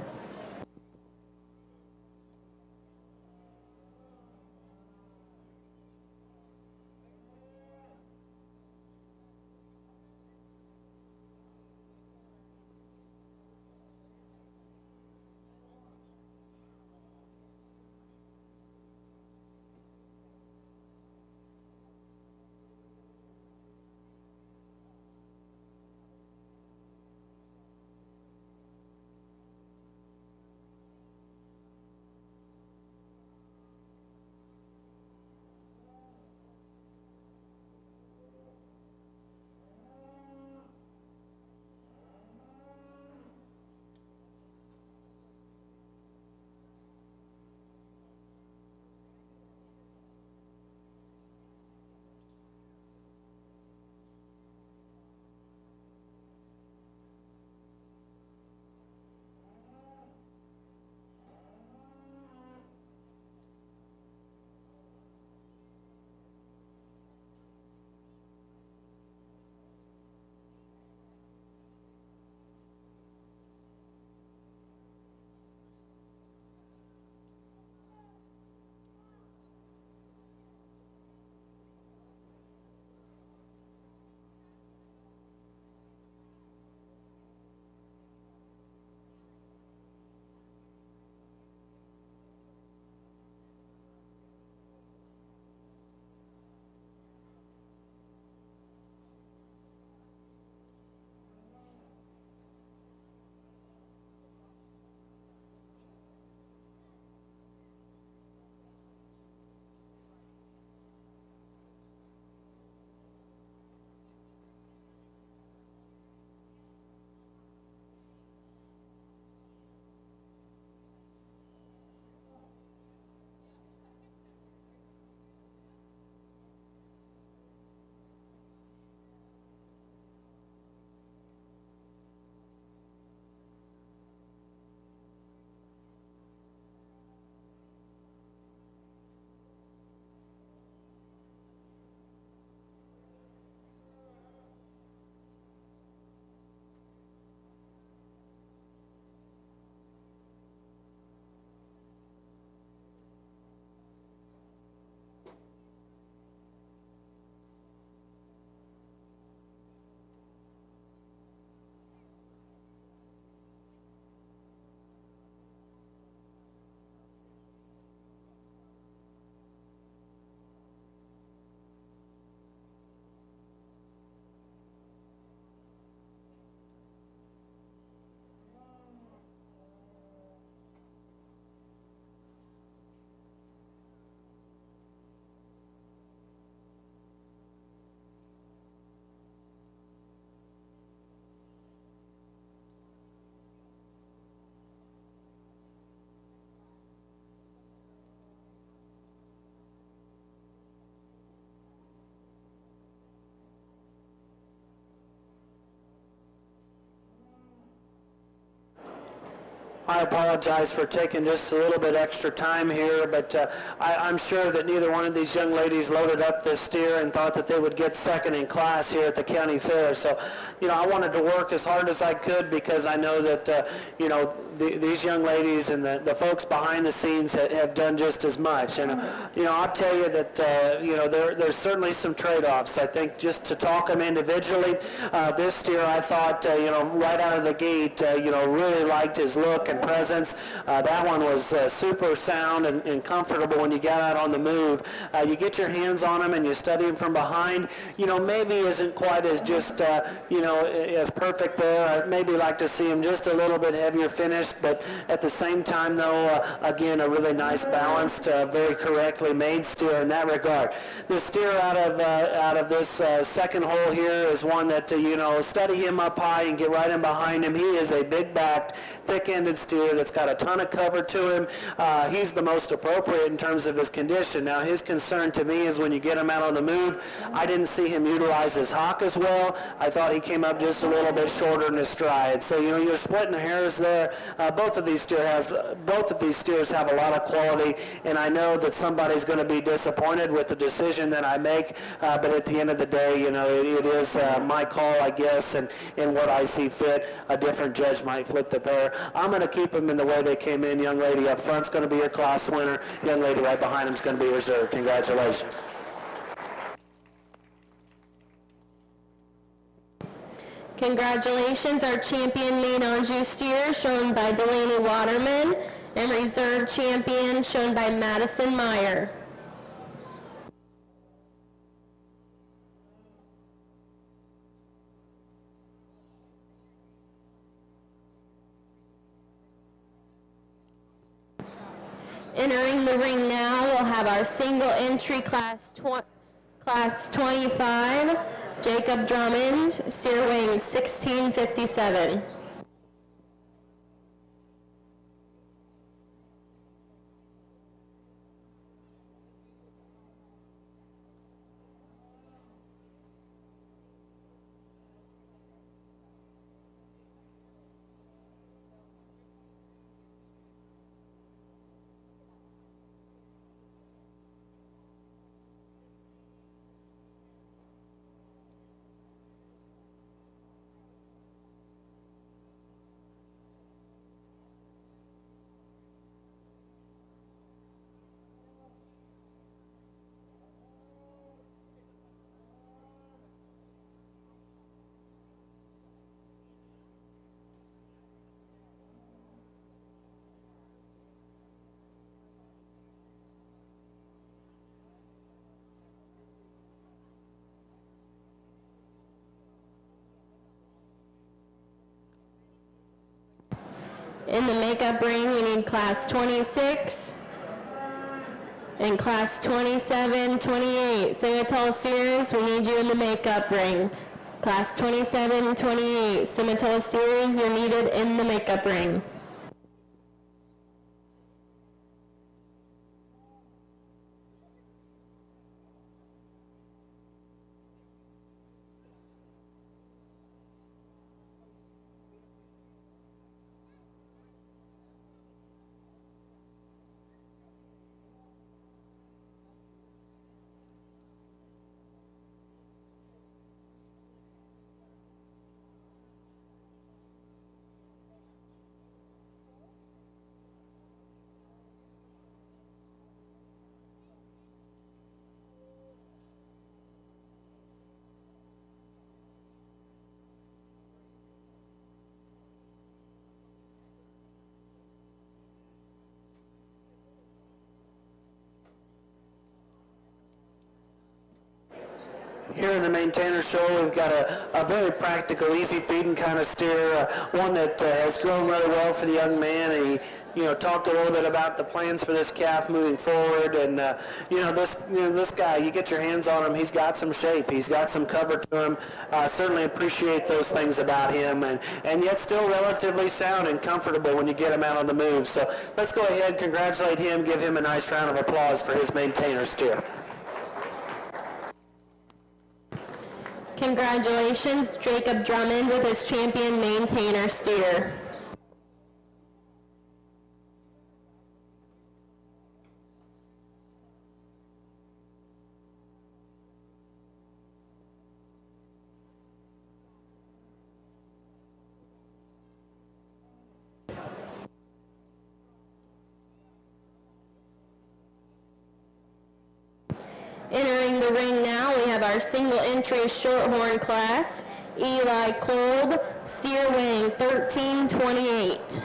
I apologize for taking just a little bit extra time here, but I'm sure that neither one of these young ladies loaded up this steer and thought that they would get second in class here at the county fair. So, I wanted to work as hard as I could because I know that, these young ladies and the folks behind the scenes have done just as much. And, I'll tell you that, there's certainly some trade-offs. I think just to talk them individually, this steer I thought, right out of the gate, really liked his look and and presence. That one was super sound and comfortable when you got out on the move. You get your hands on him and you study him from behind. Maybe isn't quite as just, as perfect there. I'd maybe like to see him just a little bit heavier finished, but at the same time, though, again, a really nice, balanced, very correctly made steer in that regard. The steer out of this second hole here is one that, study him up high and get right in behind him. He is a big-backed, thick-ended steer that's got a ton of cover to him. He's the most appropriate in terms of his condition. Now, his concern to me is when you get him out on the move, I didn't see him utilize his hock as well. I thought he came up just a little bit shorter in his stride. So, you're splitting the hairs there. Both of these steers have a lot of quality, and I know that somebody's going to be disappointed with the decision that I make, but at the end of the day, it is my call, I guess, and what I see fit. A different judge might flip the pair. I'm going to keep them in the way they came in. Young lady up front's going to be your class winner. Young lady right behind him's going to be reserved. Congratulations. Congratulations, our champion main Anjou steer, shown by Delaney Waterman, and reserve champion, shown by Madison Meyer. Entering the ring now, we'll have our single entry class 25, Jacob Drummond, steer weighing 1657. In the makeup ring, we need class 26 and class 27, 28. Cimatella steers, we need you in the makeup ring. Class 27, 28. Cimatella steers, you're needed in the makeup ring. Here in the Maintainer Show, we've got a very practical, easy feeding kind of steer, one that has grown really well for the young man. And he, talked a little bit about the plans for this calf moving forward. And this guy, you get your hands on him, he's got some shape, he's got some cover to him. Certainly appreciate those things about him, and yet still relatively sound and comfortable when you get him out on the move. So let's go ahead, congratulate him, give him a nice round of applause for his Maintainer steer. Congratulations, Jacob Drummond with his champion Maintainer steer. Entering the ring now, we have our single entry shorthorn class, Eli Kolb, steer weighing 1328.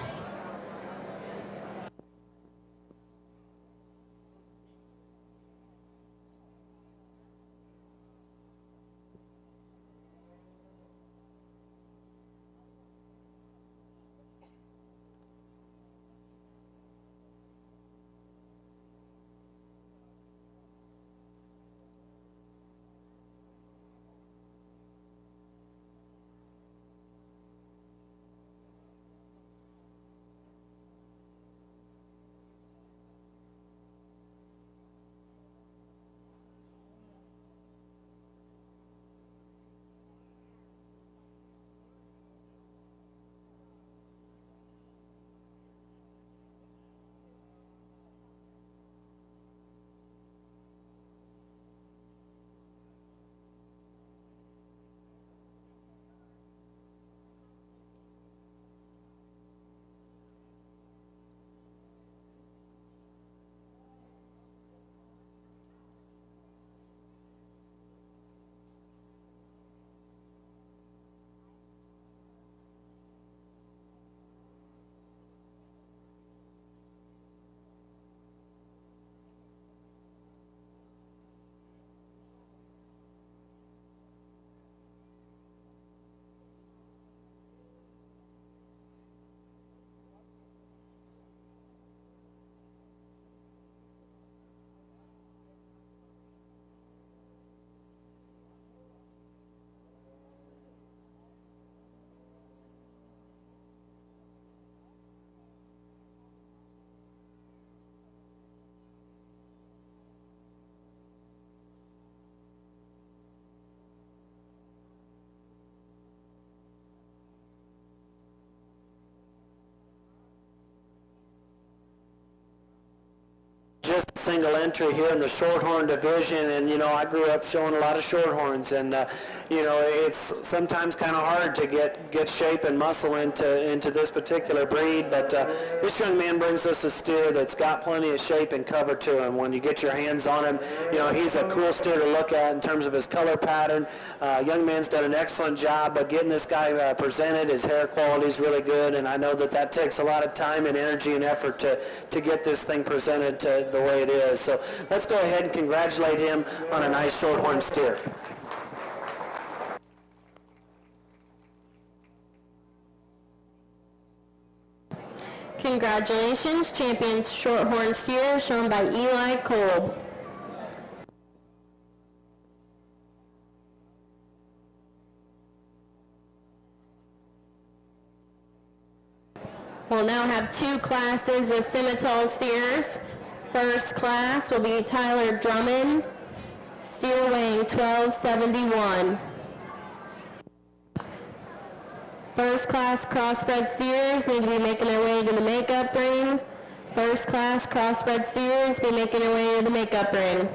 single entry here in the Shorthorn division, and I grew up showing a lot of Shorthorns, and it's sometimes kind of hard to get shape and muscle into this particular breed, but this young man brings us a steer that's got plenty of shape and cover to him. When you get your hands on him, he's a cool steer to look at in terms of his color pattern. Young man's done an excellent job of getting this guy presented. His hair quality is really good, and I know that takes a lot of time and energy and effort to get this thing presented to the way it is. So let's go ahead and congratulate him on a nice Shorthorn steer. Congratulations, champions Shorthorn steer shown by Eli Kolb. We'll now have two classes of Simmental steers. First class will be Tyler Drummond, steer weighing 1271. First class crossbred steers need to be making their way to the makeup ring. First class crossbred steers be making their way to the makeup ring.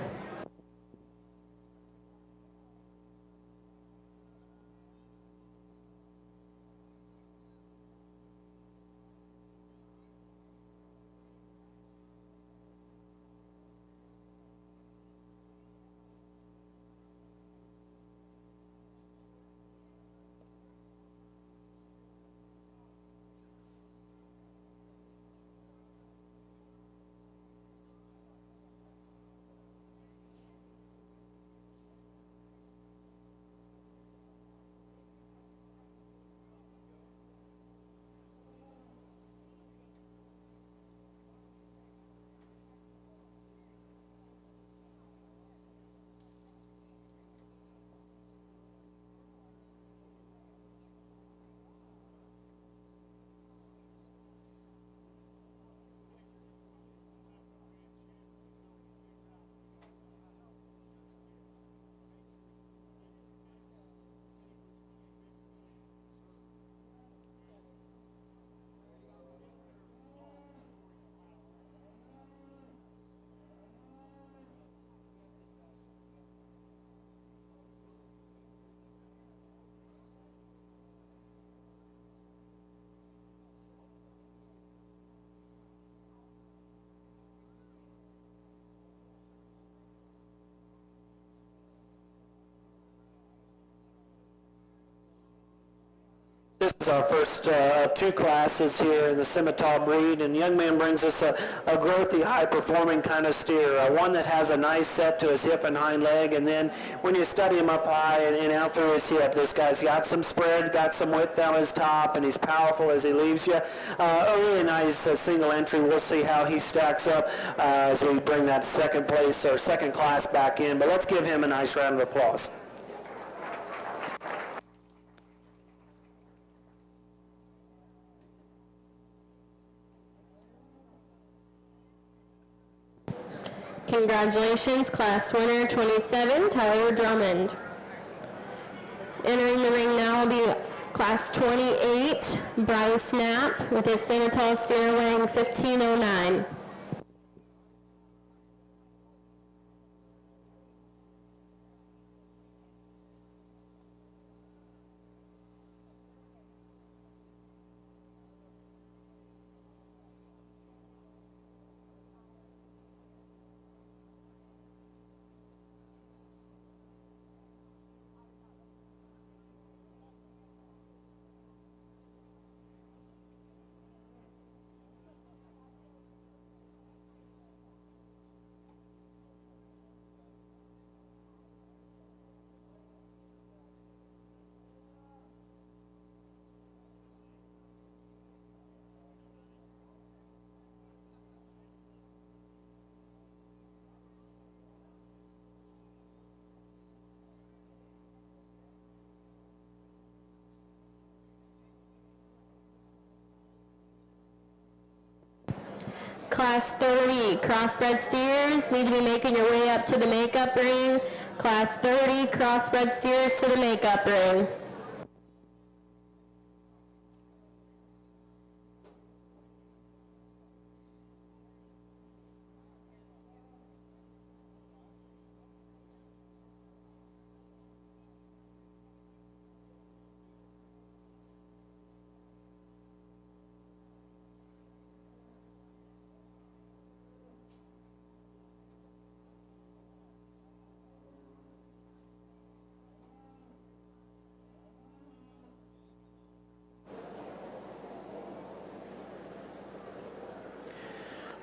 This is our first of two classes here in the Simmental breed, and young man brings us a growthy, high-performing kind of steer, one that has a nice set to his hip and hind leg, and then when you study him up high and out through his hip, this guy's got some spread, got some width down his top, and he's powerful as he leaves you. A really nice single entry. We'll see how he stacks up as we bring that second place or second class back in, but let's give him a nice round of applause. Congratulations, class winner 27, Tyler Drummond. Entering the ring now will be class 28, Bryce Knapp, with his Simmental steer weighing 1509. Class 30, crossbred steers need to be making your way up to the makeup ring. Class 30, crossbred steers to the makeup ring.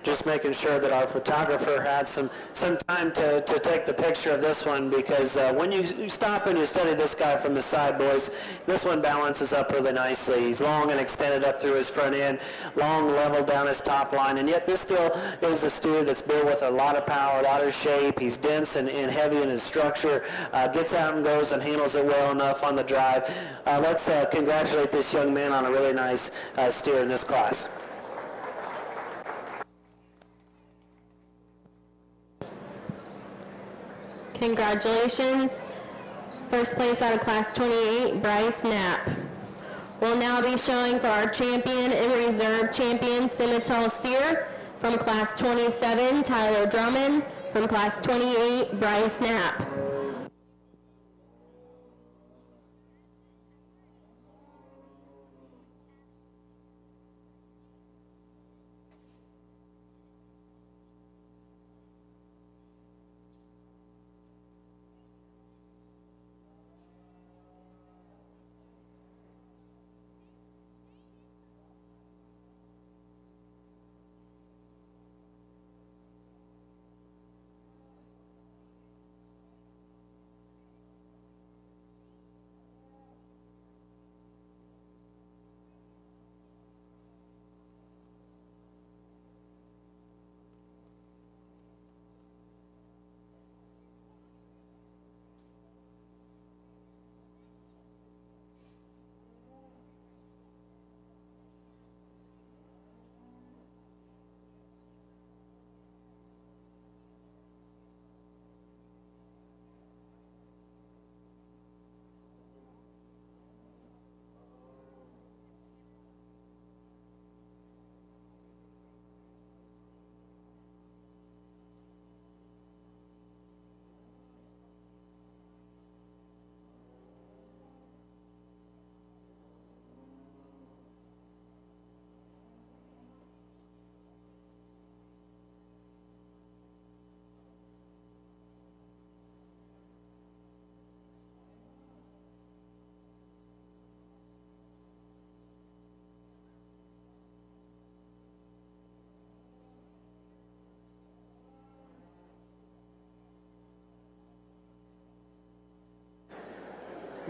Just making sure that our photographer had some time to take the picture of this one, because when you stop and you study this guy from the side, boys, this one balances up really nicely. He's long and extended up through his front end, long level down his top line, and yet this still is a steer that's built with a lot of power, a lot of shape. He's dense and heavy in his structure, gets out and goes and handles it well enough on the drive. Let's congratulate this young man on a really nice steer in this class. Congratulations. First place out of Class 28, Bryce Knapp. We'll now be showing for our champion and reserve champion Simmental steer from Class 27, Tyler Drummond, from Class 28, Bryce Knapp.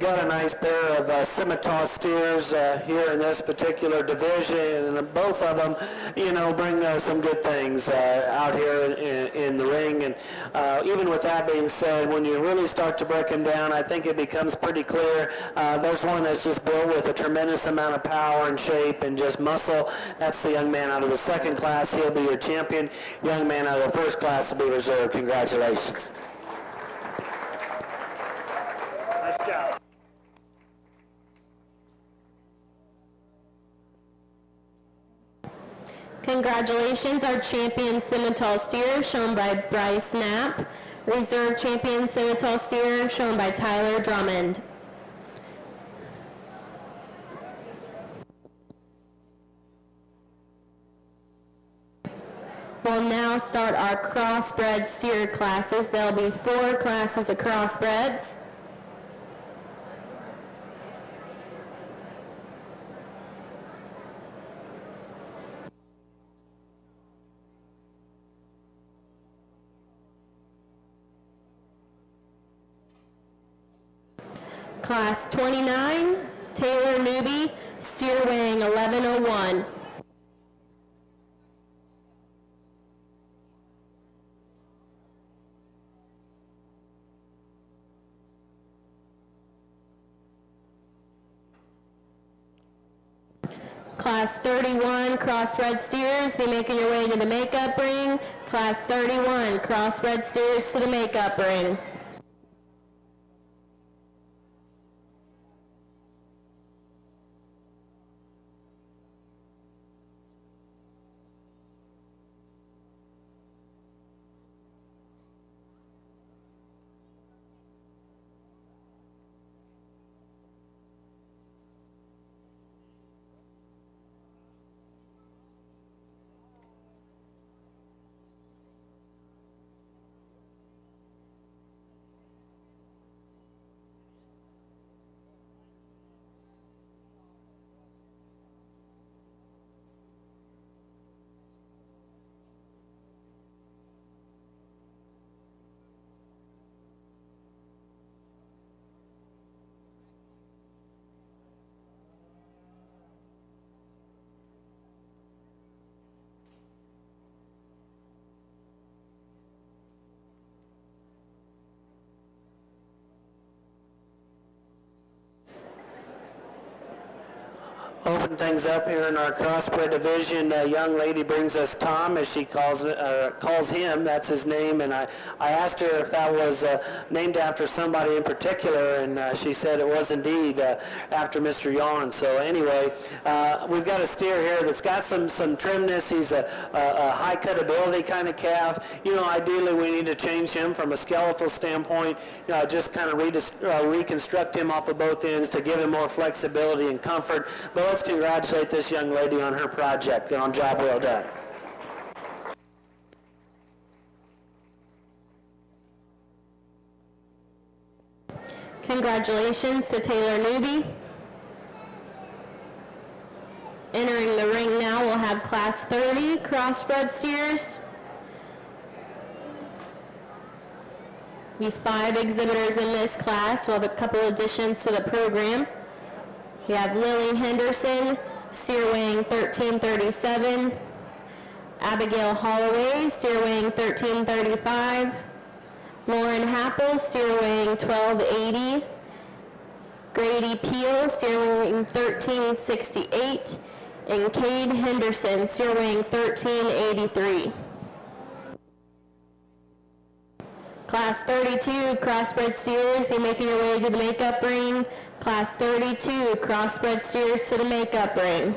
Got a nice pair of Simmental steers here in this particular division, and both of them, bring some good things out here in the ring. And even with that being said, when you really start to break them down, I think it becomes pretty clear. There's one that's just built with a tremendous amount of power and shape and just muscle. That's the young man out of the second class. He'll be your champion. Young man out of the first class will be reserved. Congratulations. Nice job. Congratulations, our champion Simmental steer, shown by Bryce Knapp. Reserve champion Simmental steer, shown by Tyler Drummond. We'll now start our crossbred steer classes. There'll be 4 classes of crossbreds. Class 29, Taylor Newby, steer weighing 1101. Class 31, crossbred steers, be making your way to the makeup ring. Class 31, crossbred steers to the makeup ring. Open things up here in our crossbred division. A young lady brings us Tom, as she calls him. That's his name. And I asked her if that was named after somebody in particular, and she said it was indeed after Mr. Yawn. So anyway, we've got a steer here that's got some trimness. He's a high cutability kind of calf. You know, ideally we need to change him from a skeletal standpoint. Just kind of reconstruct him off of both ends to give him more flexibility and comfort. But let's congratulate this young lady on her project and on job well done. Congratulations to Taylor Newby. Entering the ring now, we'll have Class 30 crossbred steers. We have 5 exhibitors in this class. We'll have a couple additions to the program. We have Lily Henderson, steer weighing 1337. Abigail Holloway, steer weighing 1335. Lauren Happel, steer weighing 1280. Grady Peel, steer weighing 1368. And Cade Henderson, steer weighing 1383. Class 32 crossbred steers, be making your way to the makeup ring. Class 32 crossbred steers to the makeup ring.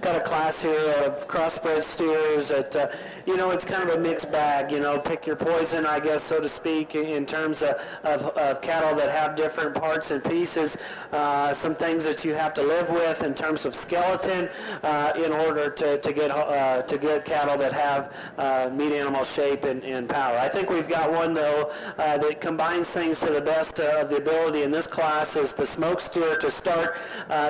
got a class here of crossbred steers that, it's kind of a mixed bag, pick your poison, I guess, so to speak, in terms of cattle that have different parts and pieces, some things that you have to live with in terms of skeleton in order to get cattle that have meat animal shape and power. I think we've got one, though, that combines things to the best of the ability in this class is the smoke steer to start.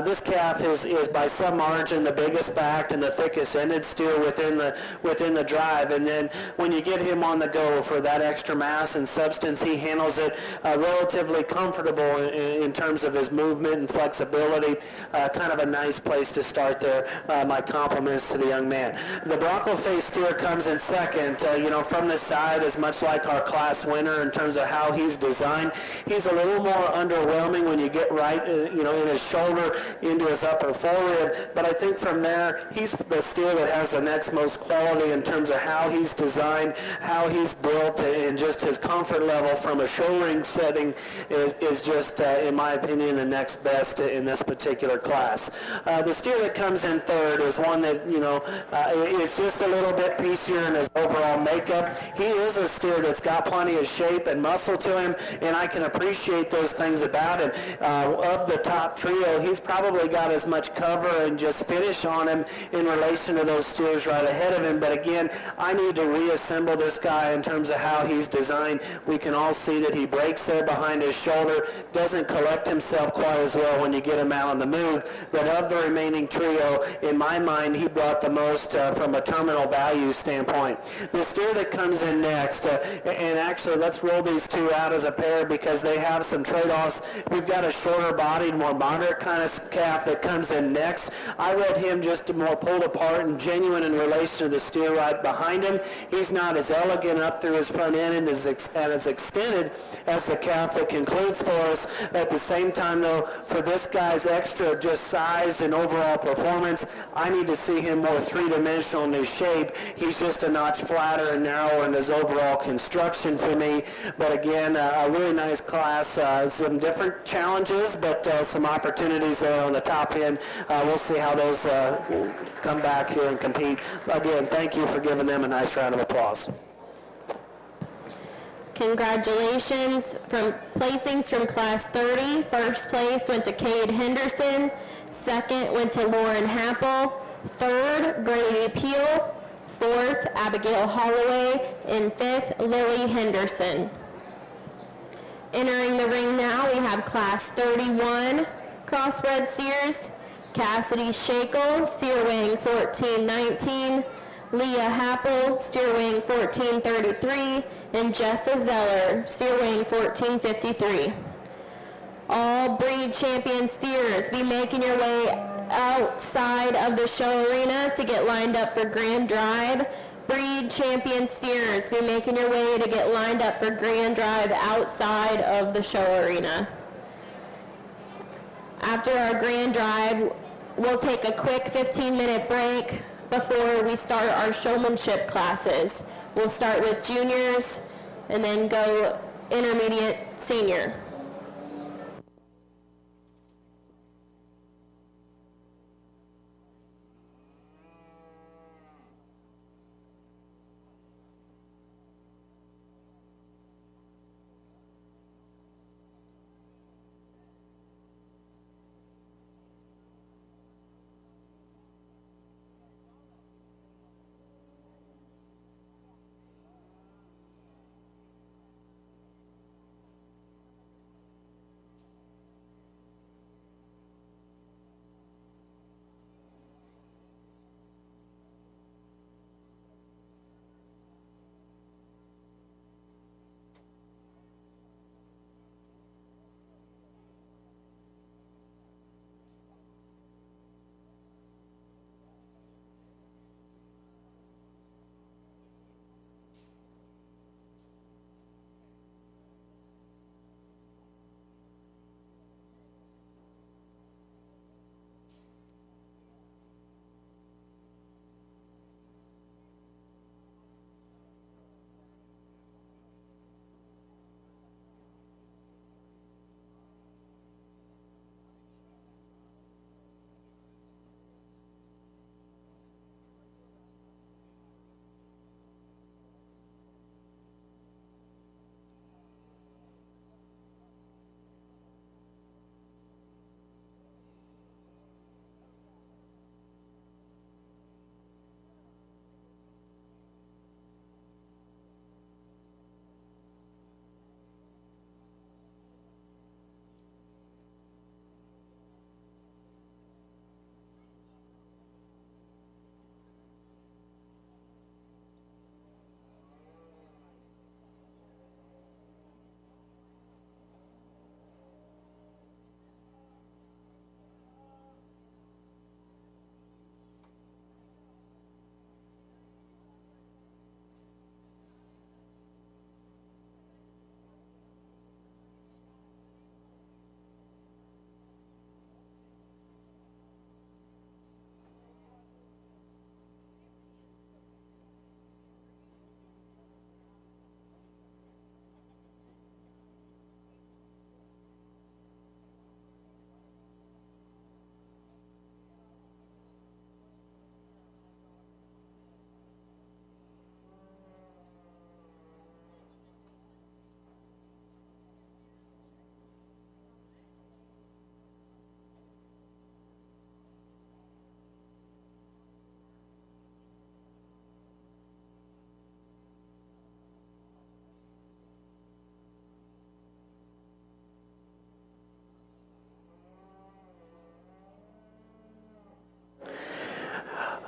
This calf is by some margin the biggest backed and the thickest ended steer within the drive, and then when you get him on the go for that extra mass and substance, he handles it relatively comfortable in terms of his movement and flexibility. Kind of a nice place to start there. My compliments to the young man. The Bronco face steer comes in second. From the side is much like our class winner in terms of how he's designed. He's a little more underwhelming when you get right, in his shoulder into his upper forerib. But I think from there, he's the steer that has the next most quality in terms of how he's designed, how he's built, and just his comfort level from a shouldering setting is just, in my opinion, the next best in this particular class. The steer that comes in third is one that, is just a little bit piecier in his overall makeup. He is a steer that's got plenty of shape and muscle to him, and I can appreciate those things about him. Of the top trio, he's probably got as much cover and just finish on him in relation to those steers right ahead of him. But again, I need to reassemble this guy in terms of how he's designed. We can all see that he breaks there behind his shoulder, doesn't collect himself quite as well when you get him out on the move. But of the remaining trio, in my mind, he brought the most from a terminal value standpoint. The steer that comes in next, and actually let's roll these two out as a pair because they have some trade-offs. We've got a shorter bodied, more moderate kind of calf that comes in next. I read him just more pulled apart and genuine in relation to the steer right behind him. He's not as elegant up through his front end and as extended as the calf that concludes for us. At the same time, though, for this guy's extra just size and overall performance, I need to see him more three-dimensional in his shape. He's just a notch flatter and narrower in his overall construction for me. But again, a really nice class. Some different challenges, but some opportunities there on the top end. We'll see how those come back here and compete. Again, thank you for giving them a nice round of applause. Congratulations from placings from Class 30. First place went to Cade Henderson. Second went to Lauren Happel. Third, Grady Peel. Fourth, Abigail Holloway. And fifth, Lily Henderson. Entering the ring now, we have Class 31 crossbred steers. Cassidy Shakel, steer weighing 1419. Leah Happel, steer weighing 1433, and Jessa Zeller, steer weighing 1453. All breed champion steers, be making your way outside of the show arena to get lined up for Grand Drive. Breed champion steers, be making your way to get lined up for Grand Drive outside of the show arena. After our Grand Drive, we'll take a quick 15-minute break before we start our showmanship classes. We'll start with juniors and then go intermediate senior.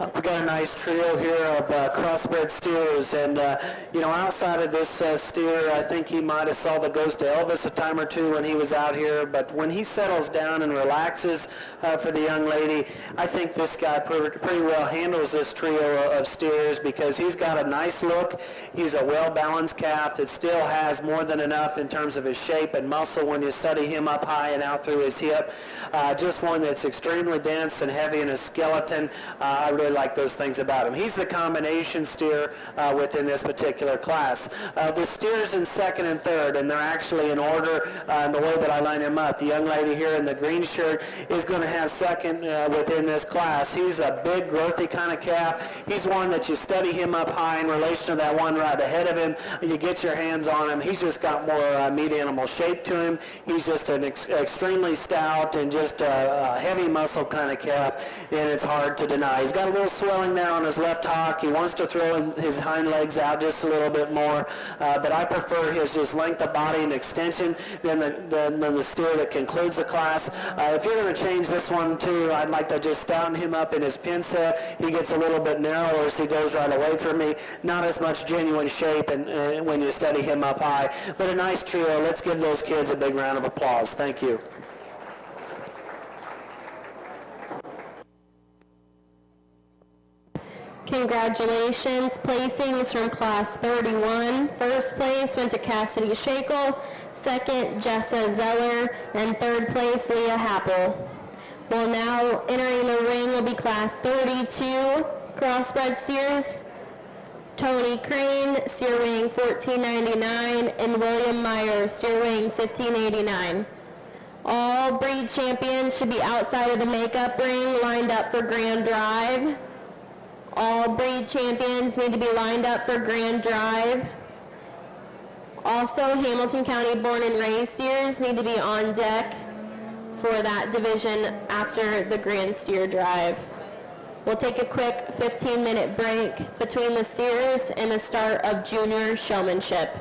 We got a nice trio here of crossbred steers, and outside of this steer, I think he might have saw the ghost of Elvis a time or two when he was out here, but when he settles down and relaxes for the young lady, I think this guy pretty well handles this trio of steers because he's got a nice look. He's a well-balanced calf that still has more than enough in terms of his shape and muscle when you study him up high and out through his hip. Just one that's extremely dense and heavy in his skeleton. I really like those things about him. He's the combination steer within this particular class. The steers in second and third, and they're actually in order in the way that I line them up. The young lady here in the green shirt is going to have second within this class. He's a big, growthy kind of calf. He's one that you study him up high in relation to that one right ahead of him. You get your hands on him. He's just got more meat animal shape to him. He's just an extremely stout and just a heavy muscle kind of calf, and it's hard to deny. He's got a little swelling there on his left hock. He wants to throw his hind legs out just a little bit more, but I prefer his just length of body and extension than the steer that concludes the class. If you're going to change this one too, I'd like to just stouten him up in his pin set. He gets a little bit narrower as he goes right away from me. Not as much genuine shape and when you study him up high, but a nice trio. Let's give those kids a big round of applause. Thank you. Congratulations. Placings from Class 31. First place went to Cassidy Shakel, second Jessa Zeller, and third place Leah Happel. Well, now entering the ring will be Class 32 crossbred steers. Tony Crane, steer weighing 1499, and William Meyer, steer weighing 1589. All breed champions should be outside of the makeup ring, lined up for grand drive. All breed champions need to be lined up for grand drive. Also, Hamilton County born and raised steers need to be on deck for that division after the grand steer drive. We'll take a quick 15-minute break between the steers and the start of junior showmanship.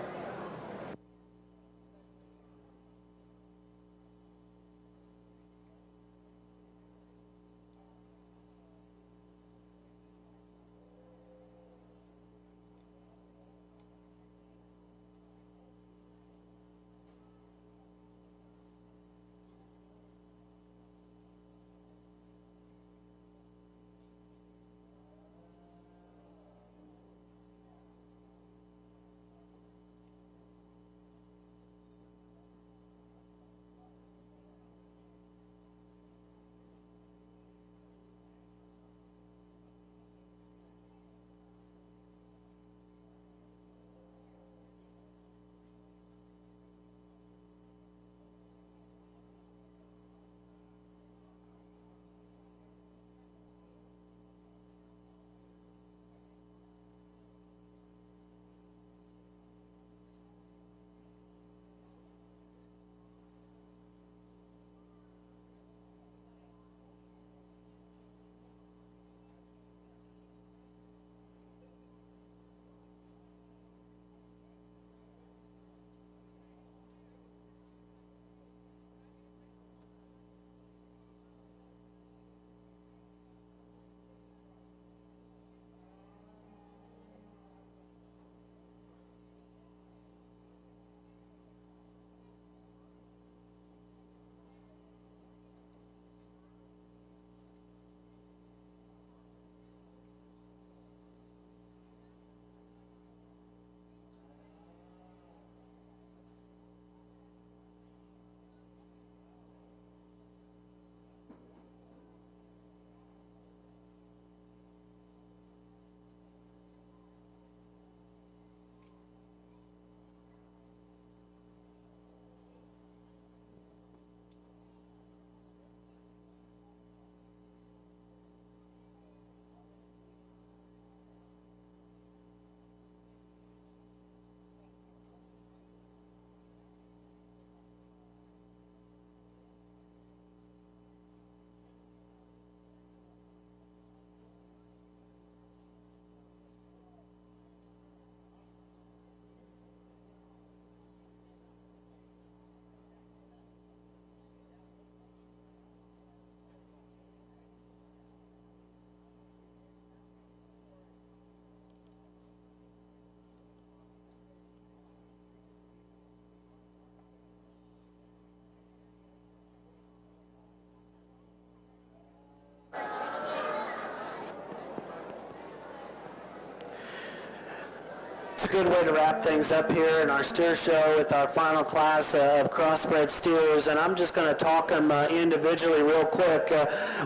It's a good way to wrap things up here in our steer show with our final class of crossbred steers, and I'm just going to talk them individually real quick.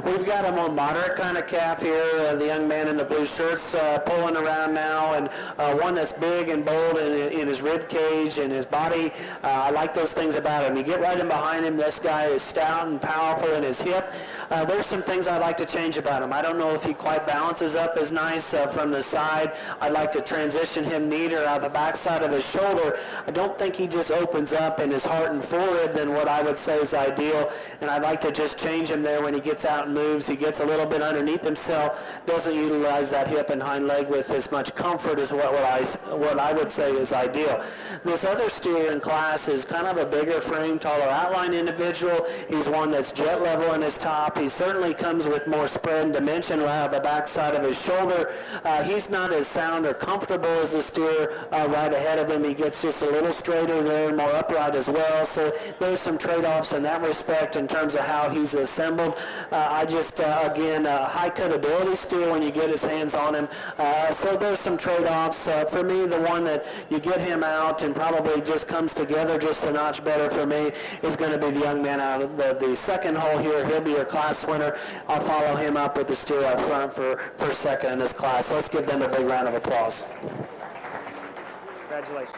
We've got a more moderate kind of calf here, the young man in the blue shirt's pulling around now, and one that's big and bold in his rib cage and his body. I like those things about him. You get right in behind him, this guy is stout and powerful in his hip. There's some things I'd like to change about him. I don't know if he quite balances up as nice from the side. I'd like to transition him neater out the backside of his shoulder. I don't think he just opens up in his heart and forehead than what I would say is ideal, and I'd like to just change him there when he gets out and moves. He gets a little bit underneath himself, doesn't utilize that hip and hind leg with as much comfort as what I would say is ideal. This other steer in class is kind of a bigger frame, taller outline individual. He's one that's jet level in his top. He certainly comes with more spread and dimension out of the backside of his shoulder. He's not as sound or comfortable as the steer right ahead of him. He gets just a little straighter there, more upright as well. So there's some trade-offs in that respect in terms of how he's assembled. I just, again, high cutability steer when you get his hands on him. So there's some trade-offs. For me, the one that you get him out and probably just comes together just a notch better for me is going to be the young man out of the second hole here. He'll be your class winner. I'll follow him up with the steer up front for second in this class. Let's give them a big round of applause. Congratulations.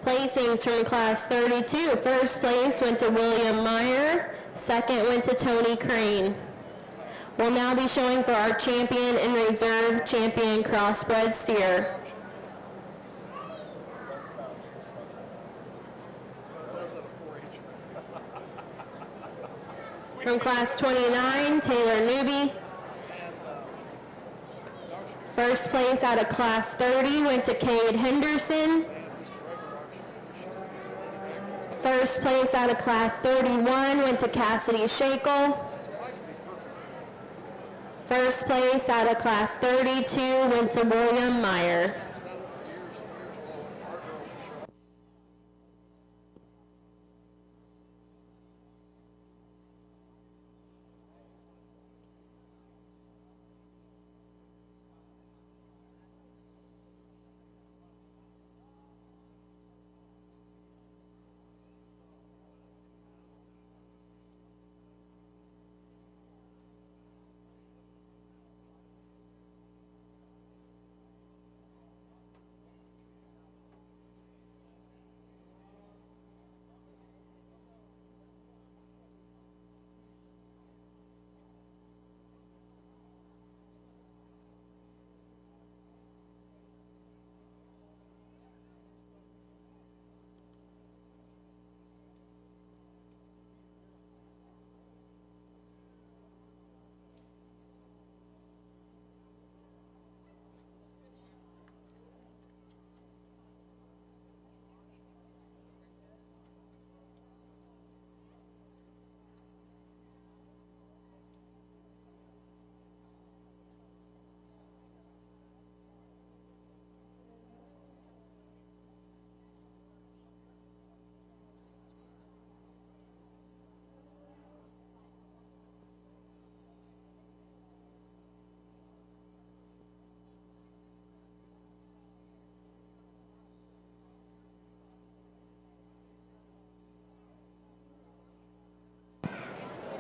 Placings from class 32. First place went to William Meyer. Second went to Tony Crane. We'll now be showing for our champion and reserve champion crossbred steer. From class 29, Taylor Newby. First place out of class 30 went to Cade Henderson. First place out of class 31 went to Cassidy Shakel. First place out of class 32 went to William Meyer.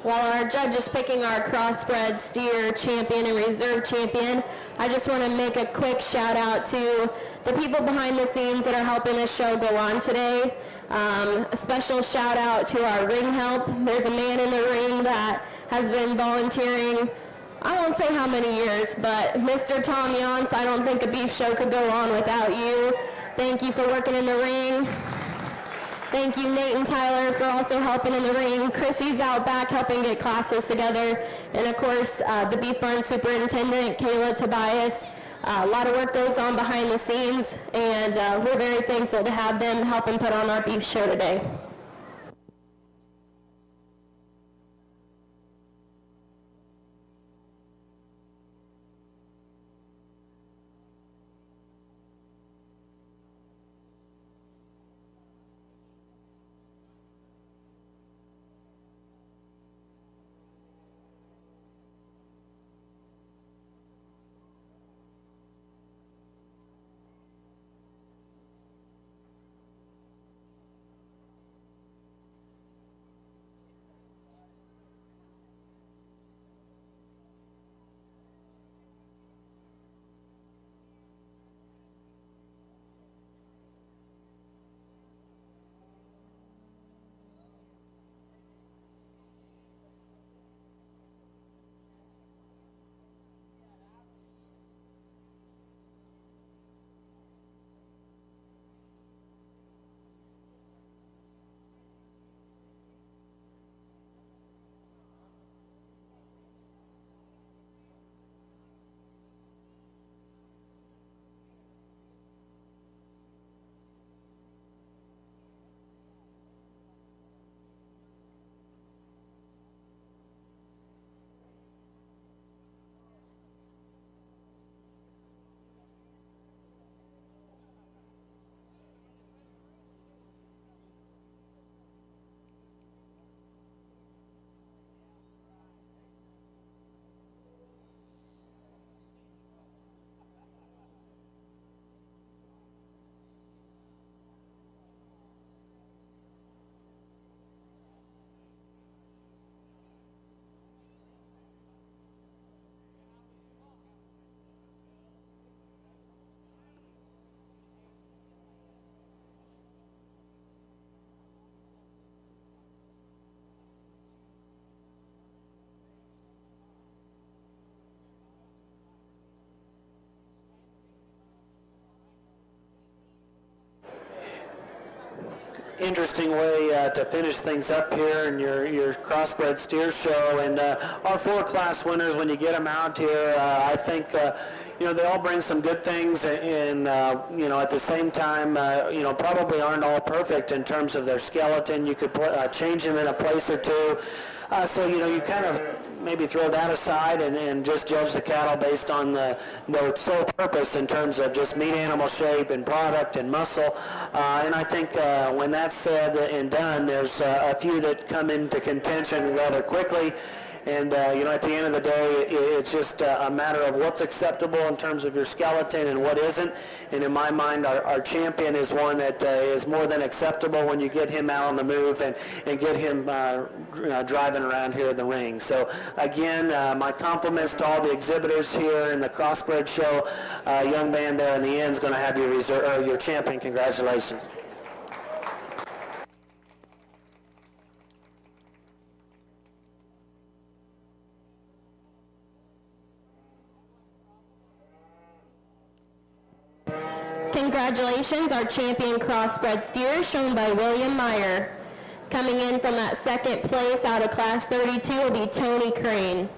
While our judge is picking our crossbred steer champion and reserve champion, I just want to make a quick shout out to the people behind the scenes that are helping this show go on today. A special shout out to our ring help. There's a man in the ring that has been volunteering, I won't say how many years, but Mr. Tom Yance, I don't think a beef show could go on without you. Thank you for working in the ring. Thank you, Nate and Tyler, for also helping in the ring. Chrissy's out back helping get classes together. And of course, the Beef Barn Superintendent, Kayla Tobias. A lot of work goes on behind the scenes, and we're very thankful to have them helping put on our beef show today. interesting way to finish things up here in your crossbred steer show. And our 4 class winners, when you get them out here, I think they all bring some good things, and at the same time, probably aren't all perfect in terms of their skeleton. You could change them in a place or two. So you kind of maybe throw that aside and just judge the cattle based on their sole purpose in terms of just meat animal shape and product and muscle. And I think when that's said and done, there's a few that come into contention rather quickly. And, at the end of the day, it's just a matter of what's acceptable in terms of your skeleton and what isn't. And in my mind, our champion is one that is more than acceptable when you get him out on the move and get him driving around here in the ring. So, again, my compliments to all the exhibitors here in the Crossbred Show. Young man there in the end is going to have your champion. Congratulations. Congratulations, our champion crossbred steer, shown by William Meyer. Coming in from that second place out of Class 32 will be Tony Crane.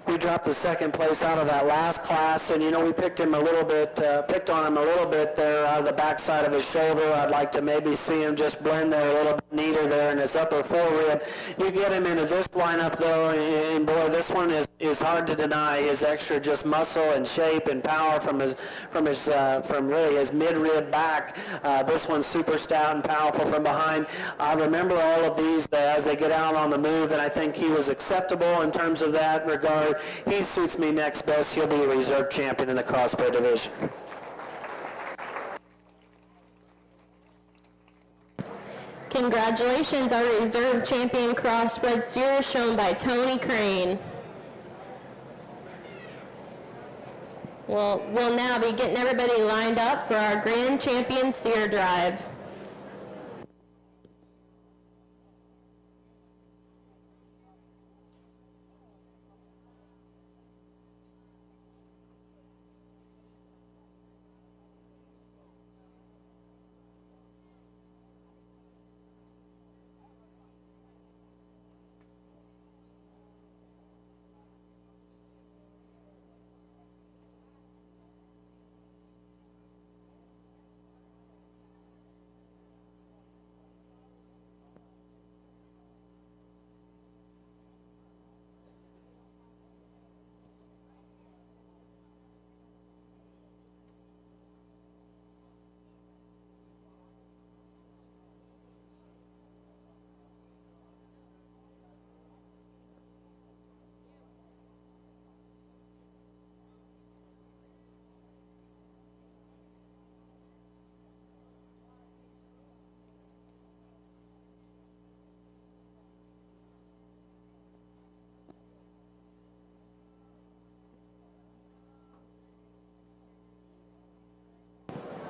We dropped the second place out of that last class, and we picked on him a little bit there out of the backside of his shoulder. I'd like to maybe see him just blend there a little bit neater there in his upper forehead. You get him into this lineup though, and boy, this one is hard to deny his extra just muscle and shape and power from really his mid-rib back. This one's super stout and powerful from behind. I remember all of these as they get out on the move, and I think he was acceptable in terms of that regard. He suits me next best. He'll be a reserve champion in the crossbred division. Congratulations, our reserve champion crossbred steer, shown by Tony Crane. We'll now be getting everybody lined up for our grand champion steer drive.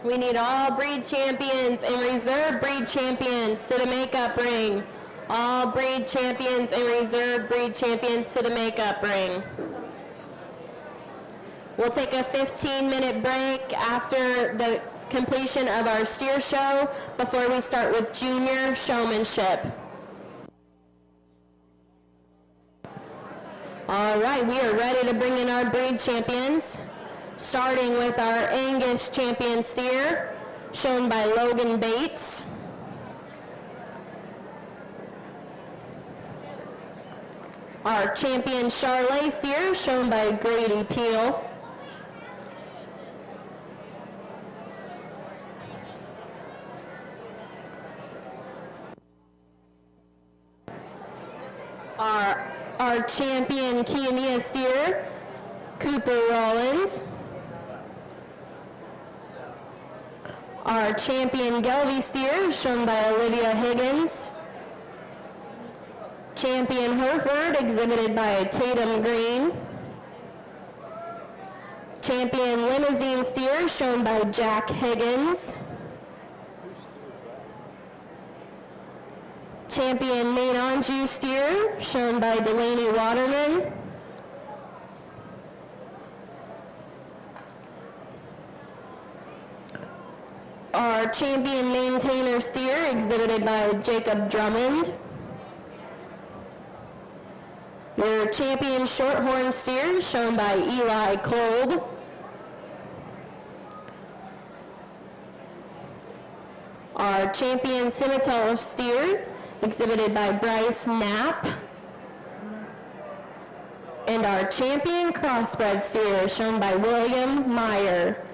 We need all breed champions and reserve breed champions to the makeup ring. All breed champions and reserve breed champions to the makeup ring. We'll take a 15-minute break after the completion of our steer show before we start with junior showmanship. All right, we are ready to bring in our breed champions, starting with our Angus champion steer, shown by Logan Bates. Our champion Charolais steer, shown by Grady Peel. Our champion Kiania steer, Cooper Rollins. Our champion Gelby steer, shown by Olivia Higgins. Champion Hereford, exhibited by Tatum Green. Champion Limousine steer, shown by Jack Higgins. Champion Main Anjou steer, shown by Delaney Waterman. Our champion Maintainer steer, exhibited by Jacob Drummond. Your champion Shorthorn steer, shown by Eli Kolb. Our champion Scimitar steer, exhibited by Bryce Knapp. And our champion Crossbred steer, shown by William Meyer.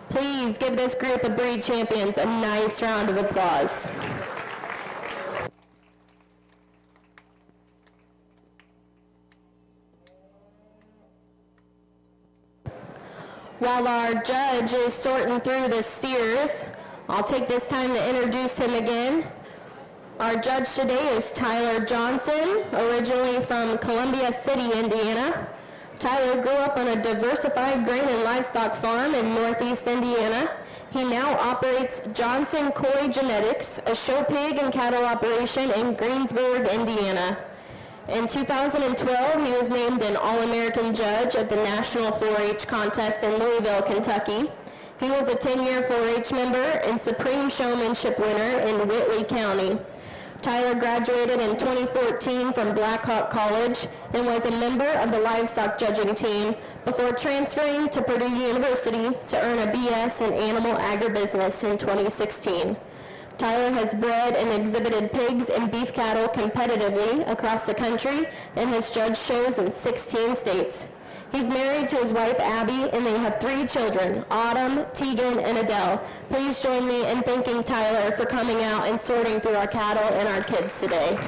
Please give this group of breed champions a nice round of applause. While our judge is sorting through the steers, I'll take this time to introduce him again. Our judge today is Tyler Johnson, originally from Columbia City, Indiana. Tyler grew up on a diversified grain and livestock farm in northeast Indiana. He now operates Johnson Coy Genetics, a show pig and cattle operation in Greensburg, Indiana. In 2012, he was named an All-American judge at the National 4-H contest in Louisville, Kentucky. He was a 10-year 4-H member and Supreme Showmanship winner in Whitley County. Tyler graduated in 2014 from Blackhawk College and was a member of the livestock judging team before transferring to Purdue University to earn a BS in animal agribusiness in 2016. Tyler has bred and exhibited pigs and beef cattle competitively across the country and has judged shows in 16 states. He's married to his wife, Abby, and they have 3 children, Autumn, Tegan, and Adele. Please join me in thanking Tyler for coming out and sorting through our cattle and our kids today.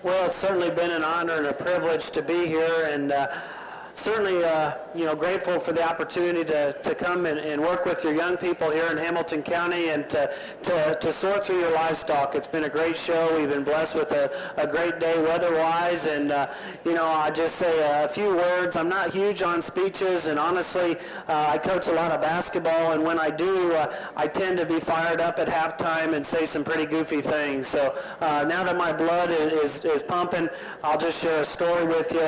Well, it's certainly been an honor and a privilege to be here, and certainly, grateful for the opportunity to come and work with your young people here in Hamilton County and to sort through your livestock. It's been a great show. We've been blessed with a great day weather-wise, and, I just say a few words. I'm not huge on speeches, and honestly, I coach a lot of basketball, and when I do, I tend to be fired up at halftime and say some pretty goofy things. So now that my blood is pumping, I'll just share a story with you.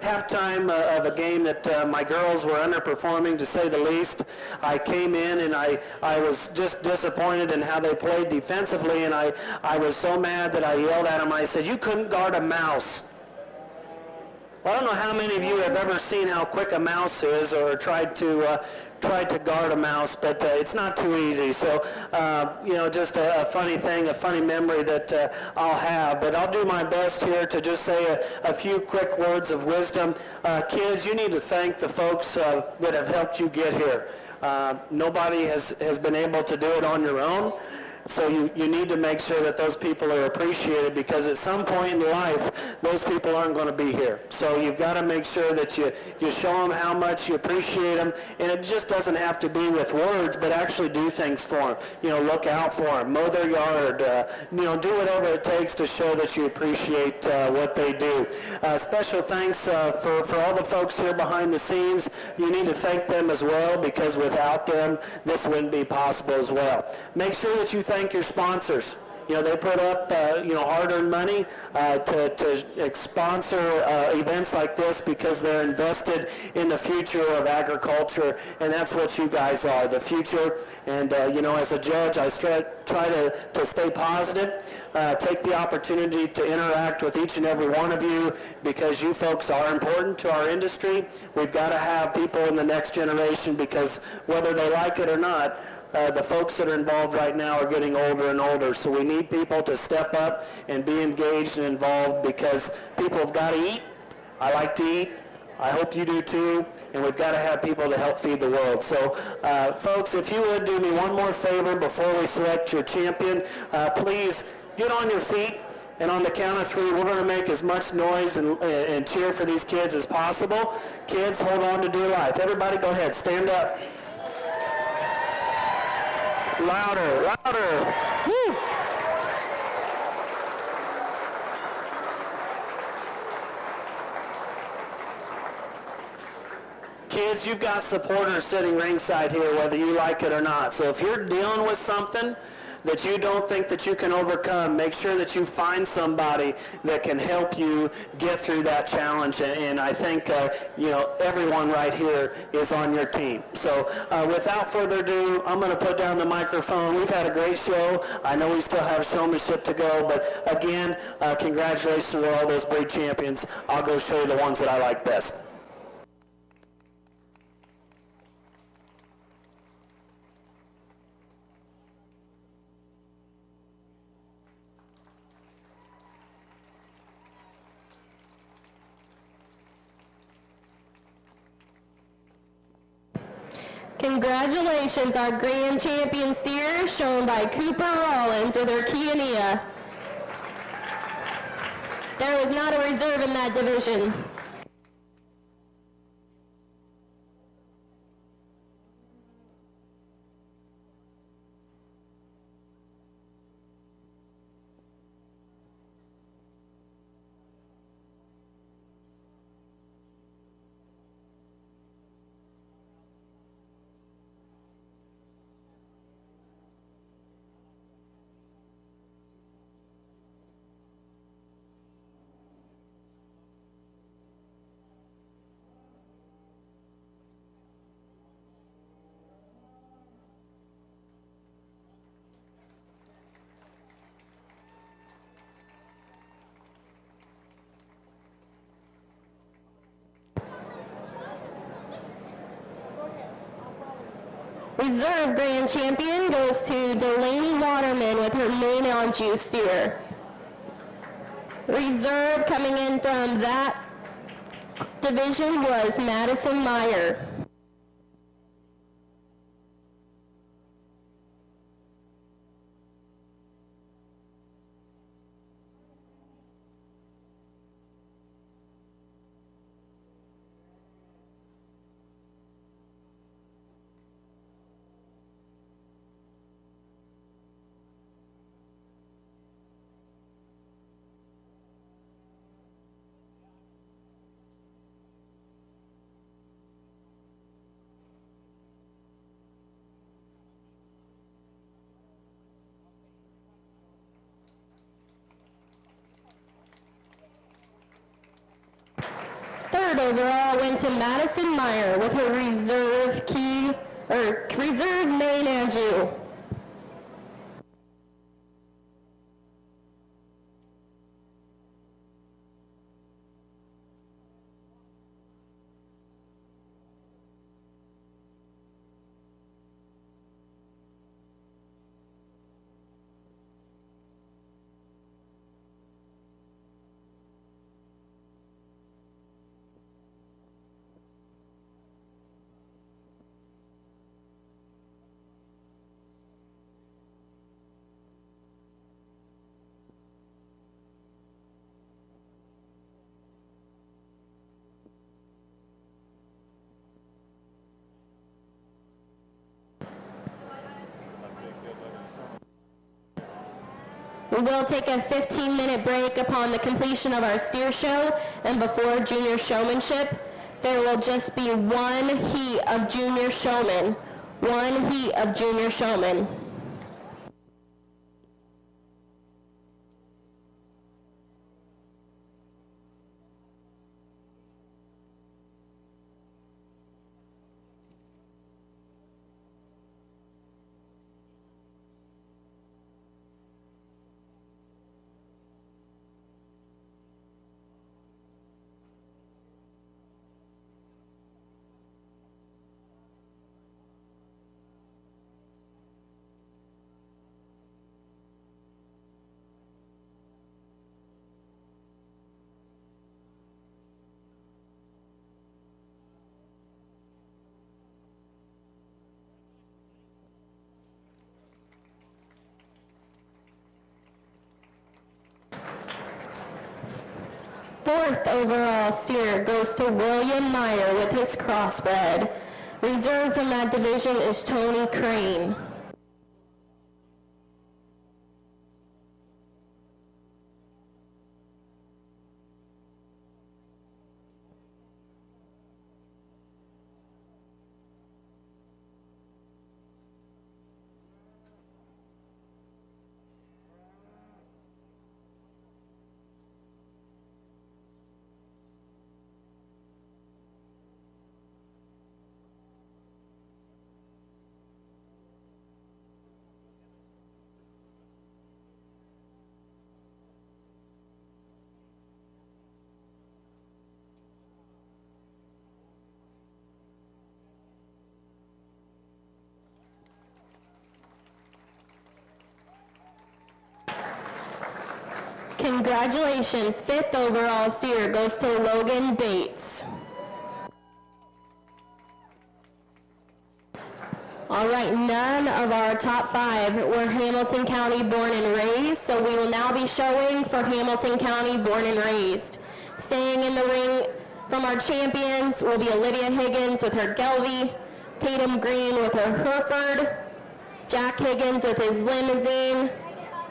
Halftime of a game that my girls were underperforming, to say the least. I came in and I was just disappointed in how they played defensively, and I was so mad that I yelled at them. I said, "You couldn't guard a mouse." Well, I don't know how many of you have ever seen how quick a mouse is or tried to guard a mouse, but it's not too easy. So, just a funny thing, a funny memory that I'll have. But I'll do my best here to just say a few quick words of wisdom. Kids, you need to thank the folks that have helped you get here. Nobody has been able to do it on your own. So you need to make sure that those people are appreciated, because at some point in life, those people aren't going to be here. So you've got to make sure that you show them how much you appreciate them, and it just doesn't have to be with words, but actually do things for them. Look out for them, mow their yard, do whatever it takes to show that you appreciate what they do. Special thanks for all the folks here behind the scenes. You need to thank them as well, because without them, this wouldn't be possible as well. Make sure that you thank your sponsors. They put up, hard-earned money to sponsor events like this, because they're invested in the future of agriculture, and that's what you guys are, the future. And, as a judge, I try to stay positive, take the opportunity to interact with each and every one of you, because you folks are important to our industry. We've got to have people in the next generation, because whether they like it or not, the folks that are involved right now are getting older and older, so we need people to step up and be engaged and involved, because people have got to eat. I like to eat. I hope you do too, and we've got to have people to help feed the world. So, folks, if you would do me one more favor before we select your champion, please get on your feet, and on the count of 3, we're going to make as much noise and cheer for these kids as possible. Kids, hold on to dear life. Everybody go ahead, stand up. Louder, louder. Woo. Kids, you've got supporters sitting ringside here, whether you like it or not. So if you're dealing with something that you don't think that you can overcome, make sure that you find somebody that can help you get through that challenge. And I think, everyone right here is on your team. So without further ado, I'm going to put down the microphone. We've had a great show. I know we still have showmanship to go, but again, congratulations to all those breed champions. I'll go show you the ones that I like best. Congratulations, our grand champion steer, shown by Cooper Rollins with her Kiania. There was not a reserve in that division. Reserve grand champion goes to Delaney Waterman with her Maine Anjou steer. Reserve coming in from that division was Madison Meyer. Third overall went to Madison Meyer with her reserve Maine Anjou. We will take a 15-minute break upon the completion of our steer show and before junior showmanship. There will just be one heat of junior showmen. One heat of junior showmen. Fourth overall steer goes to William Meyer with his crossbred. Reserved from that division is Tony Crane. Congratulations, fifth overall steer goes to Logan Bates. All right, none of our top five were Hamilton County born and raised, so we will now be showing for Hamilton County born and raised. Staying in the ring from our champions will be Olivia Higgins with her Gelby, Tatum Green with her Hereford, Jack Higgins with his Limousine,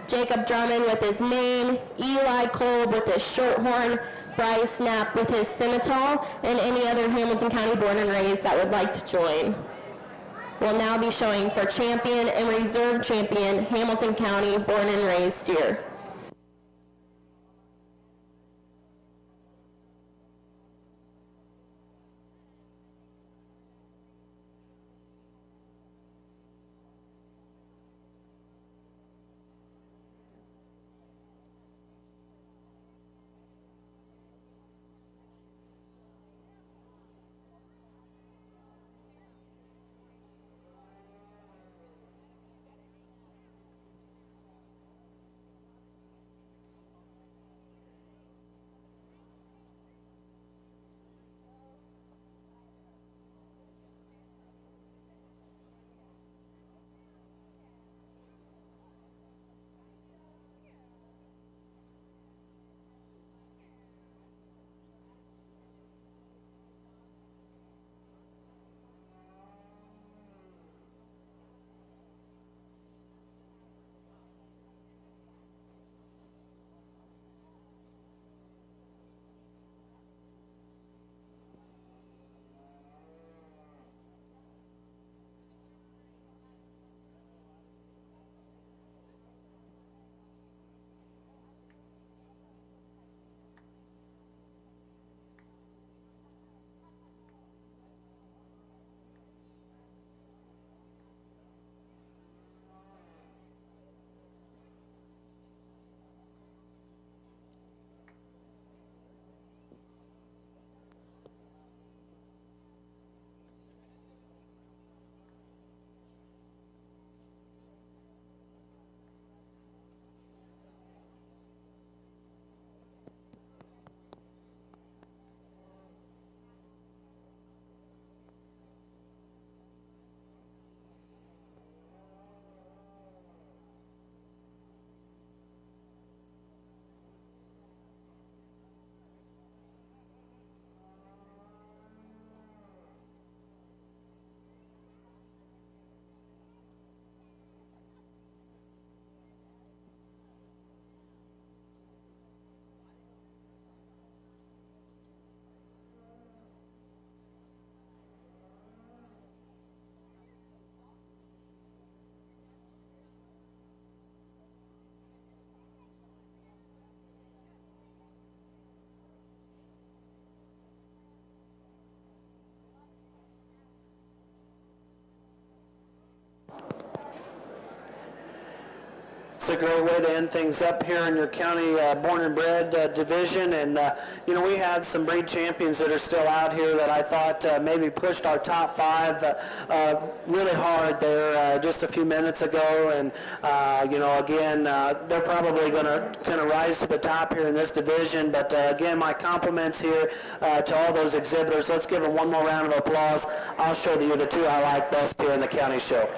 Jacob Drummond with his Maine, Eli Kolb with his Shorthorn, Bryce Knapp with his Scimitar, and any other Hamilton County born and raised that would like to join. We'll now be showing for champion and reserve champion Hamilton County born and raised steer. It's a great way to end things up here in your county born and bred division. And, you know, we had some breed champions that are still out here that I thought maybe pushed our top 5 really hard there just a few minutes ago. And, you know, again, they're probably going to kind of rise to the top here in this division. But, again, my compliments here to all those exhibitors. Let's give them one more round of applause. I'll show you the 2 I like best here in the county show.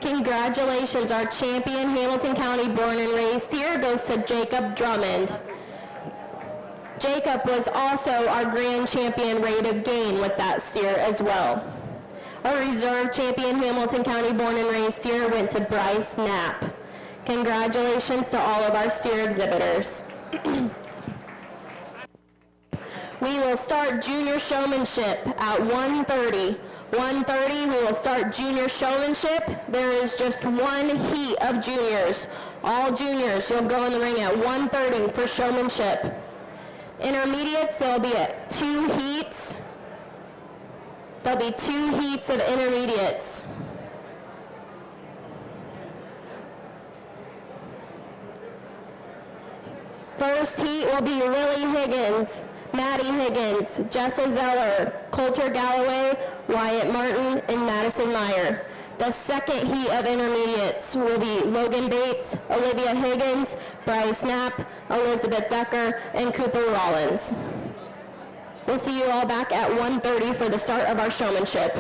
Congratulations, our champion Hamilton County born and raised steer goes to Jacob Drummond. Jacob was also our grand champion rate of gain with that steer as well. Our reserve champion Hamilton County born and raised steer went to Bryce Knapp. Congratulations to all of our steer exhibitors. We will start junior showmanship at 1:30. 1:30, we will start junior showmanship. There is just one heat of juniors. All juniors, you'll go in the ring at 1:30 for showmanship. Intermediates, there'll be 2 heats. There'll be 2 heats of intermediates. First heat will be Lily Higgins, Maddie Higgins, Jessa Zeller, Coulter Galloway, Wyatt Martin, and Madison Meyer. The second heat of intermediates will be Logan Bates, Olivia Higgins, Bryce Knapp, Elizabeth Decker, and Cooper Rollins. We'll see you all back at 1:30 for the start of our showmanship.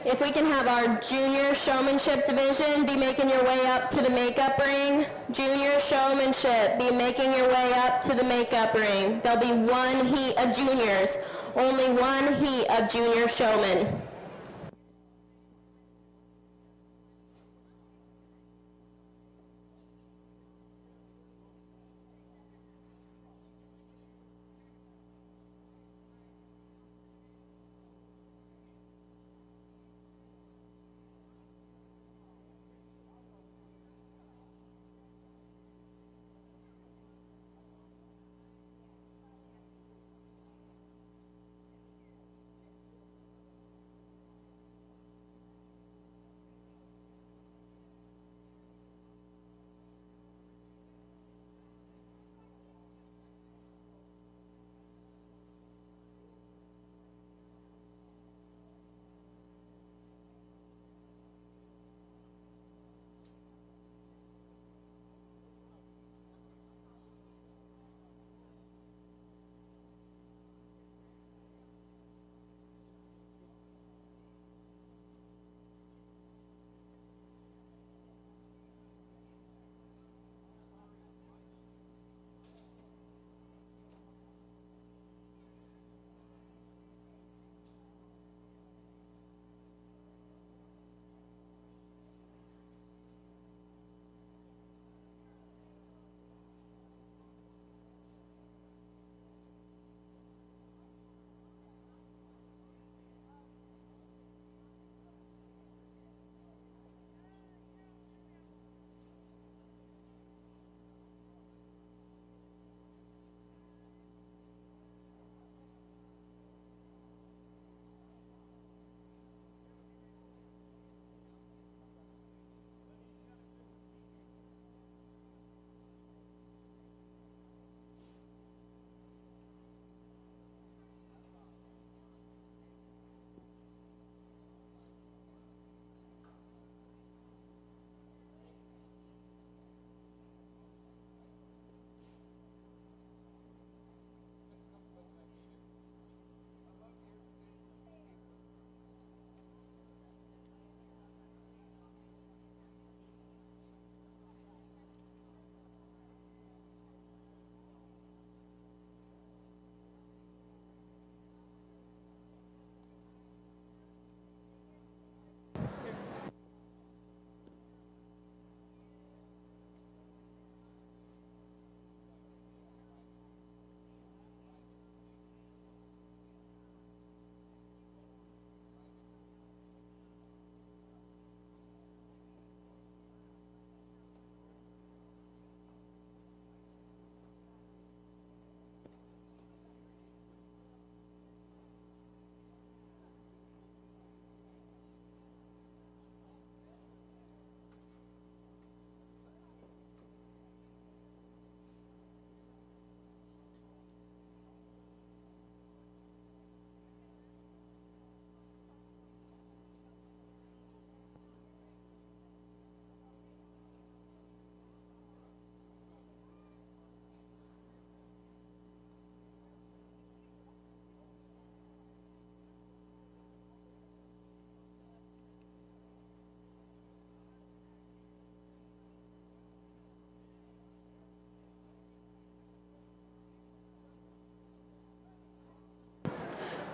If we can have our junior showmanship division be making your way up to the makeup ring. Junior showmanship, be making your way up to the makeup ring. There'll be one heat of juniors, only one heat of junior showmen.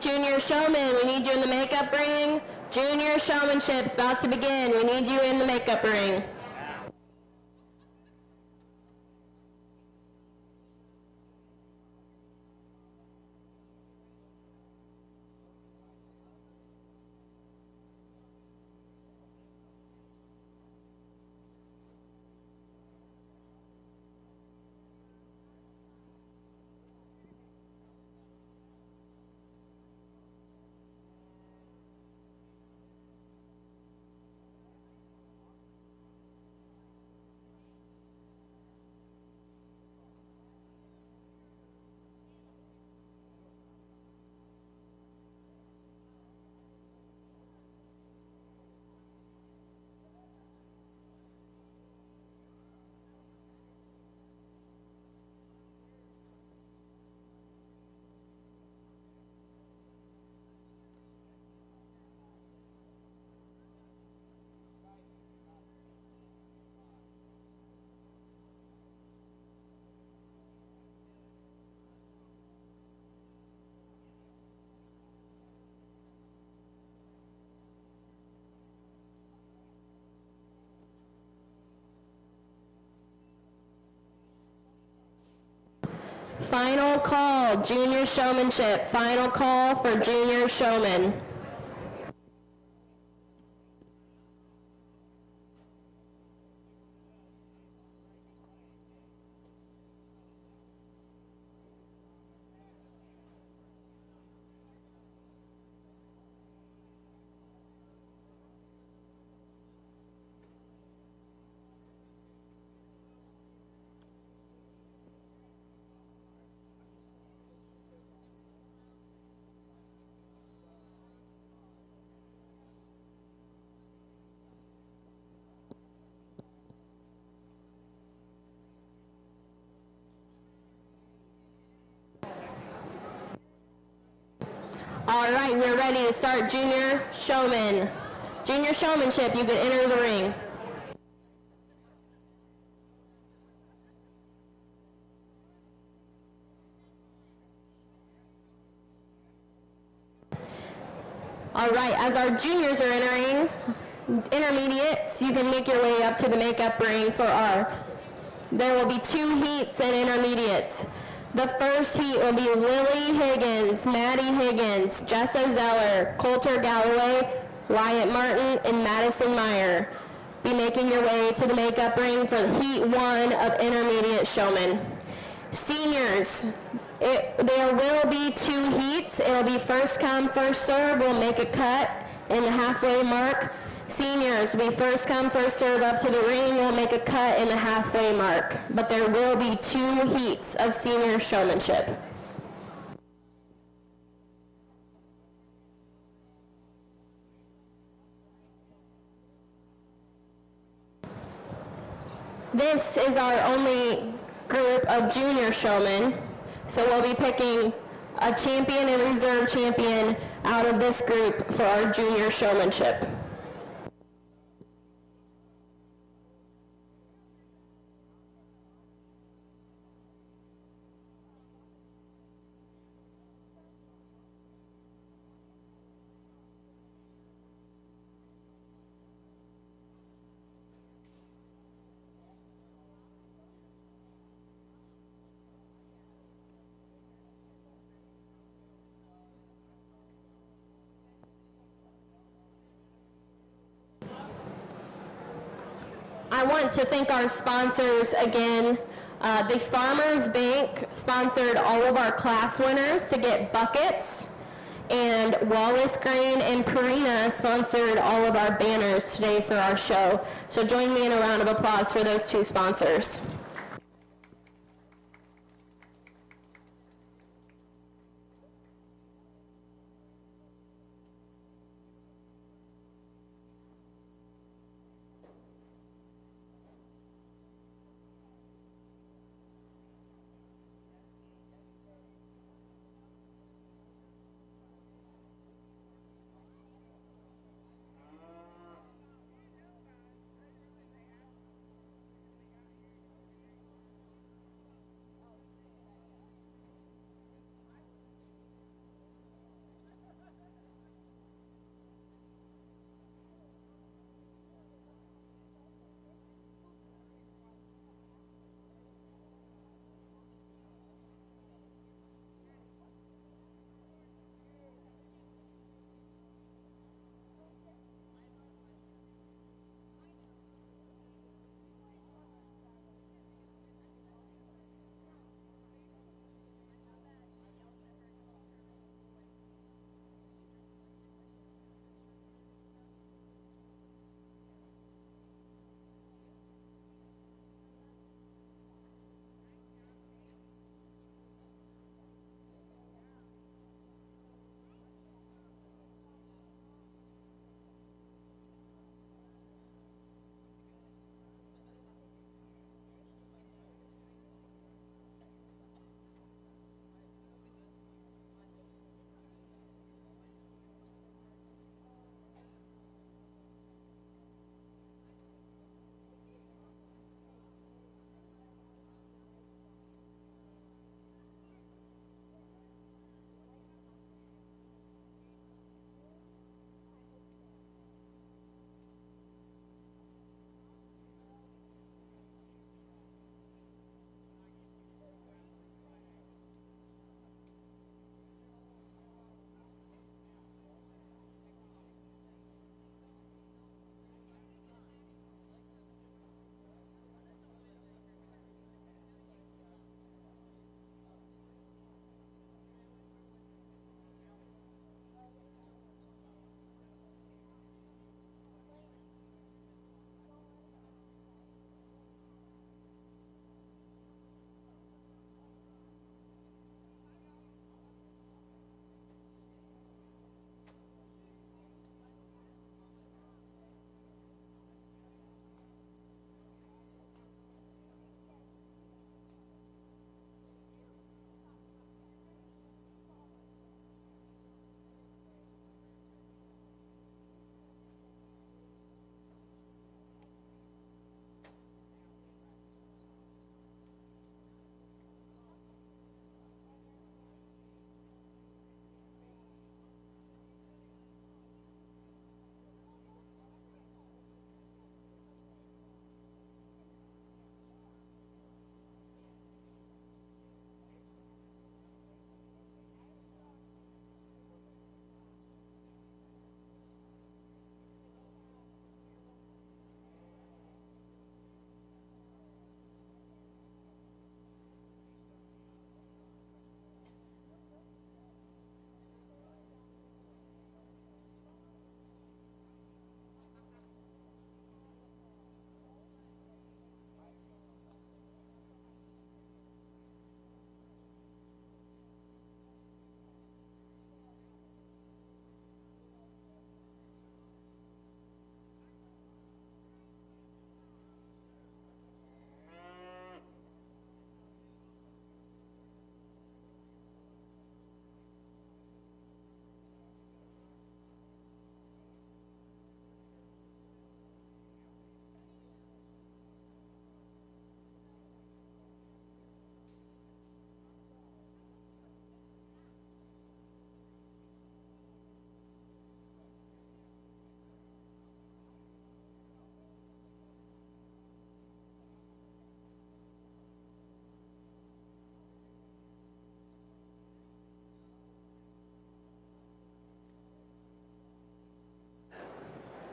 Junior showman, we need you in the makeup ring. Junior showmanship's about to begin. We need you in the makeup ring. final call, junior showmanship. Final call for junior showman. All right, we're ready to start junior showman. Junior showmanship, you can enter the ring. All right, as our juniors are entering, intermediates, you can make your way up to the makeup ring for there will be 2 heats in intermediates. The first heat will be Lily Higgins, Maddie Higgins, Jessa Zeller, Coulter Galloway, Wyatt Martin, and Madison Meyer. Be making your way to the makeup ring for heat 1 of intermediate showmen. Seniors, there will be 2 heats. It'll be first come, first serve. We'll make a cut in the halfway mark. Seniors, we first come, first serve up to the ring. We'll make a cut in the halfway mark. But there will be 2 heats of senior showmanship. This is our only group of junior showmen. So we'll be picking a champion and reserve champion out of this group for our junior showmanship. I want to thank our sponsors again. The Farmers Bank sponsored all of our class winners to get buckets, and Wallace Grain and Purina sponsored all of our banners today for our show. So join me in a round of applause for those 2 sponsors.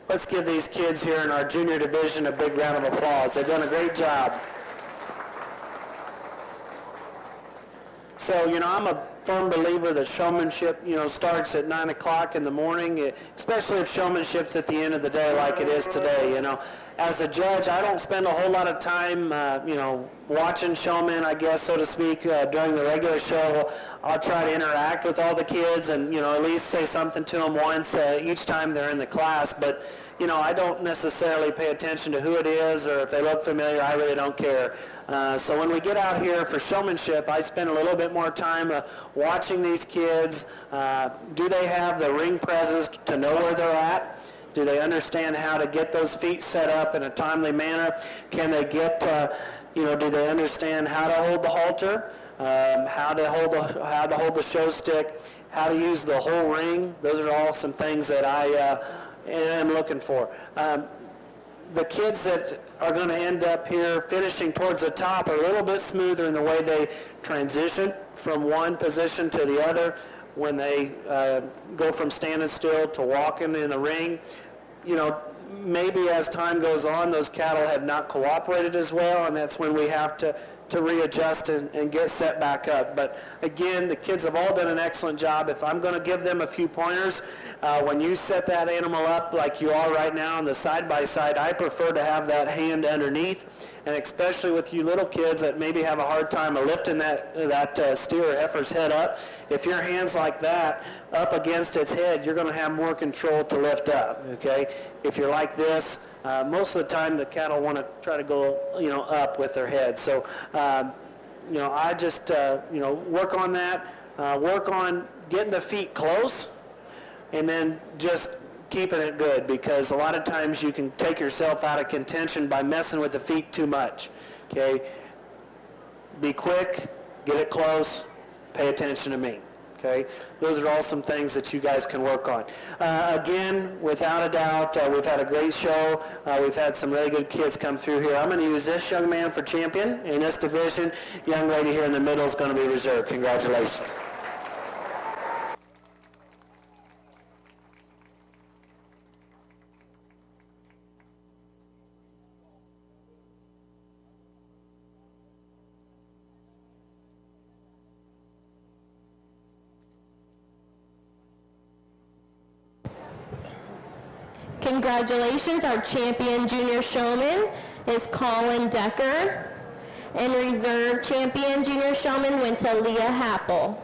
let's give these kids here in our junior division a big round of applause. They've done a great job. So, I'm a firm believer that showmanship, starts at 9 o'clock in the morning, especially if showmanship's at the end of the day like it is today, As a judge, I don't spend a whole lot of time, watching showmen, I guess, so to speak, during the regular show. I'll try to interact with all the kids and, at least say something to them once each time they're in the class. But, I don't necessarily pay attention to who it is or if they look familiar. I really don't care. So when we get out here for showmanship, I spend a little bit more time watching these kids. Do they have the ring presence to know where they're at? Do they understand how to get those feet set up in a timely manner? Can they get, do they understand how to hold the halter, how to hold the show stick, how to use the whole ring? Those are all some things that I am looking for. The kids that are going to end up here finishing towards the top are a little bit smoother in the way they transition from one position to the other when they go from standing still to walking in the ring. Maybe as time goes on, those cattle have not cooperated as well, and that's when we have to readjust and get set back up. But again, the kids have all done an excellent job. If I'm going to give them a few pointers, when you set that animal up like you are right now on the side-by-side, I prefer to have that hand underneath, and especially with you little kids that maybe have a hard time of lifting that steer or heifer's head up. If your hand's like that up against its head, you're going to have more control to lift up, okay? If you're like this, most of the time the cattle want to try to go, up with their head. So, I just, work on that, work on getting the feet close, and then just keeping it good, because a lot of times you can take yourself out of contention by messing with the feet too much, okay? Be quick, get it close, pay attention to me. Okay, those are all some things that you guys can work on. Again, without a doubt, we've had a great show. We've had some really good kids come through here. I'm going to use this young man for champion in this division. Young lady here in the middle is going to be reserved. Congratulations. Congratulations, our champion junior showman is Colin Decker, and reserve champion junior showman went to Leah Happel.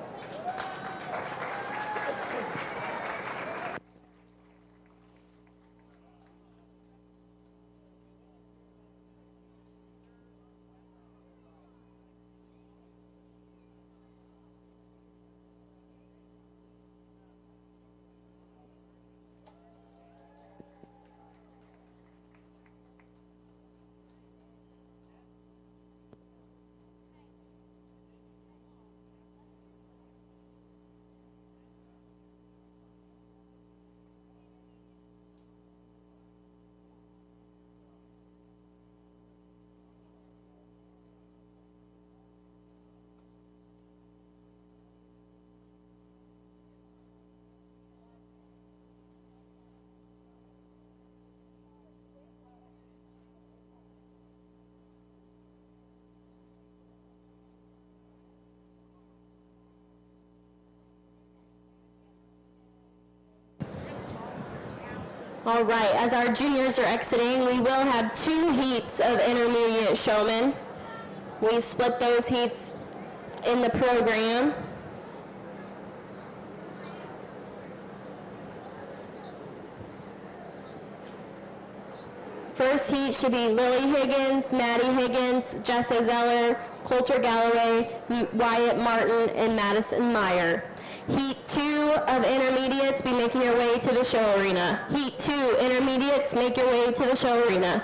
All right, as our juniors are exiting, we will have 2 heats of intermediate showmen. We split those heats in the program. First heat should be Lily Higgins, Maddie Higgins, Jessa Zeller, Coulter Galloway, Wyatt Martin, and Madison Meyer. Heat 2 of intermediates, be making your way to the show arena. Heat 2 intermediates, make your way to the show arena.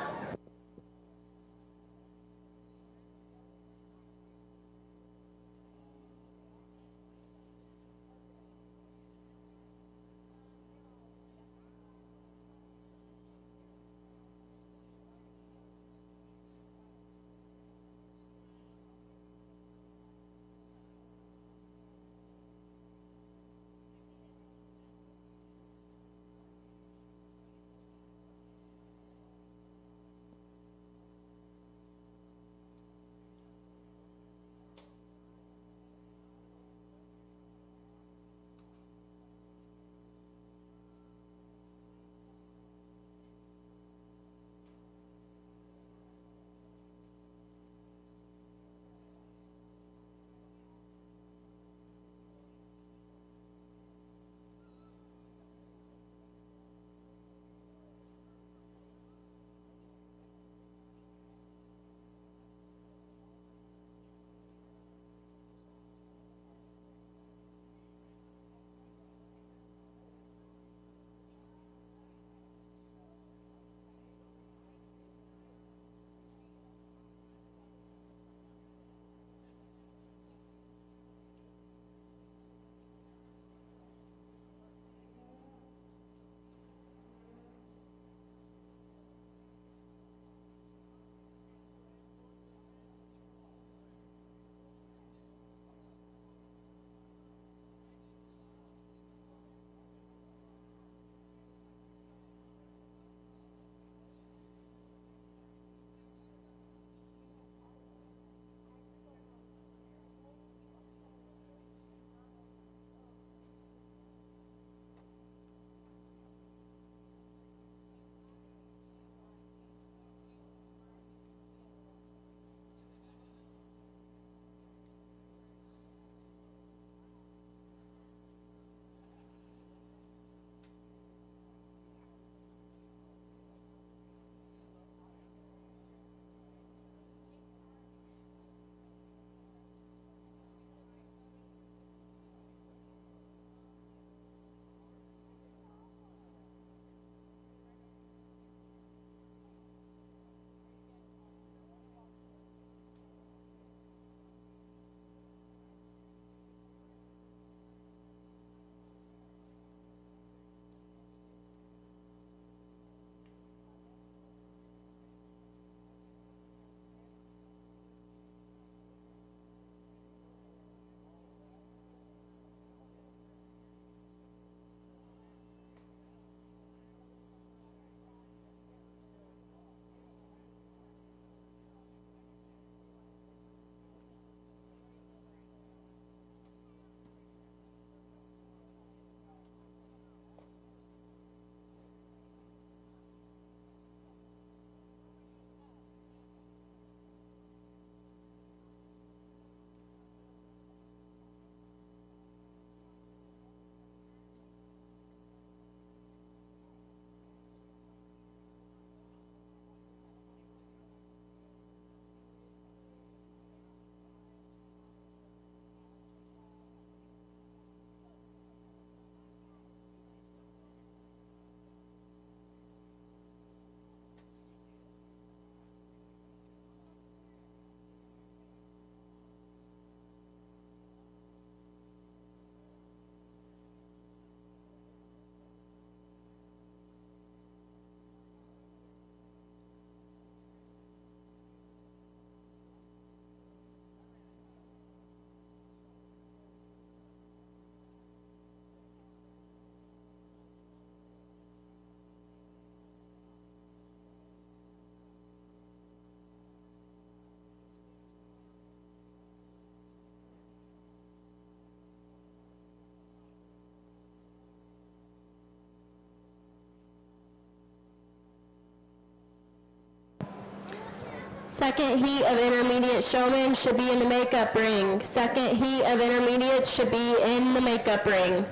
Second heat of intermediate showmen should be in the makeup ring. Second heat of intermediate should be in the makeup ring.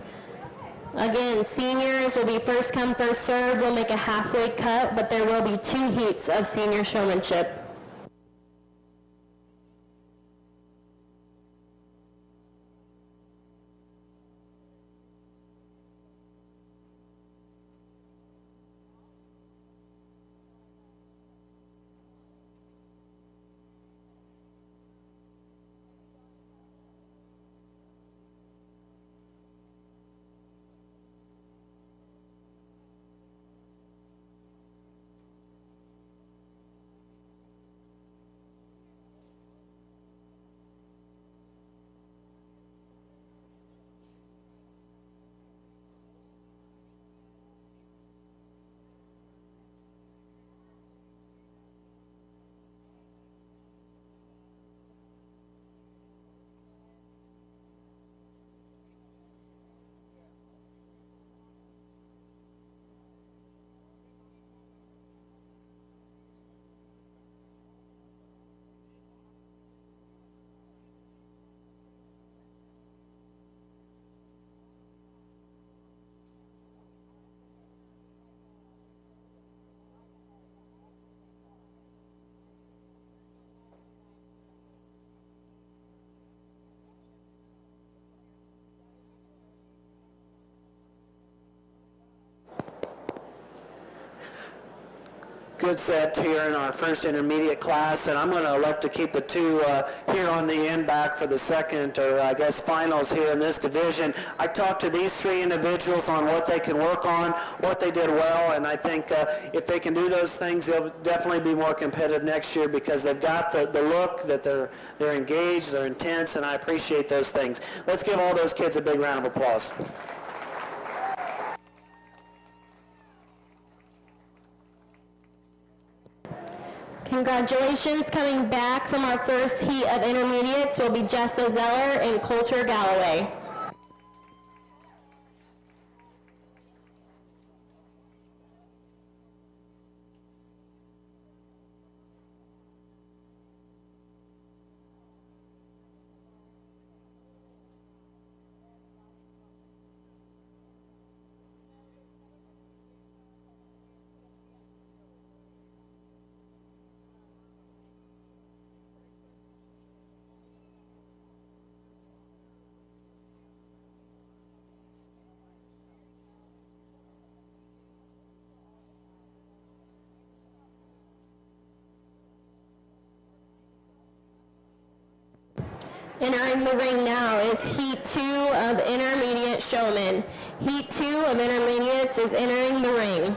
Again, seniors will be first come, first served. We'll make a halfway cut, but there will be 2 heats of senior showmanship. Good set here in our first intermediate class, and I'm going to elect to keep the 2 here on the end back for the second, or I guess finals here in this division. I talked to these 3 individuals on what they can work on, what they did well, and I think if they can do those things, they'll definitely be more competitive next year because they've got the look, that they're engaged, they're intense, and I appreciate those things. Let's give all those kids a big round of applause. Congratulations. Coming back from our first heat of intermediates will be Jessa Zeller and Coulter Galloway. Entering the ring now is Heat 2 of Intermediate Showmen. Heat 2 of Intermediates is entering the ring.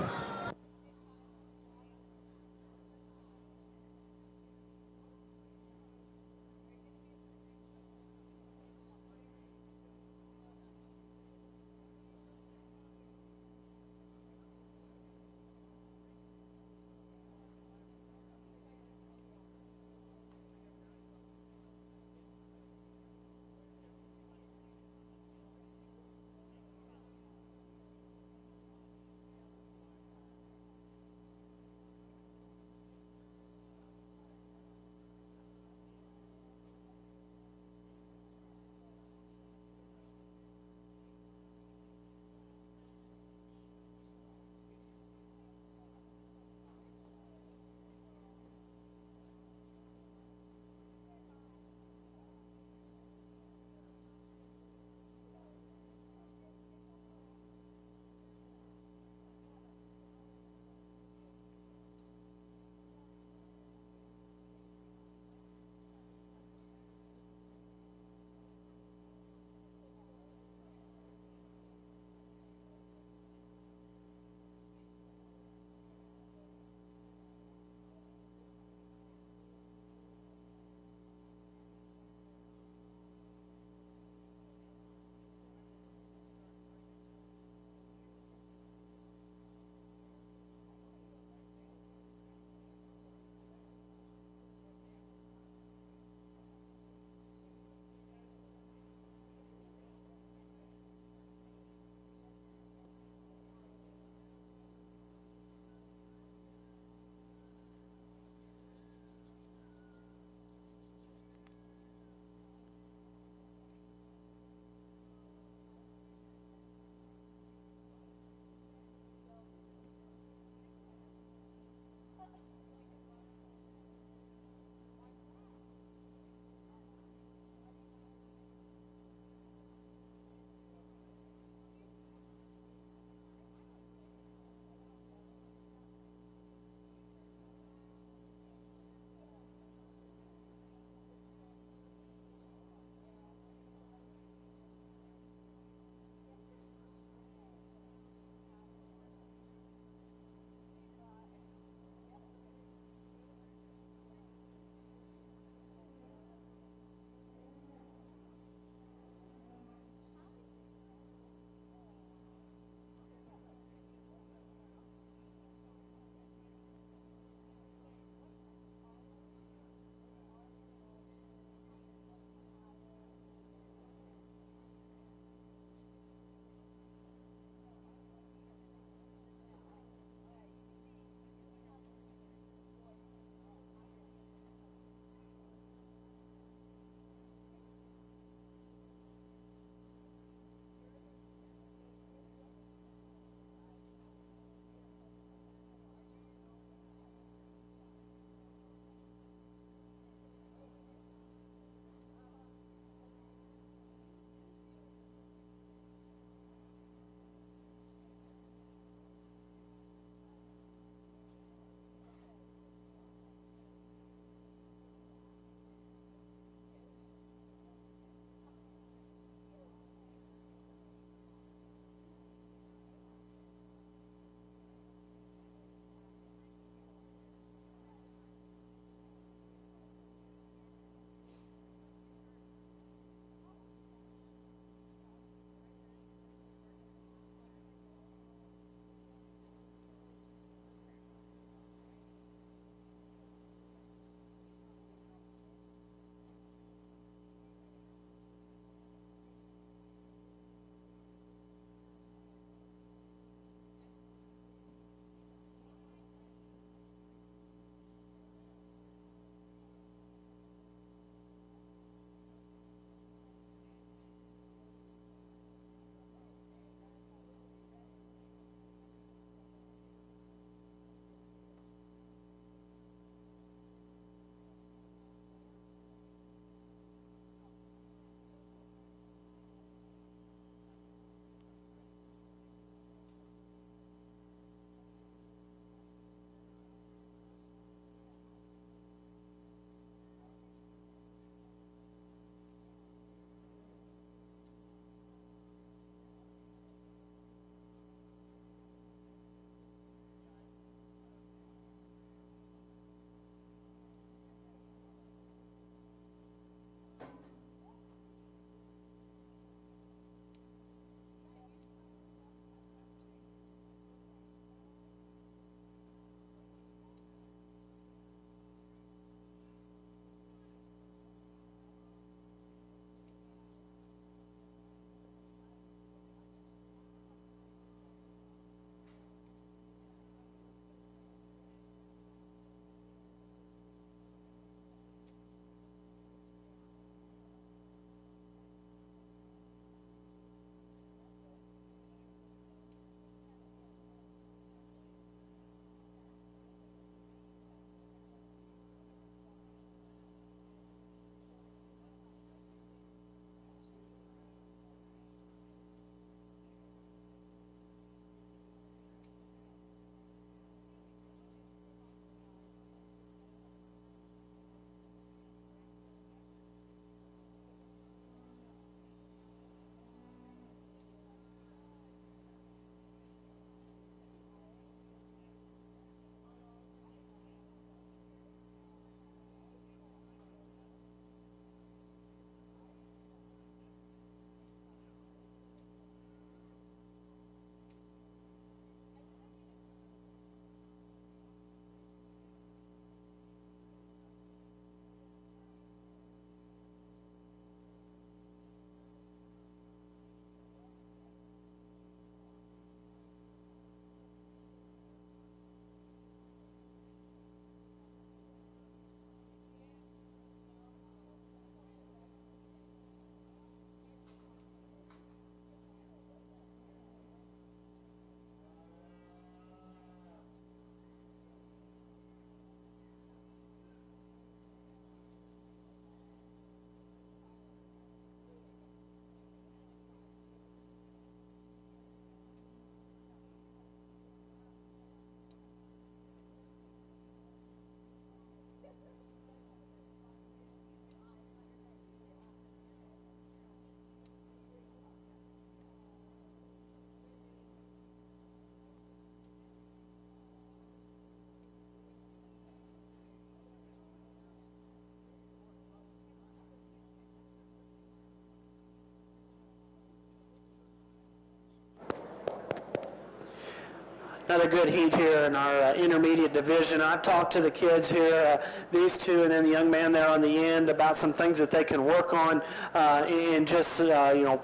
another good heat here in our intermediate division. I've talked to the kids here, these two and then the young man there on the end, about some things that they can work on and just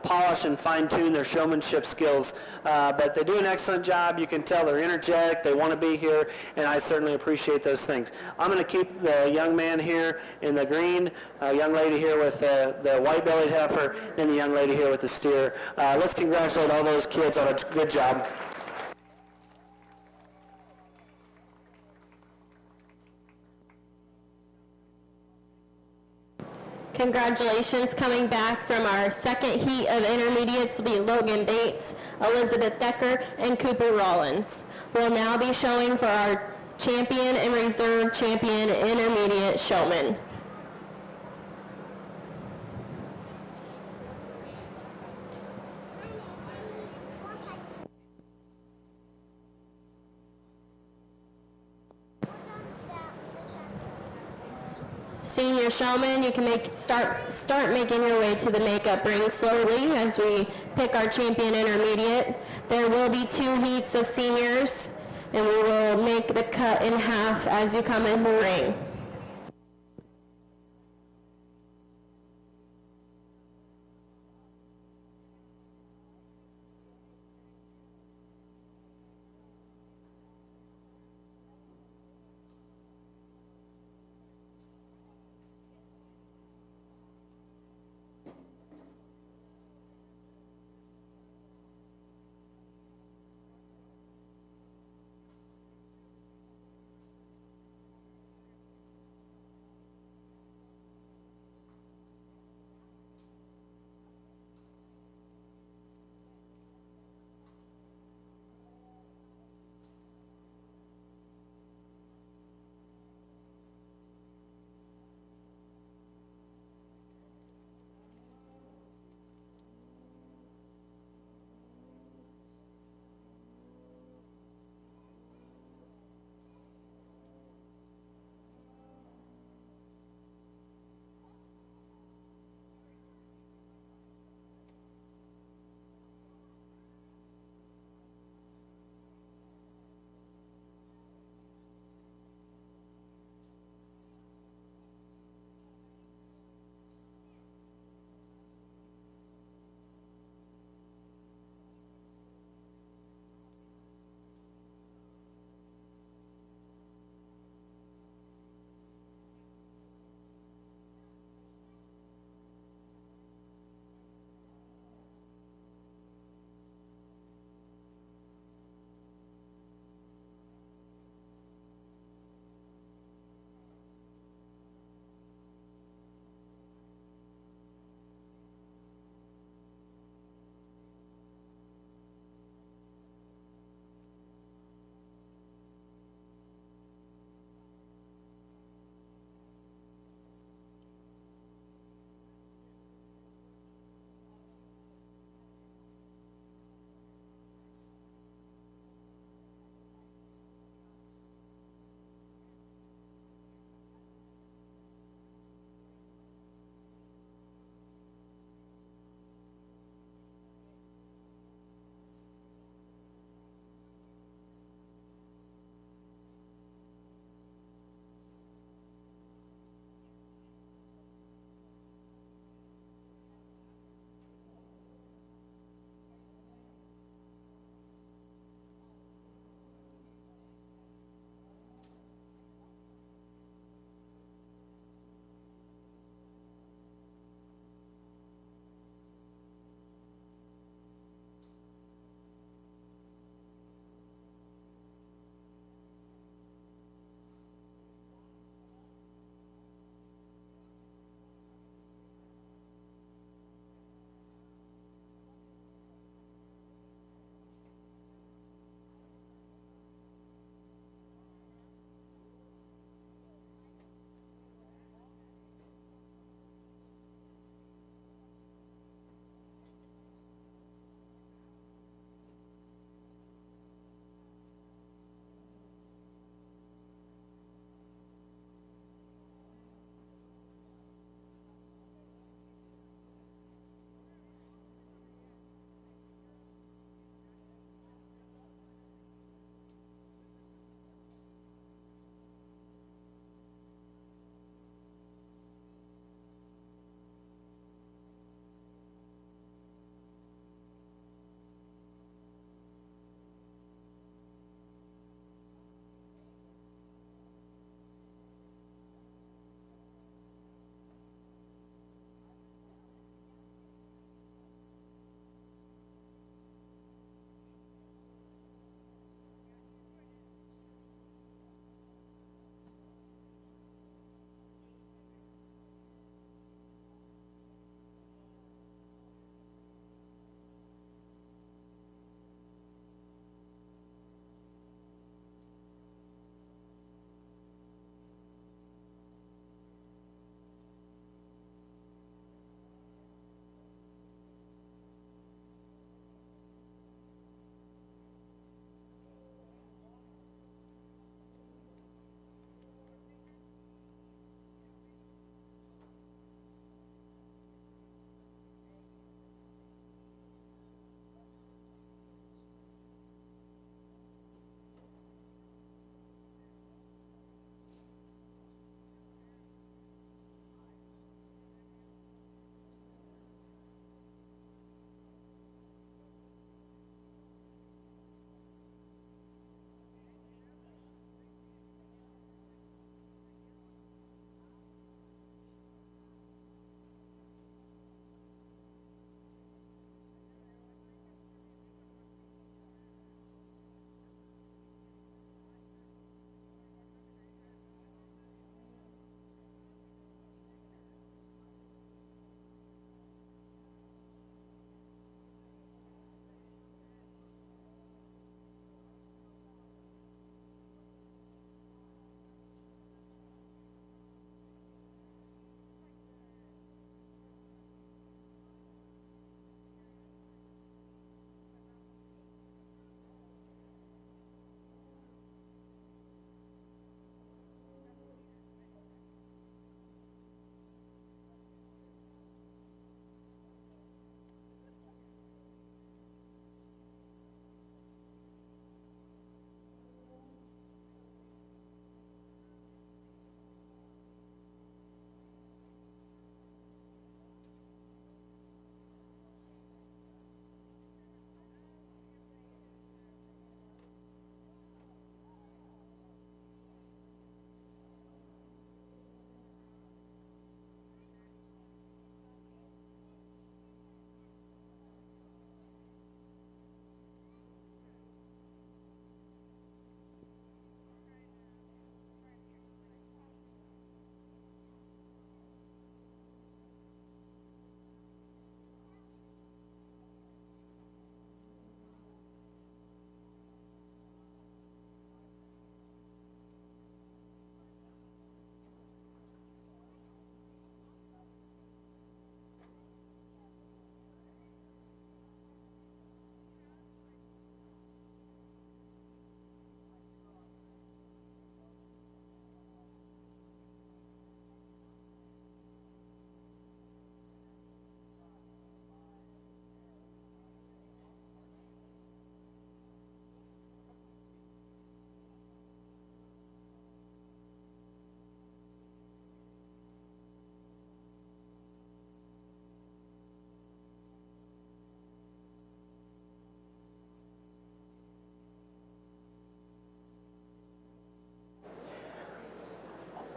polish and fine-tune their showmanship skills. But they do an excellent job. You can tell they're energetic, they want to be here, and I certainly appreciate those things. I'm going to keep the young man here in the green, young lady here with the white-bellied heifer, and the young lady here with the steer. Let's congratulate all those kids on a good job. Congratulations. Coming back from our second heat of intermediates will be Logan Bates, Elizabeth Decker, and Cooper Rollins. We'll now be showing for our champion and reserve champion intermediate showman. Senior showman, you can start making your way to the makeup ring slowly as we pick our champion intermediate. There will be 2 heats of seniors, and we will make the cut in half as you come in the ring.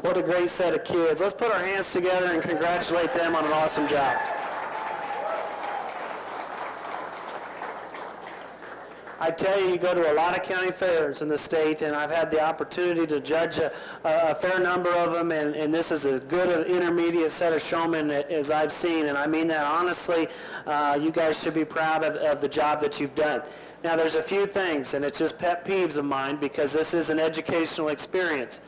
What a great set of kids. Let's put our hands together and congratulate them on an awesome job. I tell you, you go to a lot of county fairs in the state, and I've had the opportunity to judge a fair number of them, and this is as good an intermediate set of showmen as I've seen, and I mean that honestly. You guys should be proud of the job that you've done. Now, there's a few things, and it's just pet peeves of mine, because this is an educational experience.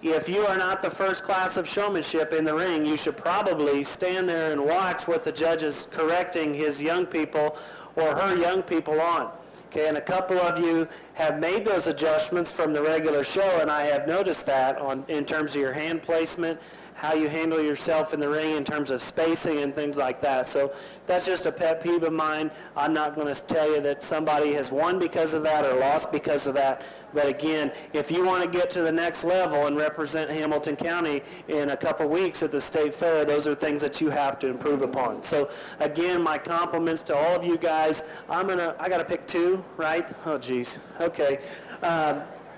If you are not the first class of showmanship in the ring, you should probably stand there and watch what the judge is correcting his young people or her young people on. Okay, and a couple of you have made those adjustments from the regular show, and I have noticed that in terms of your hand placement, how you handle yourself in the ring in terms of spacing and things like that. So that's just a pet peeve of mine. I'm not going to tell you that somebody has won because of that or lost because of that. But again, if you want to get to the next level and represent Hamilton County in a couple weeks at the state fair, those are things that you have to improve upon. So again, my compliments to all of you guys. I got to pick two, right? Oh, geez. Okay.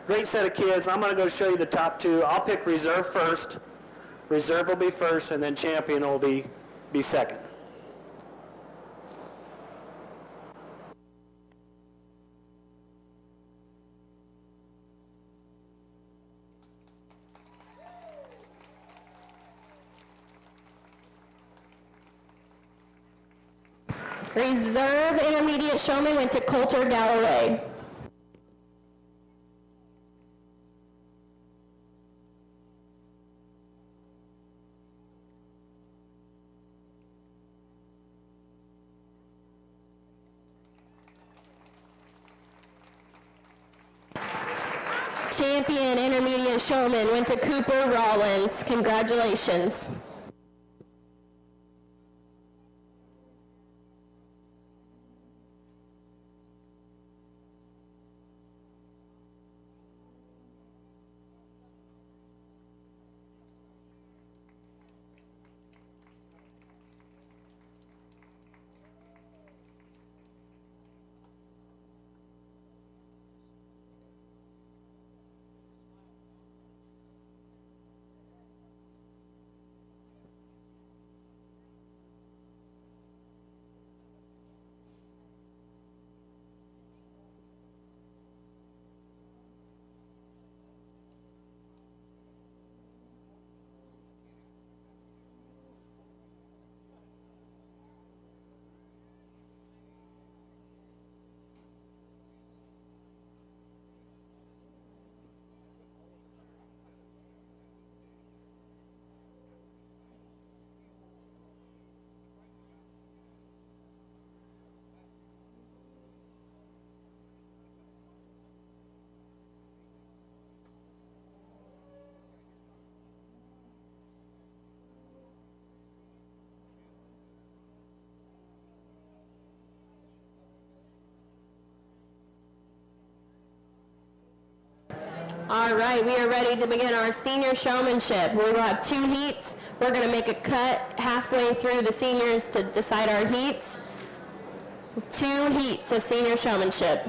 Great set of kids. I'm going to go show you the top two. I'll pick reserve first. Reserve will be first, and then champion will be second. Reserve intermediate showman went to Coulter Galloway. Champion intermediate showman went to Cooper Rollins. Congratulations. All right, we are ready to begin our senior showmanship. We will have 2 heats. We're going to make a cut halfway through the seniors to decide our heats. 2 heats of senior showmanship.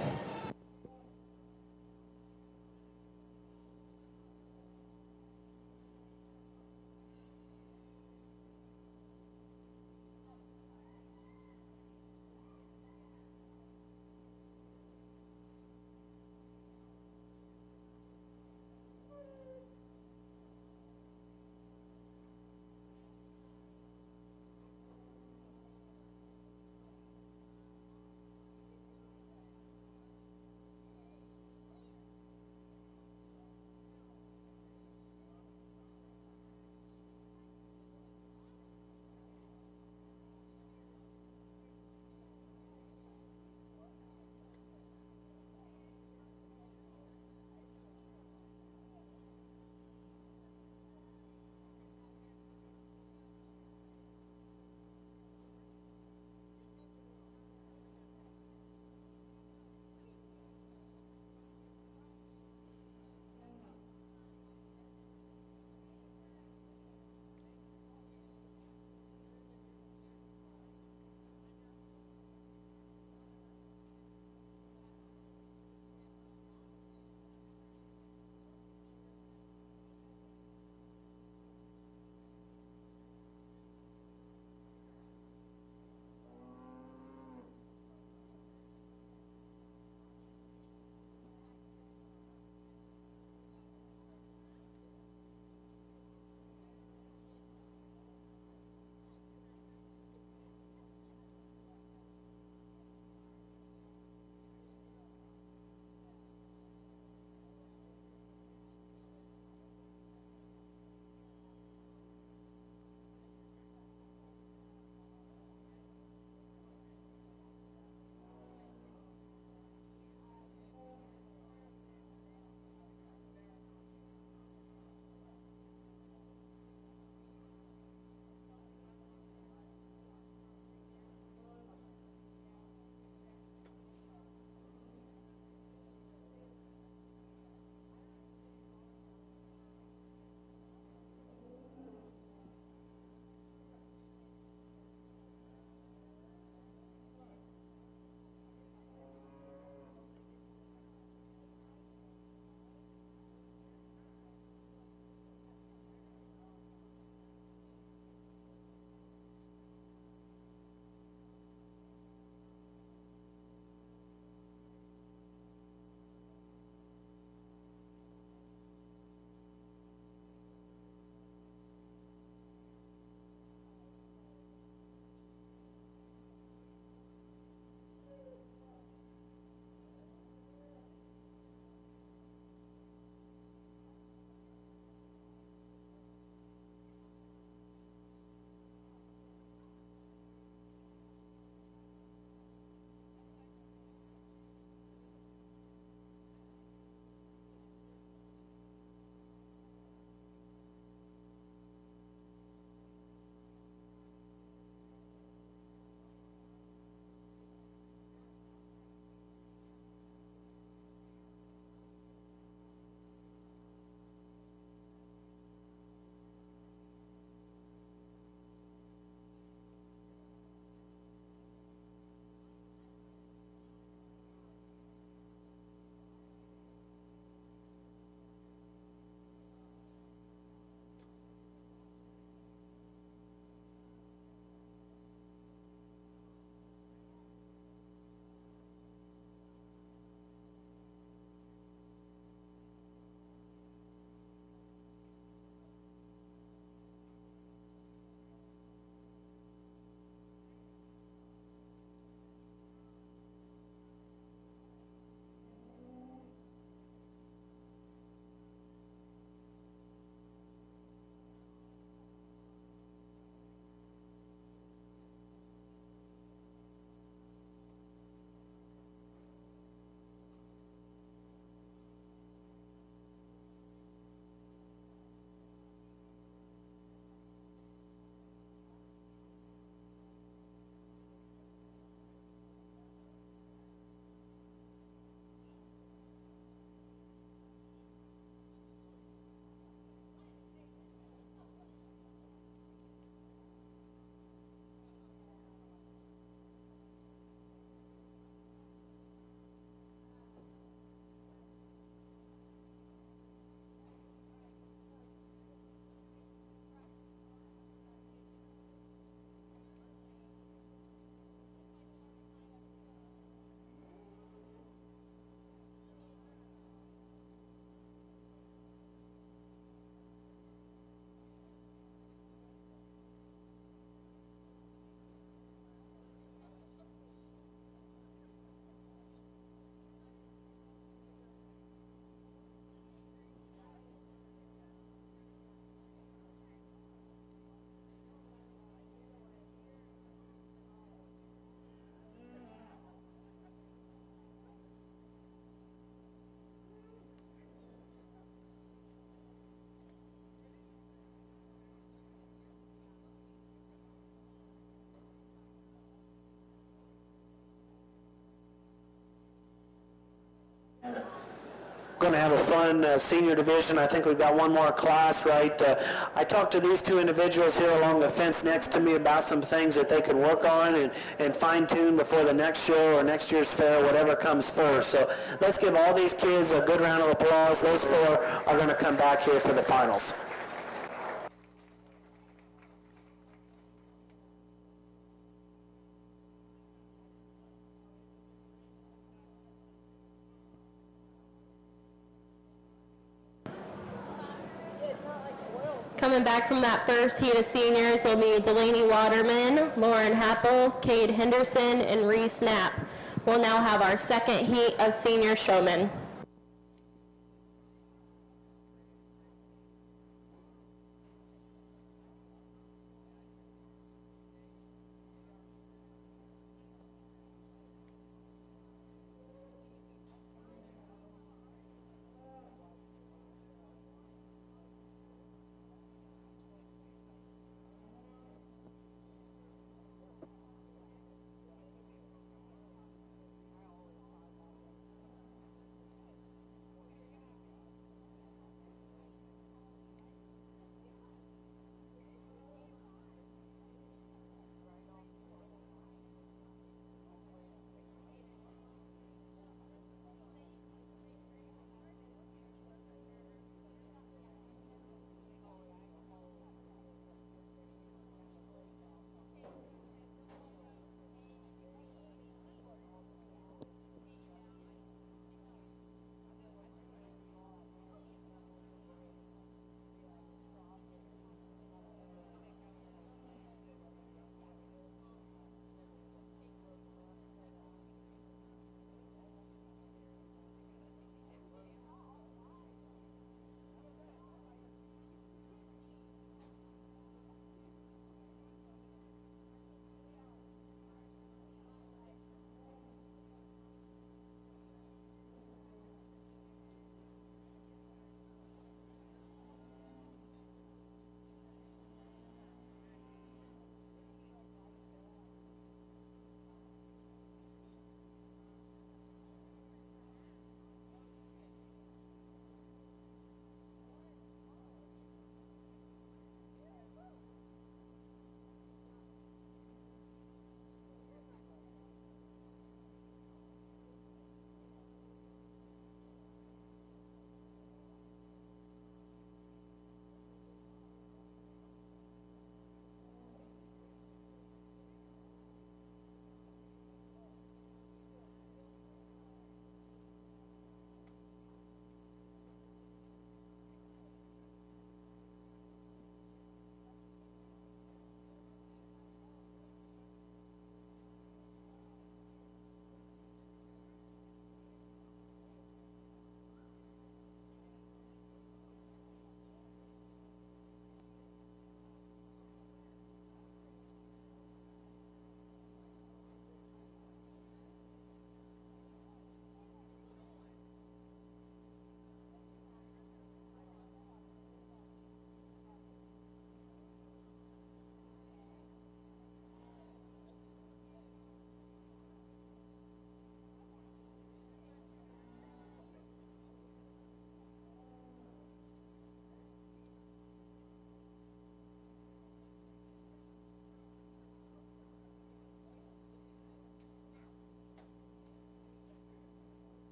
going to have a fun senior division. I think we've got one more class, right? I talked to these two individuals here along the fence next to me about some things that they could work on and fine-tune before the next show or next year's fair, whatever comes first. So let's give all these kids a good round of applause. Those four are going to come back here for the finals. Coming back from that first heat of seniors will be Delaney Waterman, Lauren Happel, Cade Henderson, and Reese Knapp. We'll now have our second heat of senior showmen.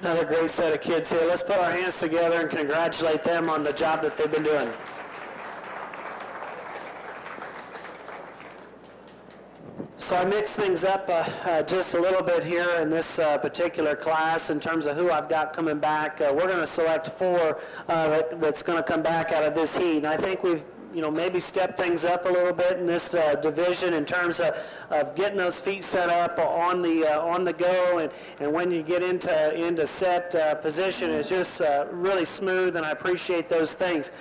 Another great set of kids here. Let's put our hands together and congratulate them on the job that they've been doing. So I mixed things up just a little bit here in this particular class in terms of who I've got coming back. We're going to select 4 that's going to come back out of this heat. And I think we've maybe step things up a little bit in this division in terms of getting those feet set up on the go, and when you get into set position, it's just really smooth, and I appreciate those things.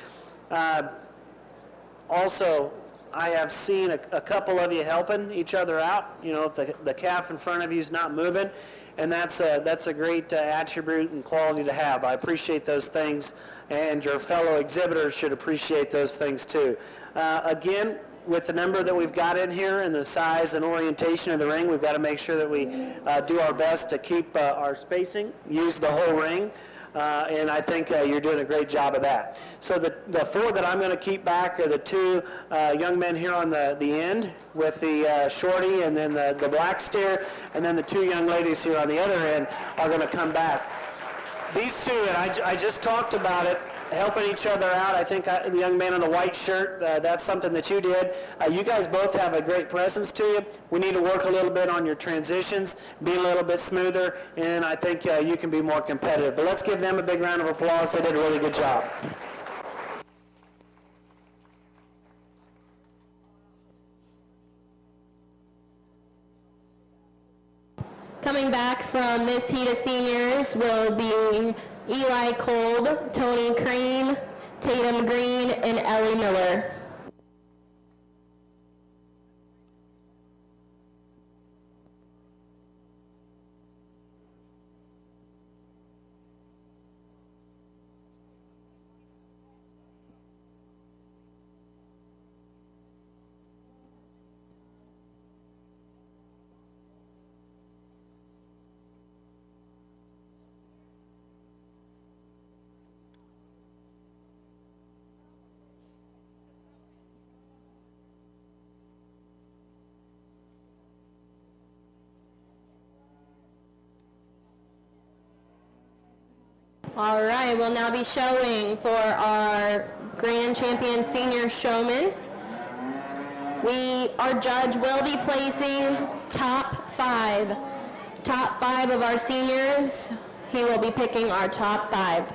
Also, I have seen a couple of you helping each other out. If the calf in front of you is not moving, and that's a great attribute and quality to have. I appreciate those things, and your fellow exhibitors should appreciate those things too. Again, with the number that we've got in here and the size and orientation of the ring, we've got to make sure that we do our best to keep our spacing, use the whole ring. And I think you're doing a great job of that. So the 4 that I'm going to keep back are the 2 young men here on the end with the shorty and then the black steer, and then the 2 young ladies here on the other end are going to come back. These 2, and I just talked about it, helping each other out. I think the young man in the white shirt, that's something that you did. You guys both have a great presence to you. We need to work a little bit on your transitions, be a little bit smoother, and I think you can be more competitive. But let's give them a big round of applause. They did a really good job. Coming back from this heat of seniors will be Eli Kolb, Tony Crane, Tatum Green, and Ellie Miller. All right, we'll now be showing for our Grand Champion Senior Showman. Our judge will be placing top 5 of our seniors. He will be picking our top 5.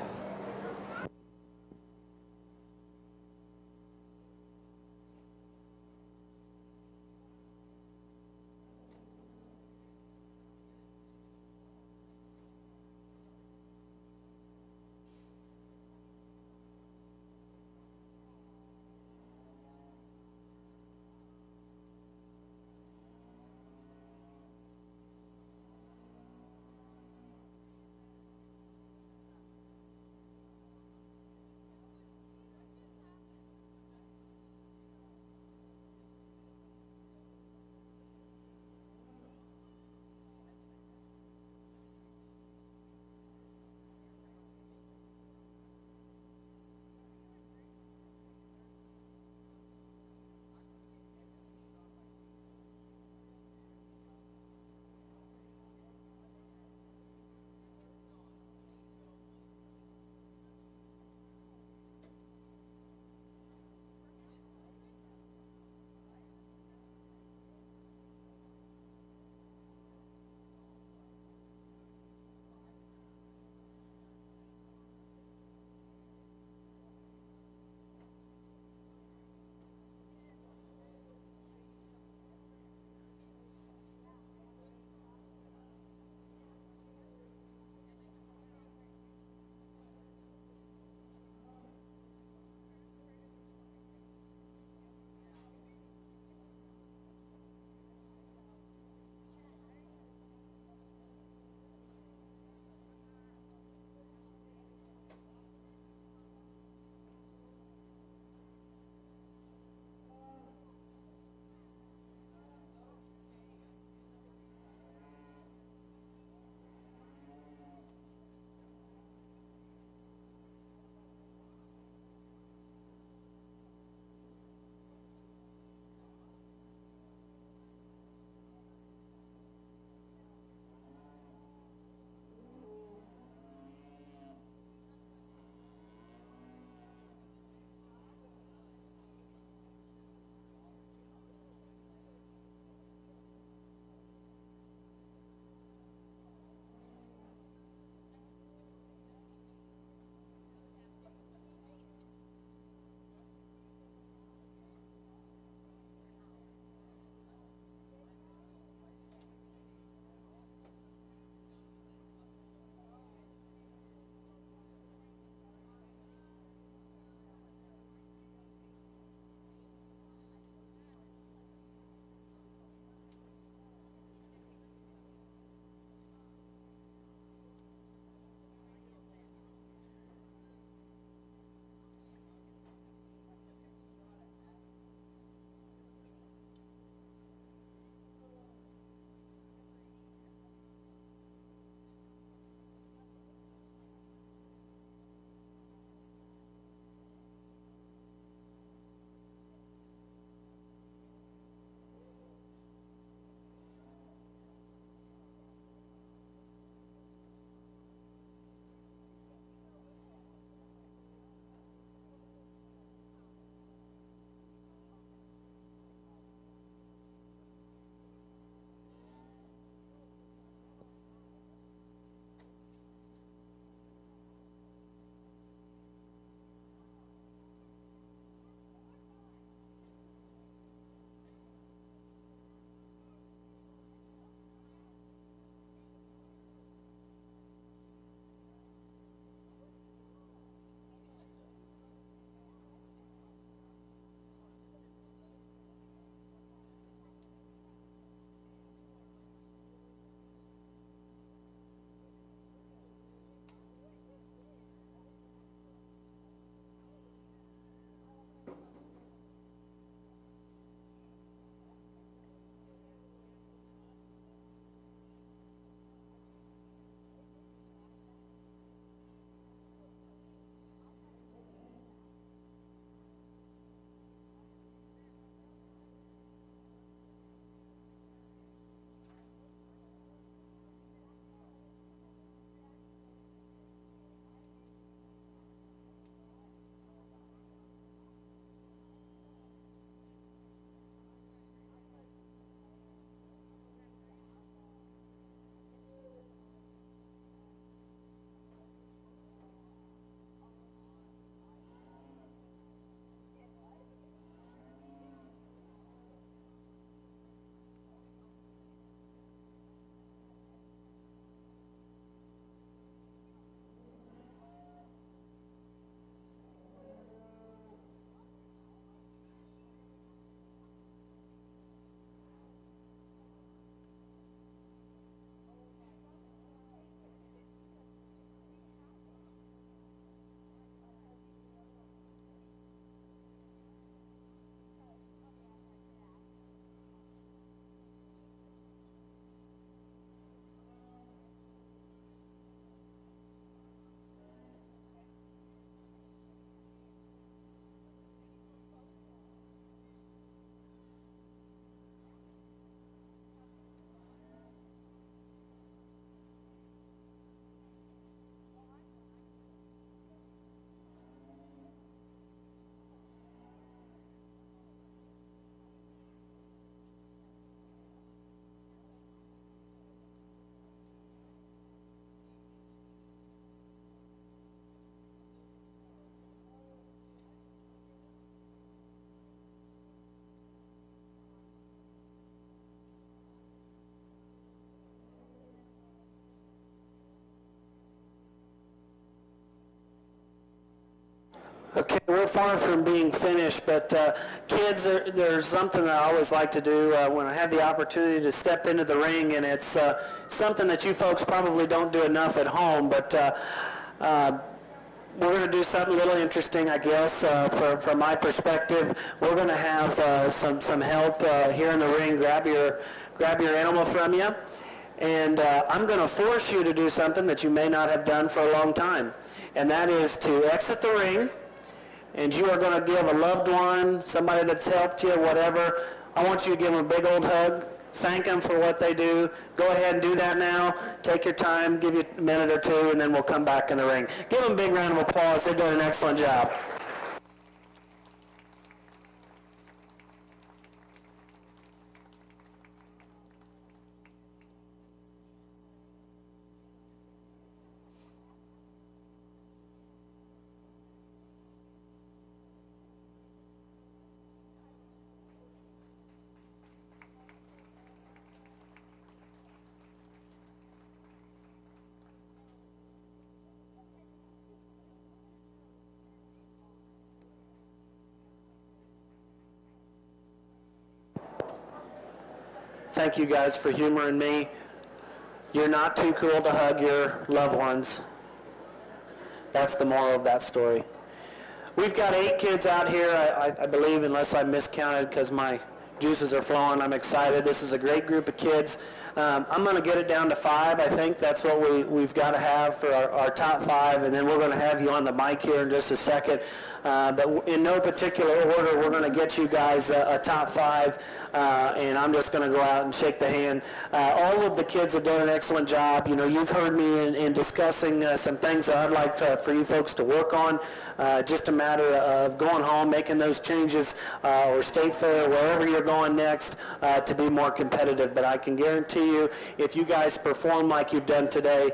Okay, we're far from being finished, but kids, there's something that I always like to do when I have the opportunity to step into the ring, and it's something that you folks probably don't do enough at home, but we're going to do something a little interesting, I guess, from my perspective. We're going to have some help here in the ring. Grab your animal from you, and I'm going to force you to do something that you may not have done for a long time, and that is to exit the ring. And you are going to give a loved one, somebody that's helped you, whatever, I want you to give them a big old hug, thank them for what they do. Go ahead and do that now. Take your time, give you a minute or two, and then we'll come back in the ring. Give them a big round of applause. They've done an excellent job. Thank you guys for humoring me. You're not too cool to hug your loved ones. That's the moral of that story. We've got 8 kids out here, I believe, unless I miscounted because my juices are flowing. I'm excited. This is a great group of kids. I'm going to get it down to 5. I think that's what we've got to have for our top 5, and then we're going to have you on the mic here in just a second. But in no particular order, we're going to get you guys a top 5, and I'm just going to go out and shake the hand. All of the kids have done an excellent job. You know, you've heard me in discussing some things that I'd like for you folks to work on. Just a matter of going home, making those changes, or State Fair, wherever you're going next, to be more competitive. But I can guarantee you, if you guys perform like you've done today,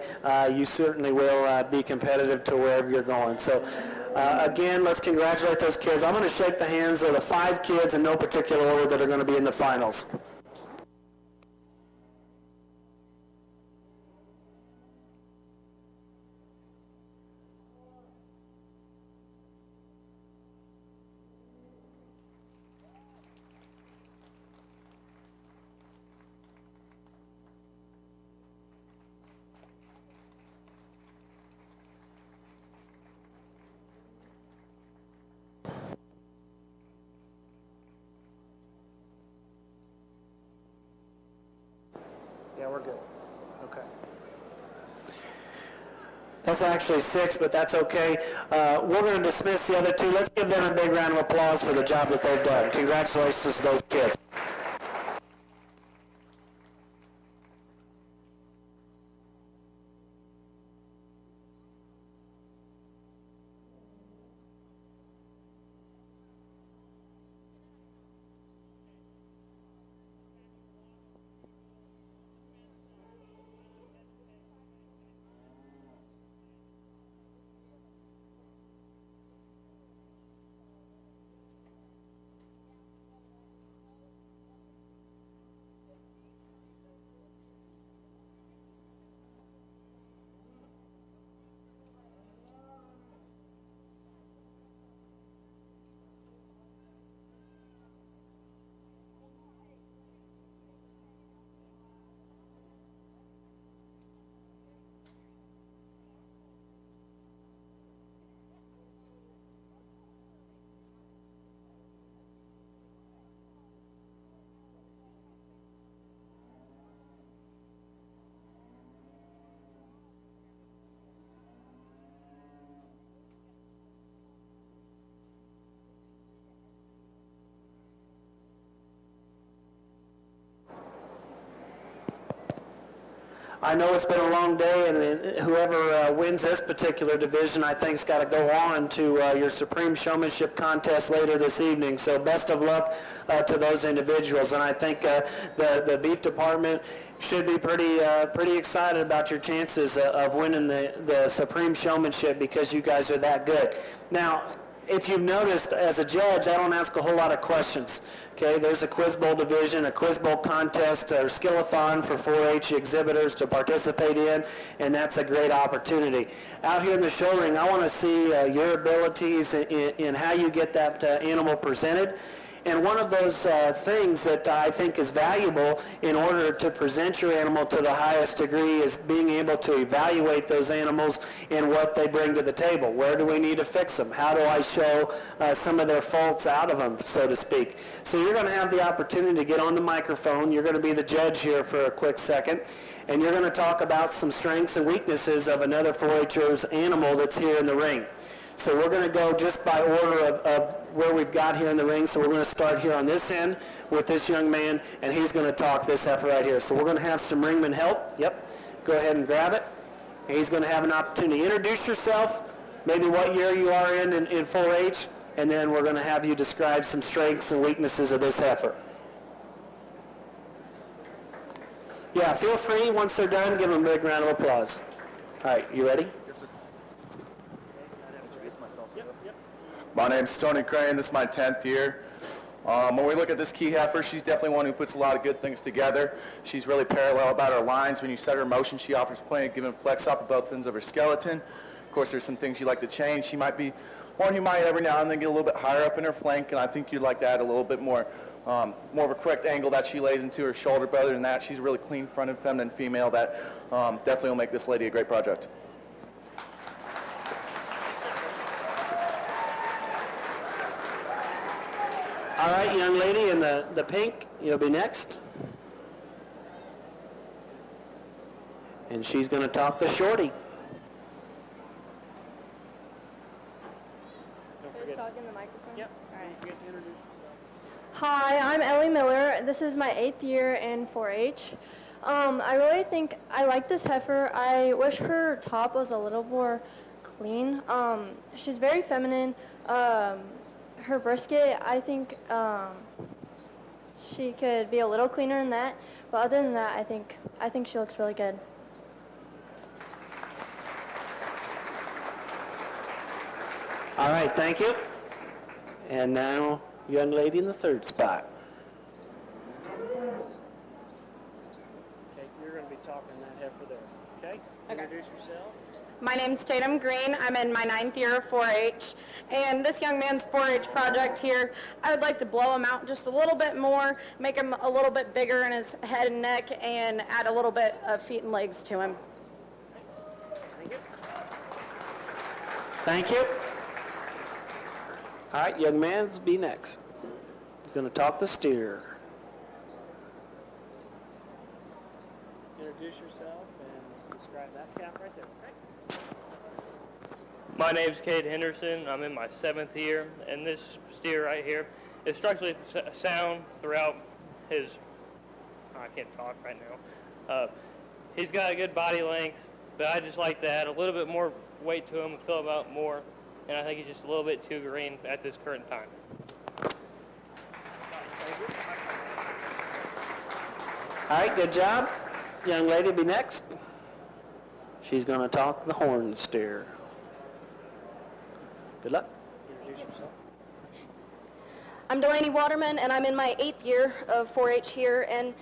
you certainly will be competitive to wherever you're going. So again, let's congratulate those kids. I'm going to shake the hands of the 5 kids in no particular order that are going to be in the finals. Yeah, we're good. Okay. That's actually 6, but that's okay. We're going to dismiss the other 2. Let's give them a big round of applause for the job that they've done. Congratulations to those kids. I know it's been a long day, and whoever wins this particular division, I think, has got to go on to your Supreme Showmanship contest later this evening. So best of luck to those individuals. And I think the beef department should be pretty excited about your chances of winning the Supreme Showmanship because you guys are that good. Now, if you've noticed, as a judge, I don't ask a whole lot of questions. Okay, there's a Quiz Bowl division, a Quiz Bowl contest, or skill-a-thon for 4-H exhibitors to participate in, and that's a great opportunity. Out here in the show ring, I want to see your abilities in how you get that animal presented. And one of those things that I think is valuable in order to present your animal to the highest degree is being able to evaluate those animals and what they bring to the table. Where do we need to fix them? How do I show some of their faults out of them, so to speak? So you're going to have the opportunity to get on the microphone. You're going to be the judge here for a quick second. And you're going to talk about some strengths and weaknesses of another 4-H'er's animal that's here in the ring. So we're going to go just by order of where we've got here in the ring. So we're going to start here on this end with this young man, and he's going to talk this heifer right here. So we're going to have some ringman help. Yep. Go ahead and grab it. And he's going to have an opportunity. Introduce yourself, maybe what year you are in 4-H, and then we're going to have you describe some strengths and weaknesses of this heifer. Yeah, feel free. Once they're done, give them a big round of applause. All right, you ready? My name's Tony Crane. This is my 10th year. When we look at this key heifer, she's definitely one who puts a lot of good things together. She's really parallel about her lines. When you set her in motion, she offers plenty of give and flex off of both ends of her skeleton. Of course, there's some things you like to change. She might be one who might every now and then get a little bit higher up in her flank, and I think you'd like to add a little bit more of a correct angle that she lays into her shoulder. But other than that, she's a really clean-fronted, feminine female that definitely will make this lady a great project. All right, young lady in the pink, you'll be next. And she's going to talk the shorty. Just talk in the microphone? Yep. All right. You get to introduce yourself. Hi, I'm Ellie Miller. This is my 8th year in 4-H. I really think I like this heifer. I wish her top was a little more clean. She's very feminine. Her brisket, I think she could be a little cleaner than that. But other than that, I think she looks really good. All right, thank you. And now, young lady in the third spot. Okay, you're going to be talking that heifer there. Okay? Introduce yourself. My name's Tatum Green. I'm in my 9th year of 4-H, and this young man's 4-H project here, I would like to blow him out just a little bit more, make him a little bit bigger in his head and neck, and add a little bit of feet and legs to him. Thank you. Thank you. All right, young man's be next. He's going to talk the steer. Introduce yourself and describe that calf right there. Okay? My name's Cade Henderson. I'm in my 7th year, and this steer right here is structurally sound throughout his, I can't talk right now. He's got a good body length, but I just like to add a little bit more weight to him and fill him out more, and I think he's just a little bit too green at this current time. All right, good job. Young lady be next. She's going to talk the horn steer. Good luck. Introduce yourself. I'm Delaney Waterman, and I'm in my 8th year of 4-H here, and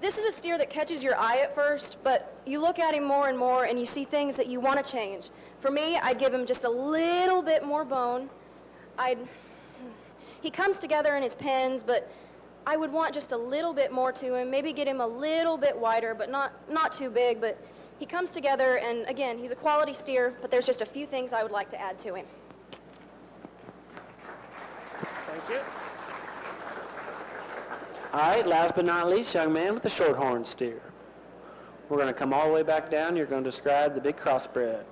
this is a steer that catches your eye at first, but you look at him more and more, and you see things that you want to change. For me, I'd give him just a little bit more bone. He comes together in his pens, but I would want just a little bit more to him, maybe get him a little bit wider, but not too big, but he comes together, and again, he's a quality steer, but there's just a few things I would like to add to him. Thank you. All right, last but not least, young man with the short horn steer. We're going to come all the way back down. You're going to describe the big crossbred.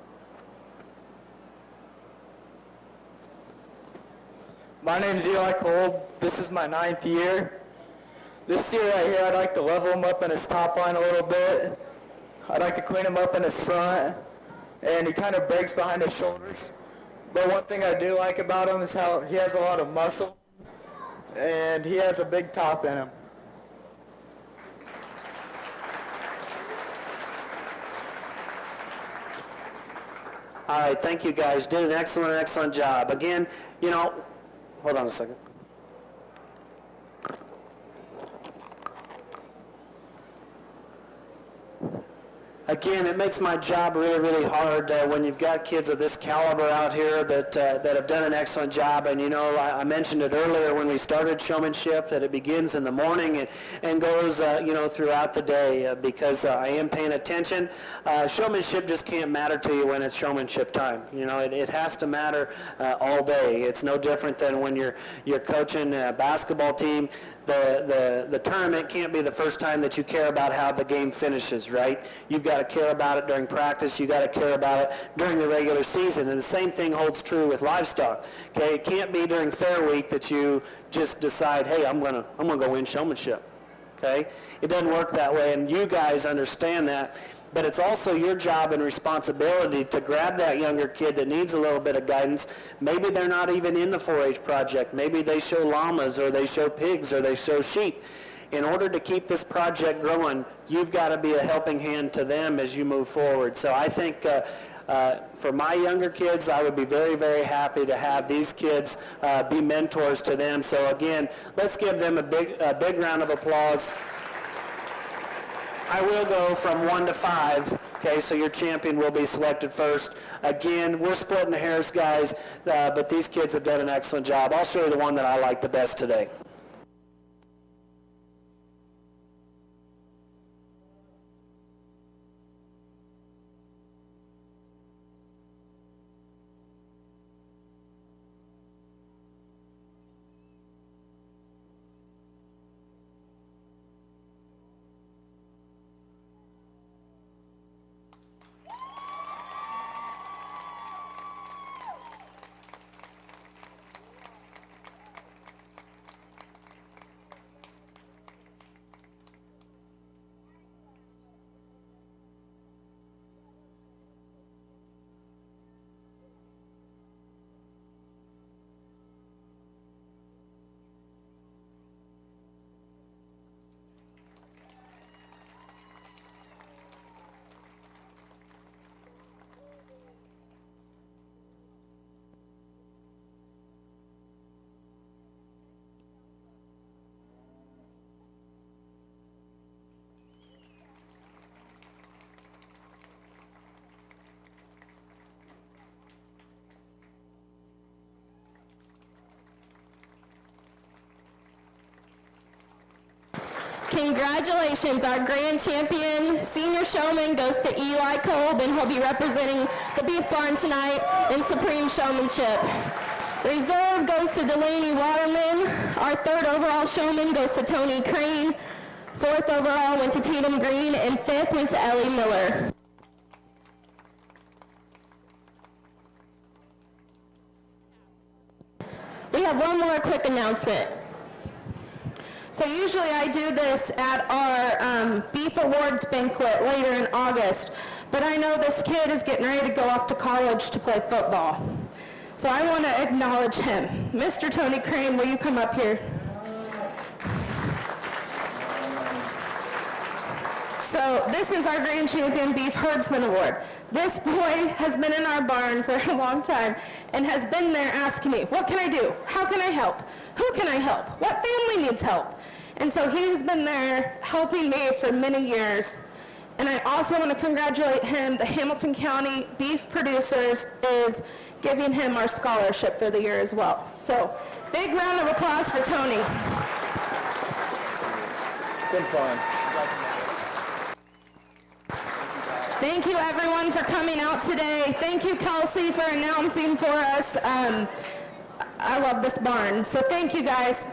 My name's Eli Kolb. This is my 9th year. This steer right here, I'd like to level him up in his top line a little bit. I'd like to clean him up in his front, and he kind of breaks behind his shoulders. But one thing I do like about him is how he has a lot of muscle, and he has a big top in him. All right, thank you guys. Did an excellent job. Again, You know, hold on a second. Again, it makes my job really, really hard when you've got kids of this caliber out here that have done an excellent job. And, you know, I mentioned it earlier when we started showmanship that it begins in the morning and goes, you know, throughout the day because I am paying attention. Showmanship just can't matter to you when it's showmanship time. You know, it has to matter all day. It's no different than when you're coaching a basketball team. The tournament can't be the first time that you care about how the game finishes, right? You've got to care about it during practice. You've got to care about it during the regular season. And the same thing holds true with livestock. Okay, it can't be during fair week that you just decide, hey, I'm gonna go win showmanship. Okay, it doesn't work that way, and you guys understand that. But it's also your job and responsibility to grab that younger kid that needs a little bit of guidance. Maybe they're not even in the 4-H project. Maybe they show llamas or they show pigs or they show sheep. In order to keep this project growing, you've got to be a helping hand to them as you move forward. So I think for my younger kids, I would be very, very happy to have these kids be mentors to them. So again, let's give them a big round of applause. I will go from 1 to 5, okay, so your champion will be selected first. Again, we're splitting the hairs, guys, but these kids have done an excellent job. I'll show you the one that I like the best today. Congratulations, our grand champion, senior showman goes to Eli Kolb, and he'll be representing the Beef Barn tonight in Supreme Showmanship. Reserve goes to Delaney Waterman. Our third overall showman goes to Tony Crane. Fourth overall went to Tatum Green, and fifth went to Ellie Miller. We have one more quick announcement. So usually I do this at our Beef Awards banquet later in August, but I know this kid is getting ready to go off to college to play football. So I want to acknowledge him. Mr. Tony Crane, will you come up here? So this is our Grand Champion Beef Herdsman Award. This boy has been in our barn for a long time and has been there asking me, what can I do? How can I help? Who can I help? What family needs help? And so he has been there helping me for many years. And I also want to congratulate him. The Hamilton County Beef Producers is giving him our scholarship for the year as well. So big round of applause for Tony. It's been fun. Thank you everyone for coming out today. Thank you Kelsey for announcing for us. I love this barn. So thank you guys.